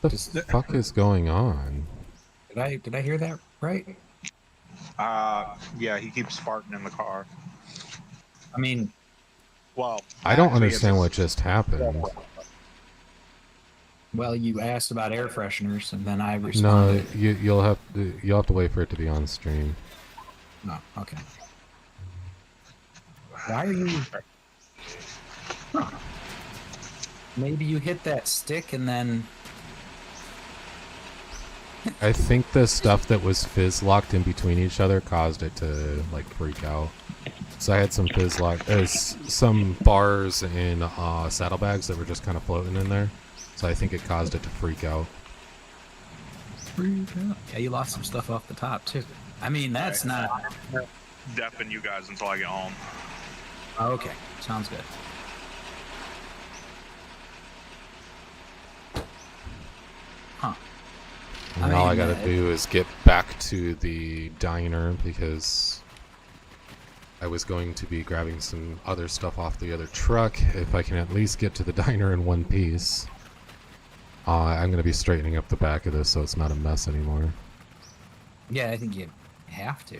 What the fuck is going on? Did I hear that right? Yeah, he keeps farting in the car. I mean, Well, I don't actually, it's understand a- what just happened. well, you asked about air fresheners, and then I No, responded. you'll have to wait for it to be on stream. No, okay. Why are you? Huh. Maybe you hit that stick and then. I think the stuff that was fizz locked in between each other caused it to like freak out. So I had some fizz lock, some bars in saddlebags that were just kind of floating in there. So I think it caused it to freak out. Yeah, you lost some stuff off the top too. I mean, that's not. Deafen you guys until I get home. Oh, okay, sounds good. Huh. And I all I mean, gotta do is get back to the diner because I was going to be grabbing some other stuff off the other truck. If I can at least get to the diner in one piece, I'm gonna be straightening up the back of this so it's not a mess anymore. Yeah, I think you have to.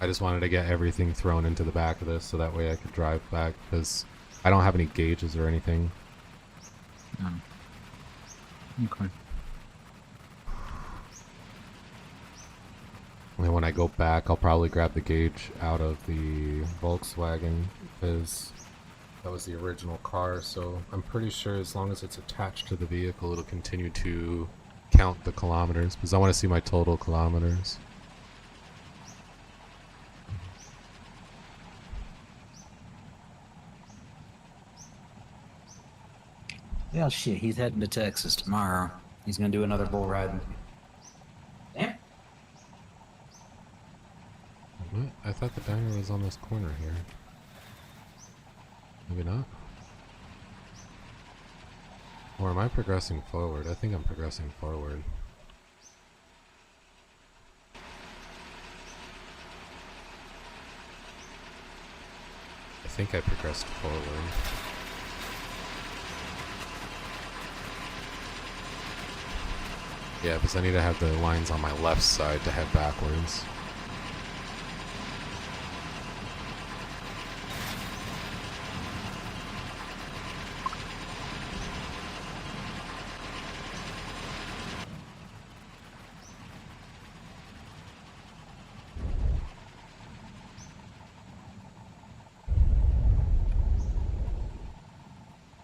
I just wanted to get everything thrown into the back of this so that way I could drive back because I don't have any gauges or anything. Okay. And when I go back, I'll probably grab the gauge out of the Volkswagen because that was the original car. So I'm pretty sure as long as it's attached to the vehicle, it'll continue to count the kilometers because I want to see my total kilometers. Well, shit, he's heading to Texas tomorrow. He's gonna do another bull riding. Damn. What? I thought the diner was on this corner here. Maybe not. Or am I progressing forward? I think I'm progressing forward. I think I progressed forward. Yeah, because I need to have the lines on my left side to head backwards.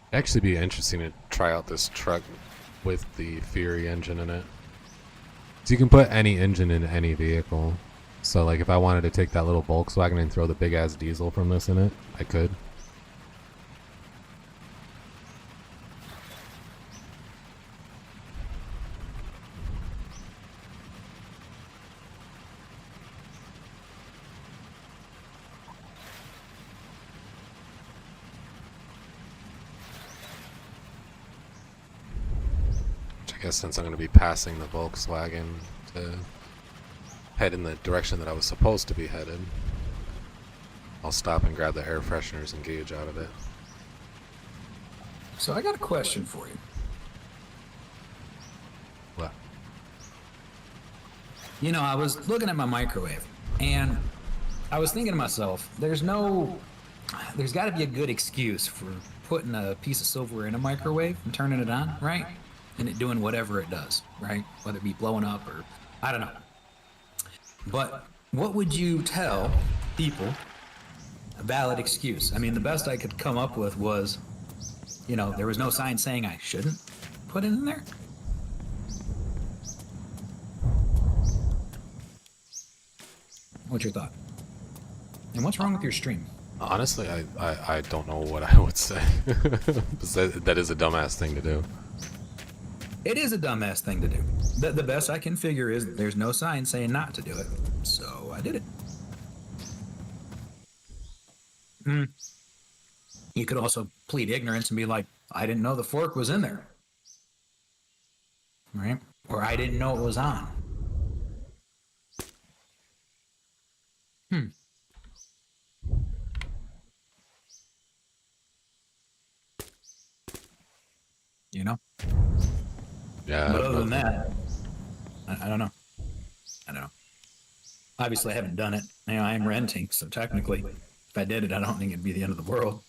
It'd actually be interesting to try out this truck with the Fury engine in it. So you can put any engine in any vehicle. So like if I wanted to take that little Volkswagen and throw the big ass diesel from this in it, I could. I guess since I'm going to be passing the Volkswagen to head in the direction that I was supposed to be headed, I'll stop and grab the air fresheners and gauge out of it. So I got a question for you. What? You know, I was looking at my microwave, and I was thinking to myself, there's got to be a good excuse for putting a piece of silverware in a microwave and turning it on, right? And it doing whatever it does, right? Whether it be blowing up or, I don't know. But what would you tell people a valid excuse? I mean, the best I could come up with was, you know, there was no sign saying I shouldn't put it in there. What's your thought? And what's wrong with your stream? Honestly, I don't know what I would say. That is a dumbass thing to do. It is a dumbass thing to do. The best I can figure is there's no sign saying not to do it. So I did it. You could also plead ignorance and be like, I didn't know the fork was in there. Right? Or I didn't know it was on. You know? Yeah. But other than that, I don't know. I don't know. Obviously, I haven't done it. You know, I am renting, so technically, if I did it, I don't think it'd be the end of the world.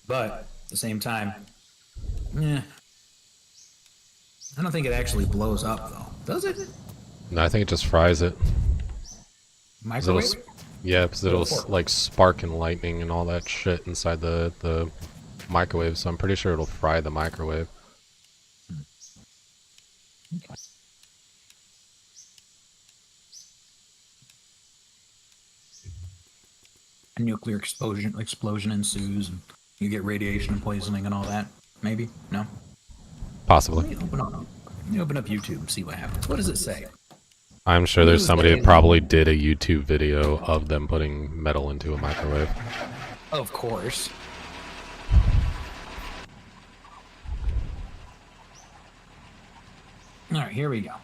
But at the same time, I don't think it actually blows up, though. Does it? No, I think it just fries it. 'Cause Microwave? Yeah, because it'll like spark and lightning and all that shit inside the microwave. So I'm pretty sure it'll fry the microwave. Okay. A nuclear explosion ensues, and you get radiation and poisoning and all that. Maybe? No? Possibly. Let me open up YouTube and see what happens. What does it say? I'm sure there's Use somebody the- that probably did a YouTube video of them putting metal into a microwave. Of course. Alright, here we go.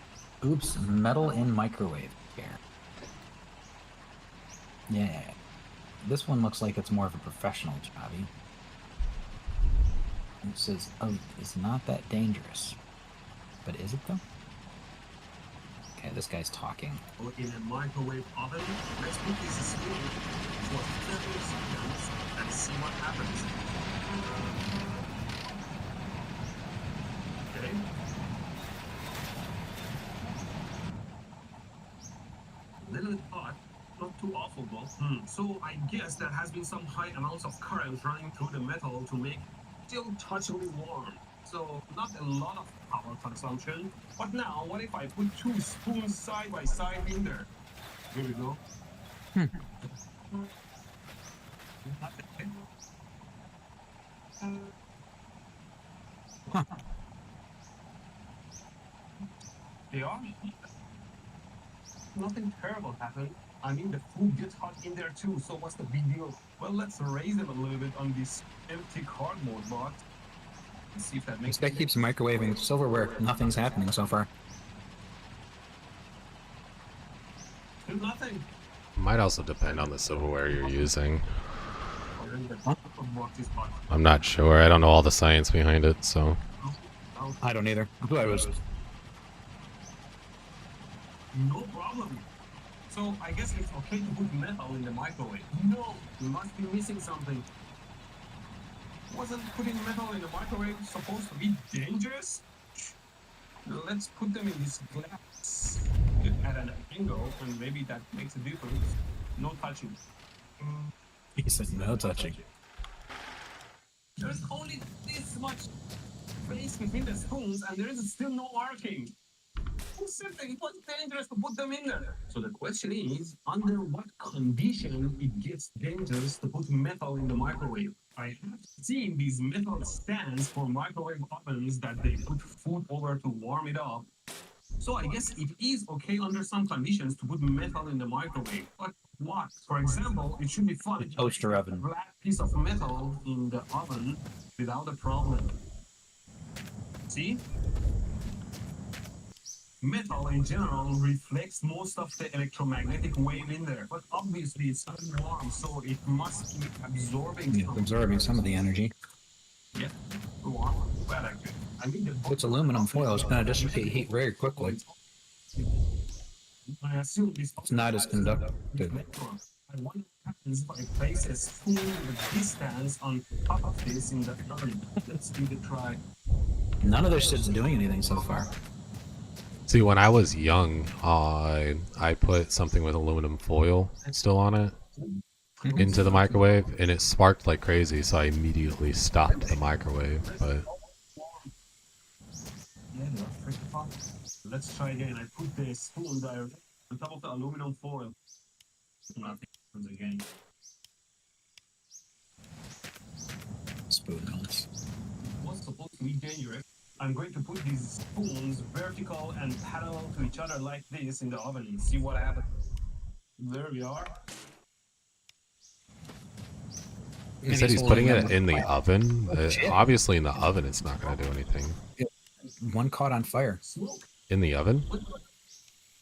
Oops, metal in microwave here. Yeah. This one looks like it's more of a professional jobby. It says, oh, it's not that dangerous. But is it though? Okay, this guy's talking. Or in a microwave oven, let's put this spoon for 30 seconds and see what happens. Okay. Little hot, not too awful though. So I guess there has been some high amounts of current running through the metal to make still touchingly warm. So not a lot of power consumption. But now, what if I put 2 spoons side by side in there? Here we go. They are. Nothing terrible happened. I mean, the food gets hot in there too, so what's the big deal? Well, let's raise them a little bit on this empty cardboard box. Let's see if that makes This guy keeps microwaving silverware. Nothing's happening so far. Still nothing. Might also depend on the silverware you're using. Already the box is hot. I'm not sure. I don't know all the science behind it, so. I don't either. I thought it was. No problem. So I guess it's okay to put metal in the microwave. No, we must be missing something. Wasn't putting metal in the microwave supposed to be dangerous? Let's put them in this glass at an angle, and maybe that makes a difference. No touching. He said no touching. There's only this much space between the spoons, and there is still no marking. Who said that it was dangerous to put them in there? So the question is, under what condition it gets dangerous to put metal in the microwave? I have seen these metal stands for microwave ovens that they put food over to warm it up. So I guess it is okay under some conditions to put metal in the microwave. But what? For example, it should be fun to Toaster put oven. a black piece of metal in the oven without a problem. See? Metal in general reflects most of the electromagnetic wave in there, but obviously it's not warm, so it must be absorbing Yeah, absorbing some of the energy. Yeah, go on. Well, I mean, the It's aluminum foil. It's going to dissipate heat very quickly. I assume this It's not as conductive. I wonder what happens if I place a spoon with distance on top of this in the oven. Let's give it a try. None of this shit's doing anything so far. See, when I was young, I put something with aluminum foil still on it into the microwave, and it sparked like crazy, so I immediately stopped the microwave. But Yeah, they are pretty hot. Let's try again. I put the spoon there on top of the aluminum foil. Nothing happens again. Spoon melts. It was supposed to be dangerous. I'm going to put these spoons vertical and parallel to each other like this in the oven and see what happens. There we are. he said he's putting it in the oven. shit. Obviously, in the oven, it's not going to do anything. One caught on fire. Smoke. In the oven?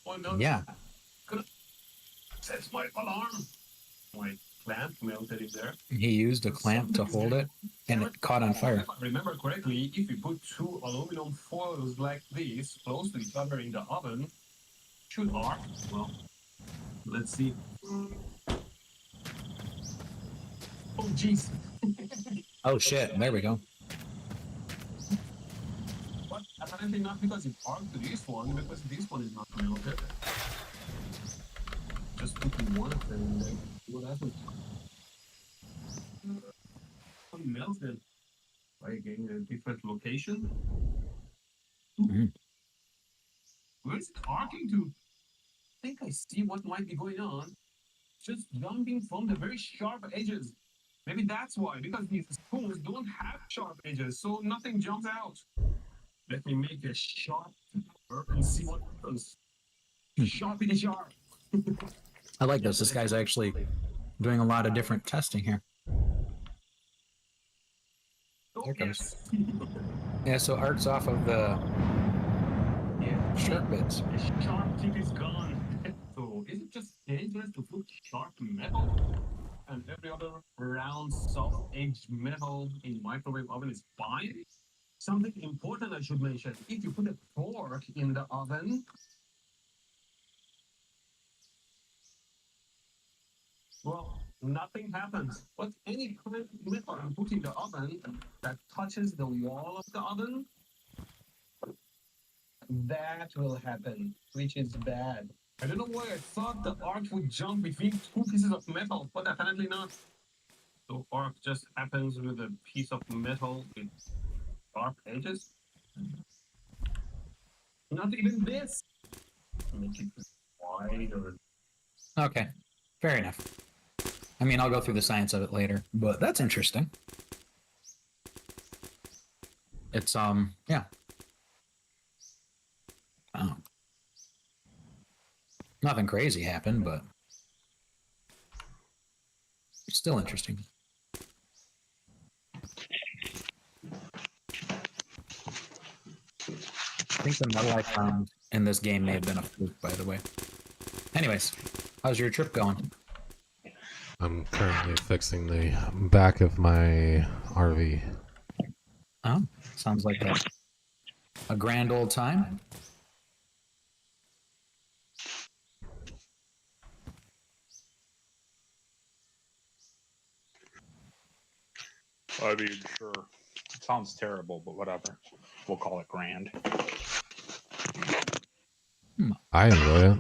Oh no. Yeah. That's my alarm. My clamp melted in there. He used a clamp to hold it, and it caught on fire. If I remember correctly, if you put 2 aluminum foils like this close to each other in the oven, should arc. Well, let's see. Oh jeez. Oh shit, there we go. But apparently not because it arced to this one, because this one is not melted. Just putting one of them in there. lesson. Melted by getting a different location. Mhm. Where is it arcing to? I think I see what might be going on. Just jumping from the very sharp edges. Maybe that's why, because these spoons don't have sharp edges, so nothing jumps out. Let me make a sharp and see what happens. Sharp it sharp. I like this. This guy's actually doing a lot of different testing here. Oh, There it comes. yes. Yeah, so art's off of the Yeah. sharp bits. The sharp tip is gone. So is it just dangerous to put sharp metal and every other round soft edged metal in microwave oven is fine? Something important I should mention. If you put a pork in the oven, well, nothing happens. But any kind of metal you put in the oven that touches the wall of the oven, that will happen, which is bad. I don't know why I thought the arc would jump between two pieces of metal, but apparently not. So arc just happens with a piece of metal with sharp edges. Not even this. Make it wider. Okay, fair enough. I mean, I'll go through the science of it later, but that's interesting. It's yeah. Oh. Nothing crazy happened, but it's still interesting. I think the metal I found in this game may have been a fluke, by the way. Anyways, how's your trip going? I'm currently fixing the back of my RV. Oh, sounds like a grand old time. I mean, sure. It sounds terrible, but whatever. We'll call it grand. I enjoy it.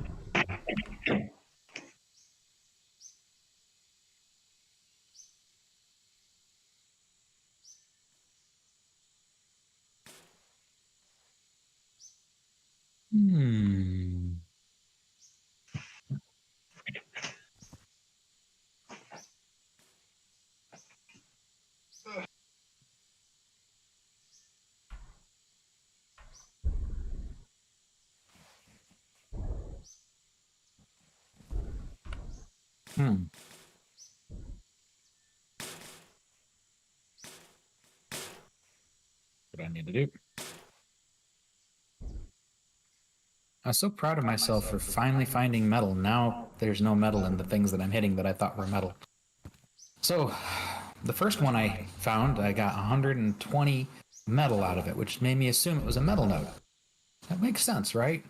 Hmm. Hmm. What I need to do. I was so proud of myself for finally finding metal. Now there's no metal in the things that I'm hitting that I thought were metal. So, the first one I found, I got 120 metal out of it, which made me assume it was a metal node. That makes sense, right?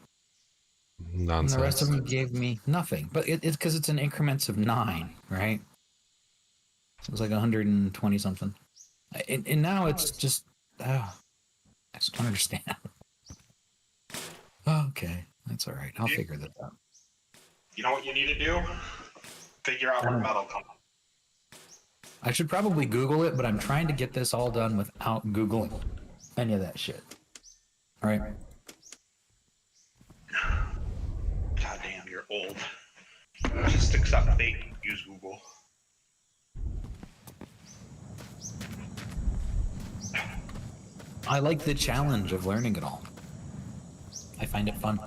And the rest of Nonsense. them gave me nothing. But it's because it's in increments of 9, right? So it was like 120 something. And now it's just, I just don't understand. Okay, that's all right. I'll figure this out. You know what you need to do? Figure out where metal comes from. I should probably Google it, but I'm trying to get this all done without Googling any of that shit. All right. God damn, you're old. Just accept fate and use Google. I like the challenge of learning it all. I find it fun.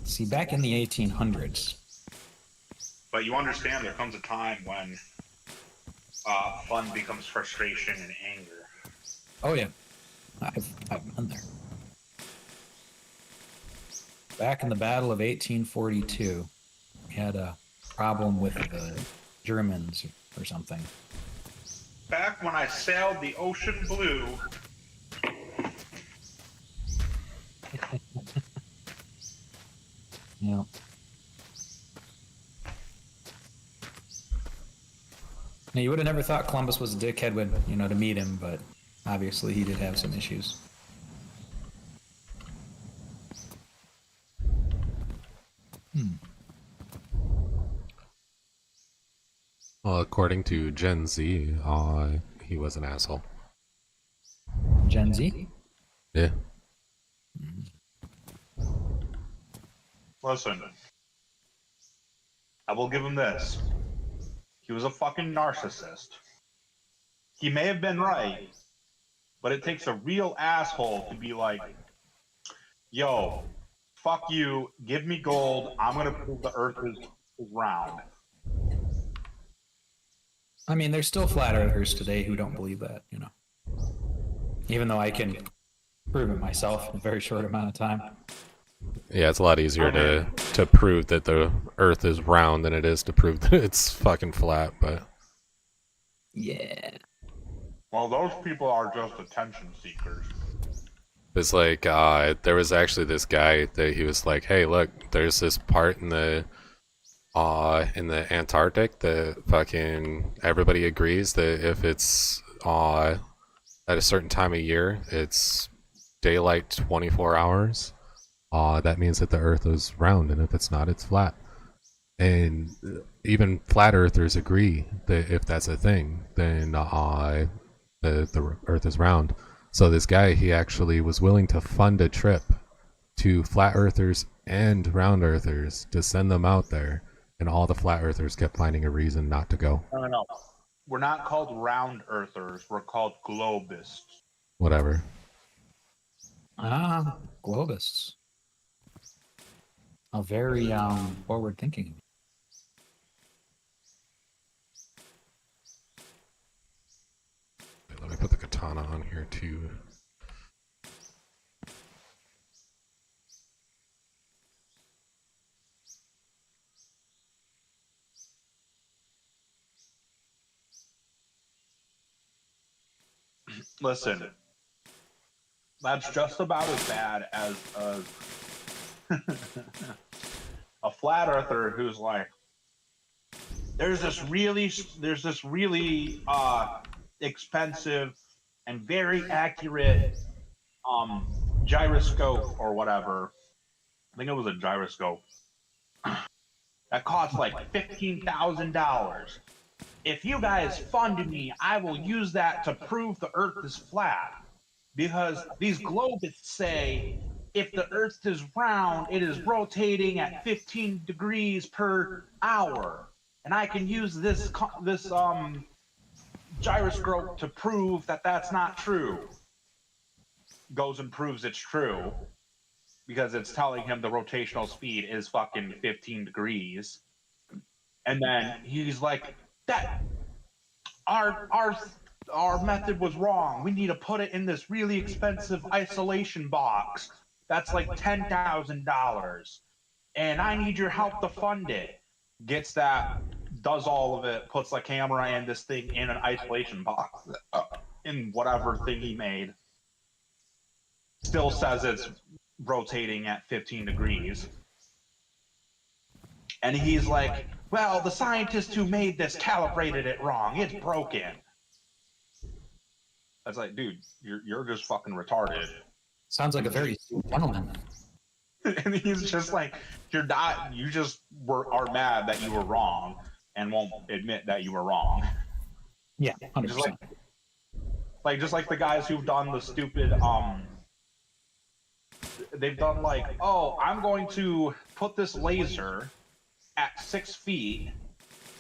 See, back in the 1800s, But you understand there comes a time when fun becomes frustration and anger. oh yeah, I've been there. Back in the Battle of 1842, we had a problem with the Germans or something. Back when I sailed the ocean blue. Yeah. Now, you would have never thought Columbus was a dickhead when, to meet him, but obviously he did have some issues. Well, according to Gen Z, he was an asshole. Gen Z? Yeah. Listen, I will give him this. He was a fucking narcissist. He may have been right, but it takes a real asshole to be like, yo, fuck you, give me gold, I'm gonna prove the earth is round. I mean, there's still flat earthers today who don't believe that, you know. Even though I can prove it myself in a very short amount of time. Yeah, it's a lot easier to prove that the Earth is round than it is to prove that it's fucking flat. But Yeah. Well, those people are just attention seekers. it's like there was actually this guy that he was like, "Hey, look, there's this part in the Antarctic that fucking everybody agrees that if it's at a certain time of year, it's daylight 24 hours." That means that the Earth is round, and if it's not, it's flat. And even flat earthers agree that if that's a thing, then the Earth is round. So this guy, he actually was willing to fund a trip to flat earthers and round earthers to send them out there, and all the flat earthers kept finding a reason not to go. No. We're not called round earthers, we're called globists. Whatever. Ah, globists. A very forward thinking. Let me put the katana on here too. Listen, that's just about as bad as a flat earther who's like, there's this really expensive and very accurate gyroscope or whatever. I think it was a gyroscope that cost like $15,000. If you guys fund me, I will use that to prove the Earth is flat. Because these globists say if the Earth is round, it is rotating at 15 degrees per hour, and I can use this gyroscope to prove that that's not true. Goes and proves it's true because it's telling him the rotational speed is fucking 15 degrees, and then he's like, that our method was wrong. We need to put it in this really expensive isolation box. That's like $10,000. And I need your help to fund it. Gets that, does all of it, puts the camera and this thing in an isolation box in whatever thing he made. Still says it's rotating at 15 degrees. And he's like, well, the scientist who made this calibrated it wrong. It's broken. I was like, dude, you're just fucking retarded. Sounds like a very sweet gentleman. And he's just like, you're not. You just are mad that you were wrong and won't admit that you were wrong. Yeah, 100%. Just like the guys who've done the stupid they've done like, oh, I'm going to put this laser at 6 feet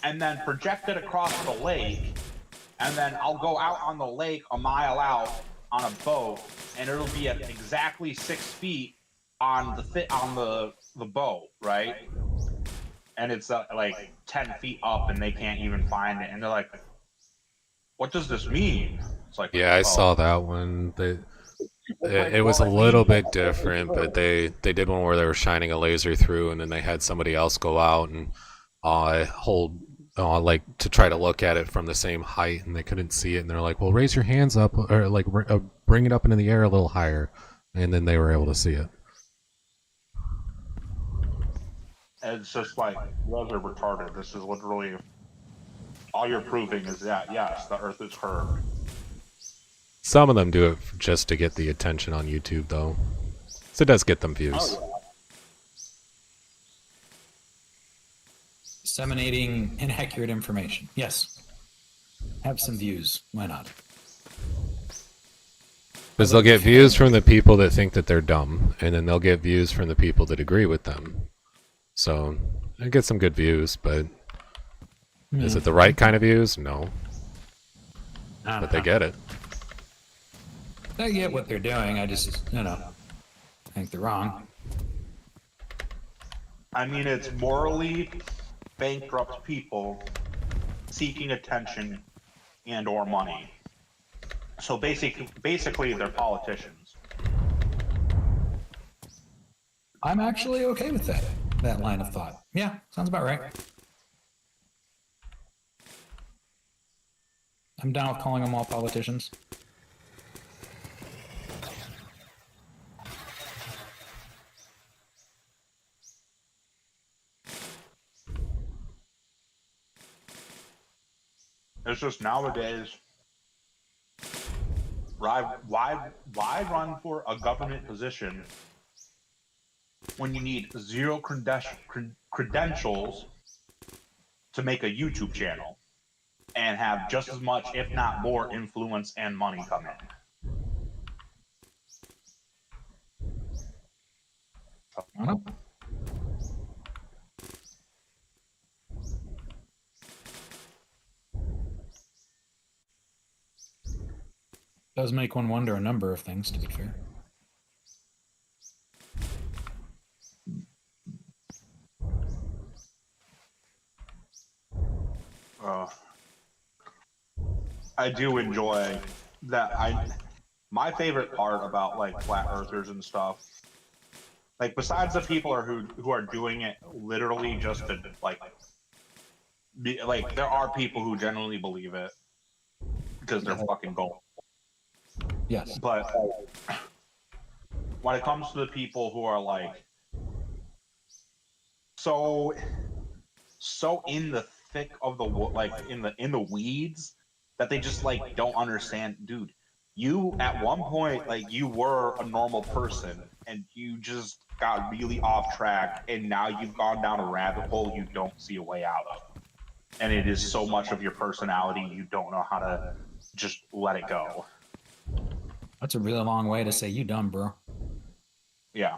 and then project it across the lake, and then I'll go out on the lake a mile out on a boat, and it'll be at exactly 6 feet on the boat, right? And it's like 10 feet up, and they can't even find it, and they're like, "What does this mean?" It's like, Yeah, I saw that one. It was a little bit different, but they did one where they were shining a laser through, and then they had somebody else go out and hold like to try to look at it from the same height, and they couldn't see it, and they're like, well, raise your hands up, or like bring it up into the air a little higher, and then they were able to see it. And it's just like, you guys are retarded. This is literally all you're proving is that yes, the Earth is curved. Some of them do it just to get the attention on YouTube, though, so it does get them views. Oh, yeah. Disseminating inaccurate information. Yes. Have some views. Why not? Because they'll get views from the people that think that they're dumb, and then they'll get views from the people that agree with them. So, I get some good views, but is it the right kind of views? No. But they get it. I get what they're doing. I just, I think they're wrong. I mean, it's morally bankrupt people seeking attention and or money. So basically, they're politicians. I'm actually okay with that line of thought. Yeah, sounds about right. I'm down with calling them all politicians. It's just nowadays, why run for a government position when you need zero credentials to make a YouTube channel and have just as much, if not more, influence and money come in? I don't know. Does make one wonder a number of things, to be fair. I do enjoy that. My favorite part about like flat earthers and stuff, like besides the people who are doing it literally just to like there are people who genuinely believe it because they're fucking gold. Yes. But when it comes to the people who are like so in the thick of the like in the weeds that they just like don't understand, dude. You at one point like you were a normal person and you just got really off track and now you've gone down a rabbit hole you don't see a way out of. And it is so much of your personality you don't know how to just let it go. That's a really long way to say you dumb, bro. Yeah.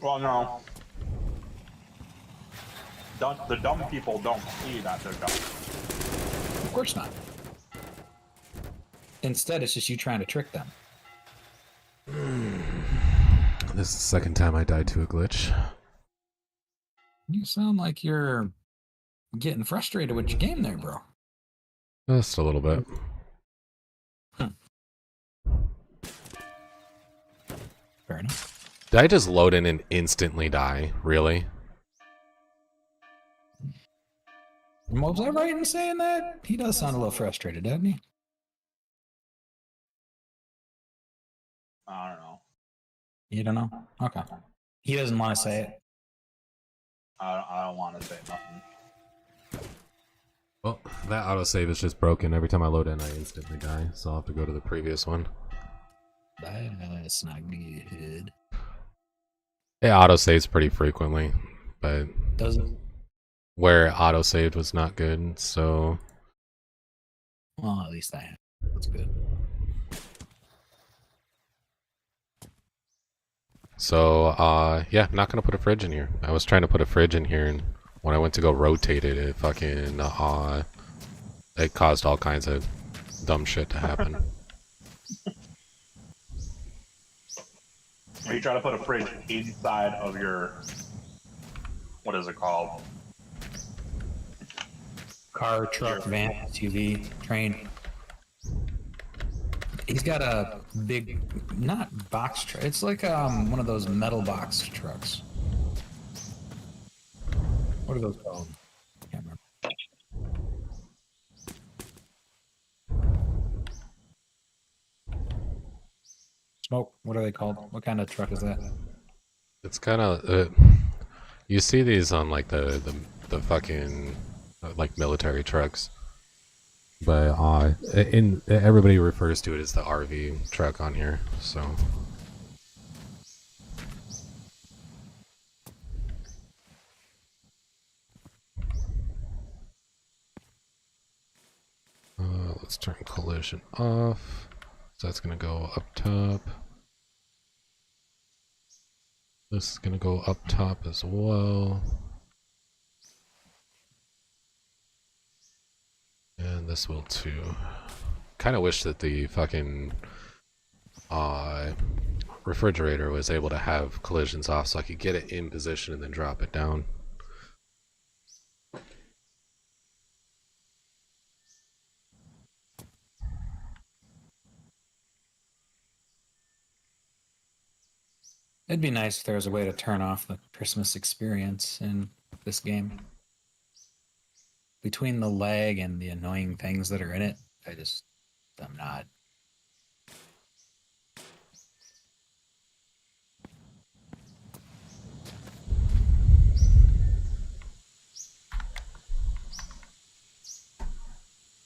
Well, no. The dumb people don't see that they're dumb. Of course not. Instead, it's just you trying to trick them. This is the second time I died to a glitch. You sound like you're getting frustrated with your game there, bro. Just a little bit. Fair enough. Did I just load in and instantly die? Really? Was I right in saying that? He does sound a little frustrated, doesn't he? I don't know. You don't know? Okay. He doesn't want to say it. I don't want to say nothing. Well, that autosave is just broken. Every time I load in, I instantly die. So I'll have to go to the previous one. That's not good. It autosaves pretty frequently, but Does it? where it autosaved was not good, so Well, at least I have. That's good. yeah, I'm not gonna put a fridge in here. I was trying to put a fridge in here, and when I went to go rotate it, it fucking it caused all kinds of dumb shit to happen. Are you trying to put a fridge inside of your, what is it called? Car, truck, van, SUV, train. He's got a big, not box truck. It's like one of those metal box trucks. What are those called? Can't remember. Smoke. What are they called? What kind of truck is that? It's kind of you see these on like the fucking like military trucks, but everybody refers to it as the RV truck on here. So let's turn collision off. So that's gonna go up top. This is gonna go up top as well. And this will too. Kind of wish that the fucking refrigerator was able to have collisions off so I could get it in position and then drop it down. It'd be nice if there was a way to turn off the Christmas experience in this game. Between the lag and the annoying things that are in it, I'm not.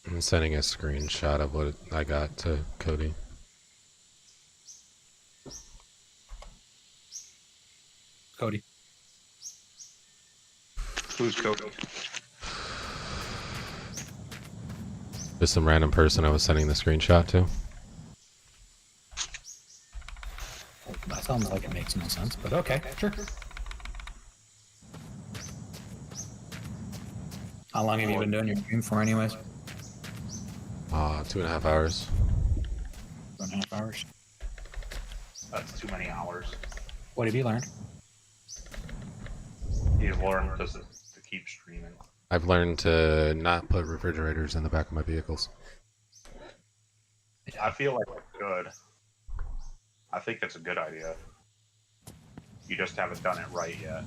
I'm sending a screenshot of what I got to Cody. Cody. Who's Cody? Just some random person I was sending the screenshot to. That sounds like it makes no sense, but okay, sure. How long have you been doing your stream for, anyways? 2.5 hours. 2.5 hours. That's too many hours. What have you learned? You've learned to keep streaming. I've learned to not put refrigerators in the back of my vehicles. I feel like it's good. I think it's a good idea. You just haven't done it right yet.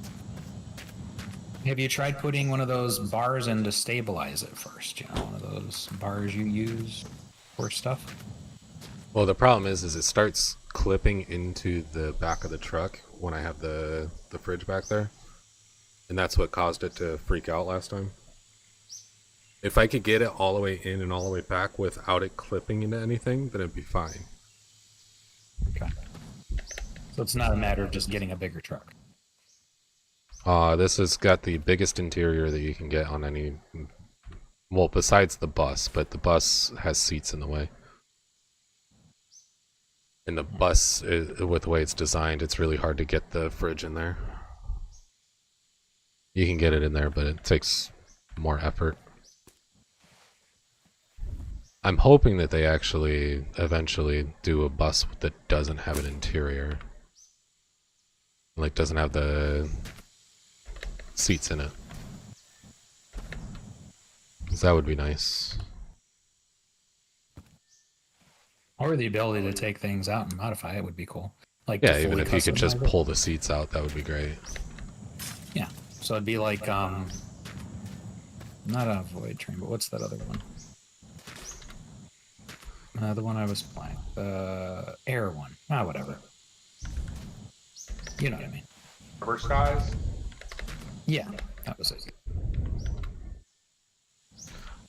Have you tried putting one of those bars in to stabilize it first? You know, one of those bars you use for stuff? Well, the problem is it starts clipping into the back of the truck when I have the fridge back there. And that's what caused it to freak out last time. If I could get it all the way in and all the way back without it clipping into anything, then it'd be fine. Okay. So it's not a matter of just getting a bigger truck. This has got the biggest interior that you can get on any... Well, besides the bus, but the bus has seats in the way. And the bus, with the way it's designed, it's really hard to get the fridge in there. You can get it in there, but it takes more effort. I'm hoping that they actually eventually do a bus that doesn't have an interior. Like, doesn't have the seats in it. 'Cause that would be nice. Or the ability to take things out and modify it would be cool. Like Yeah, to even fully if you could just customize it. pull the seats out, that would be great. Yeah. So it'd be like not a Void Train, but what's that other one? The one I was playing. The Air one. Whatever. You know what I mean. River Skies? Yeah, that was it.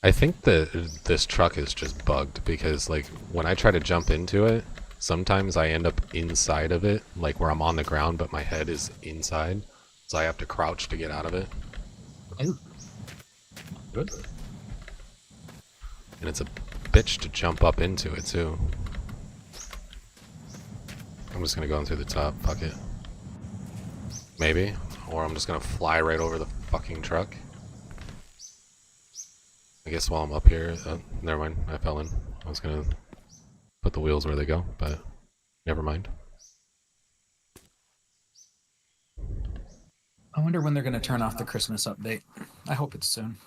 I think that this truck is just bugged because, like, when I try to jump into it, sometimes I end up inside of it, like where I'm on the ground, but my head is inside, so I have to crouch to get out of it. Ooh. Good. And it's a bitch to jump up into it, too. I'm just gonna go in through the top, fuck it. Maybe. Or I'm just gonna fly right over the fucking truck. I guess while I'm up here, never mind, I fell in. I was gonna put the wheels where they go, but never mind. I wonder when they're going to turn off the Christmas update. I hope it's soon.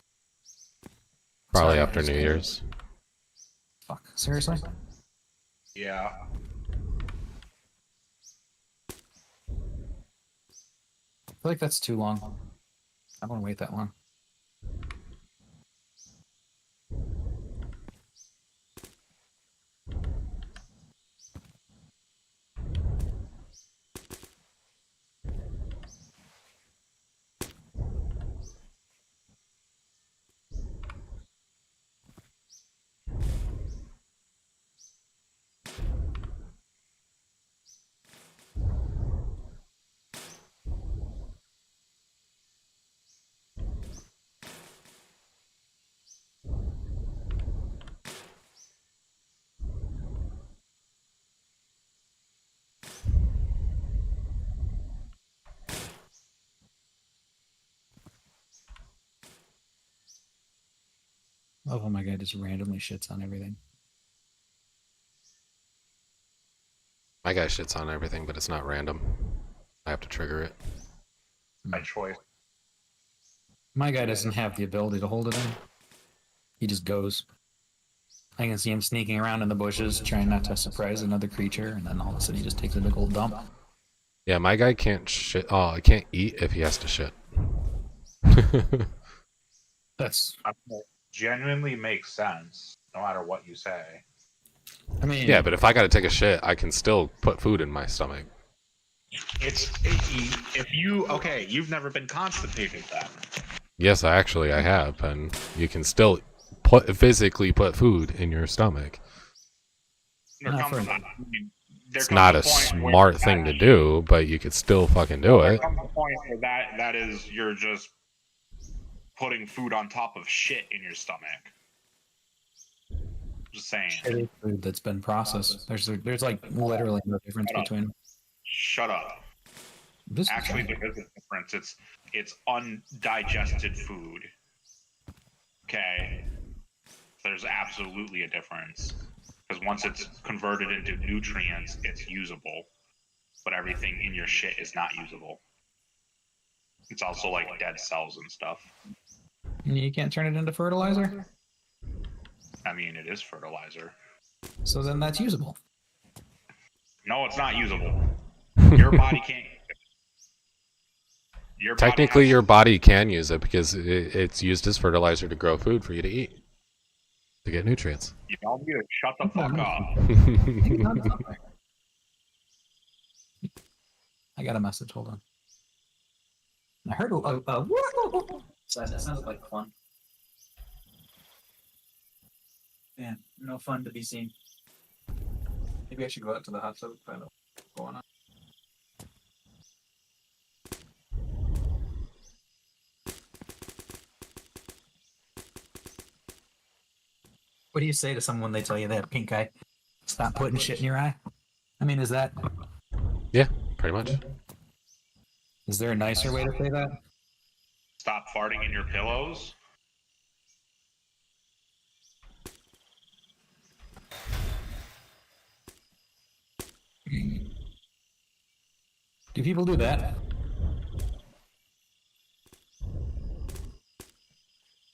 Probably Sorry, after I New just- Year's. Fuck. Seriously? Yeah. I feel like that's too long. I don't want to wait that long. Oh my god, just randomly shits on everything. My guy shits on everything, but it's not random. I have to trigger it. By choice. My guy doesn't have the ability to hold it in. He just goes. I can see him sneaking around in the bushes, trying not to surprise another creature, and then all of a sudden he just takes a big old dump. Yeah, my guy can't shit. Oh, he can't eat if he has to shit. That's, Genuinely makes sense, no matter what you say. I mean, Yeah, but if I gotta take a shit, I can still put food in my stomach. If you okay, you've never been constipated then. Yes, I have, and you can still physically put food in your stomach. There Not comes, for- I mean, there It's comes not a point where smart that- thing to do, but you could still fucking do There it. comes a point where that is you're just putting food on top of shit in your stomach. Just saying. shitty food that's been processed. There's like literally no difference Shut up. between. Shut up. This is Actually, fine. there is a difference. It's undigested food. Okay. There's absolutely a difference because once it's converted into nutrients, it's usable. But everything in your shit is not usable. It's also like dead cells and stuff. You can't turn it into fertilizer, I mean, it is fertilizer. so then that's usable. No, it's not usable. Your body can't. Your body Technically, has- your body can use it because it's used as fertilizer to grow food for you to eat, to get nutrients. You don't need to shut the fuck up. Hang on, it's up there. I got a message. Hold on. I heard a woo. So that sounds like fun. Yeah, no fun to be seen. Maybe I should go out to the hot tub. Find out what's going on. What do you say to someone they tell you they have pink eye? Stop putting shit in your eye. I mean, is Pretty much. there a nicer way to say that? Stop farting in your pillows. Do people do that?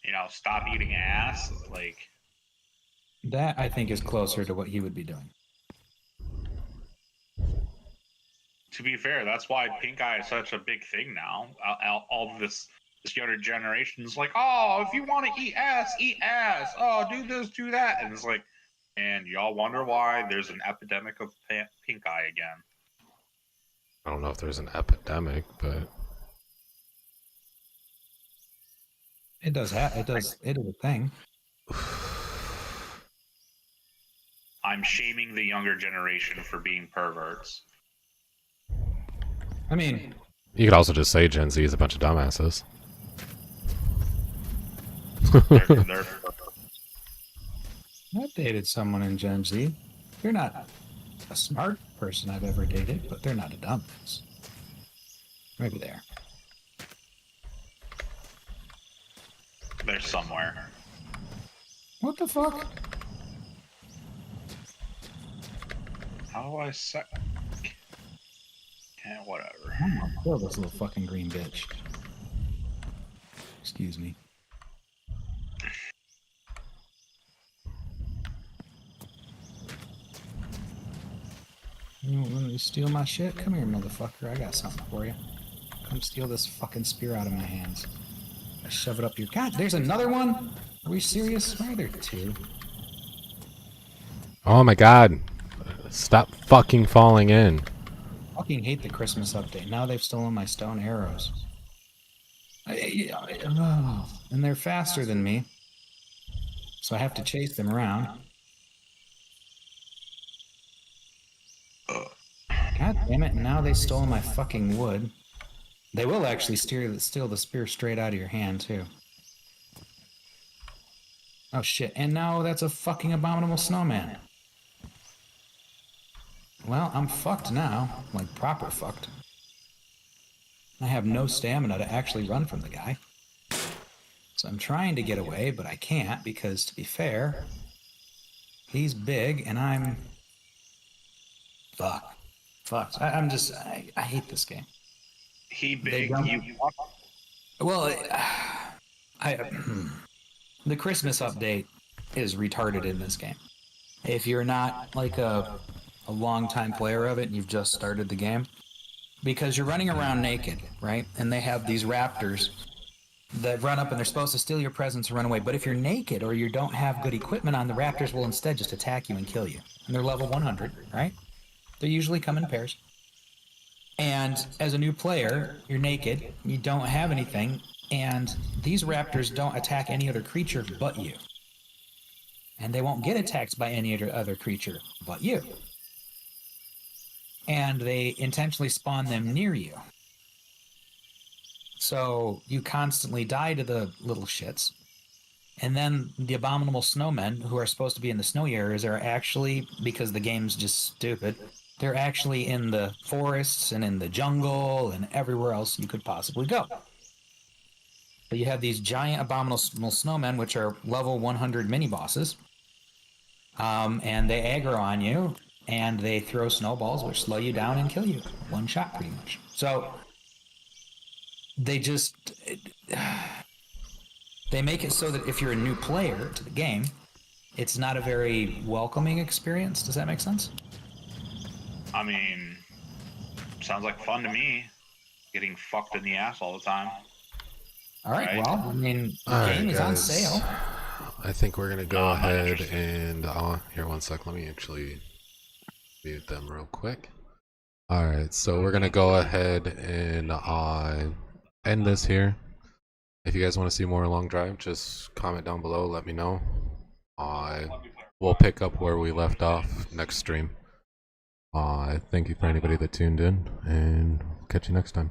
You know, stop eating ass. Like, That I think is closer to what he would be doing. to be fair, that's why pink eye is such a big thing now. All of this younger generation is like, oh, if you want to eat ass, eat ass. Oh, do this, do that, and it's like, and y'all wonder why there's an epidemic of pink eye again. I don't know if there's an epidemic, but It does. It does. It is a thing. I'm shaming the younger generation for being perverts. I mean, you could also just say Gen Z is a bunch of dumbasses. They're I've dated someone in Gen Z. They're not a smart person I've ever dated, but they're not a dumbass. Maybe they are. they're somewhere. What the fuck? How do I say? Yeah, whatever. I'm gonna kill this little fucking green bitch. Excuse me. You want to steal my shit? Come here, motherfucker. I got something for you. Come steal this fucking spear out of my hands. I shove it up your. God, there's another one? Are we serious? Why are there two? Oh my god. Stop fucking falling in. Fucking hate the Christmas update. Now they've stolen my stone arrows. And they're faster than me. So I have to chase them around. God damn it, and now they stole my fucking wood. They will actually steal the spear straight out of your hand, too. Oh shit, and now that's a fucking abominable snowman. Well, I'm fucked now. Like, proper fucked. I have no stamina to actually run from the guy. So I'm trying to get away, but I can't because, to be fair, he's big and I'm fucked. I hate this game. He They big, don't- you fuck. Well, the Christmas update is retarded in this game. If you're not like a long-time player of it and you've just started the game, because you're running around naked, right? And they have these raptors that run up and they're supposed to steal your presents and run away. But if you're naked or you don't have good equipment on, the raptors will instead just attack you and kill you. And they're level 100, right? They usually come in pairs. And as a new player, you're naked, you don't have anything, and these raptors don't attack any other creature but you. And they won't get attacked by any other creature but you. And they intentionally spawn them near you. So you constantly die to the little shits. And then the abominable snowmen, who are supposed to be in the snowy areas, are actually, because the game's just stupid, they're actually in the forests and in the jungle and everywhere else you could possibly go. But you have these giant abominable snowmen, which are level 100 mini bosses, and they aggro on you, and they throw snowballs, which slow you down and kill you. One shot, pretty much. So they just they make it so that if you're a new player to the game, it's not a very welcoming experience. Does that make sense? I mean, sounds like fun to me. Getting fucked in the ass all the time. All right. Right. Well, I mean, the All game right, is on guys. sale. I think we're gonna go I'm not ahead interested. and here, one sec. Let me actually mute them real quick. All right, so we're gonna go ahead and end this here. If you guys want to see more Long Drive, just comment down below. Let me know. We'll pick up where we left off next stream. Thank you for anybody that tuned in, and catch you next time.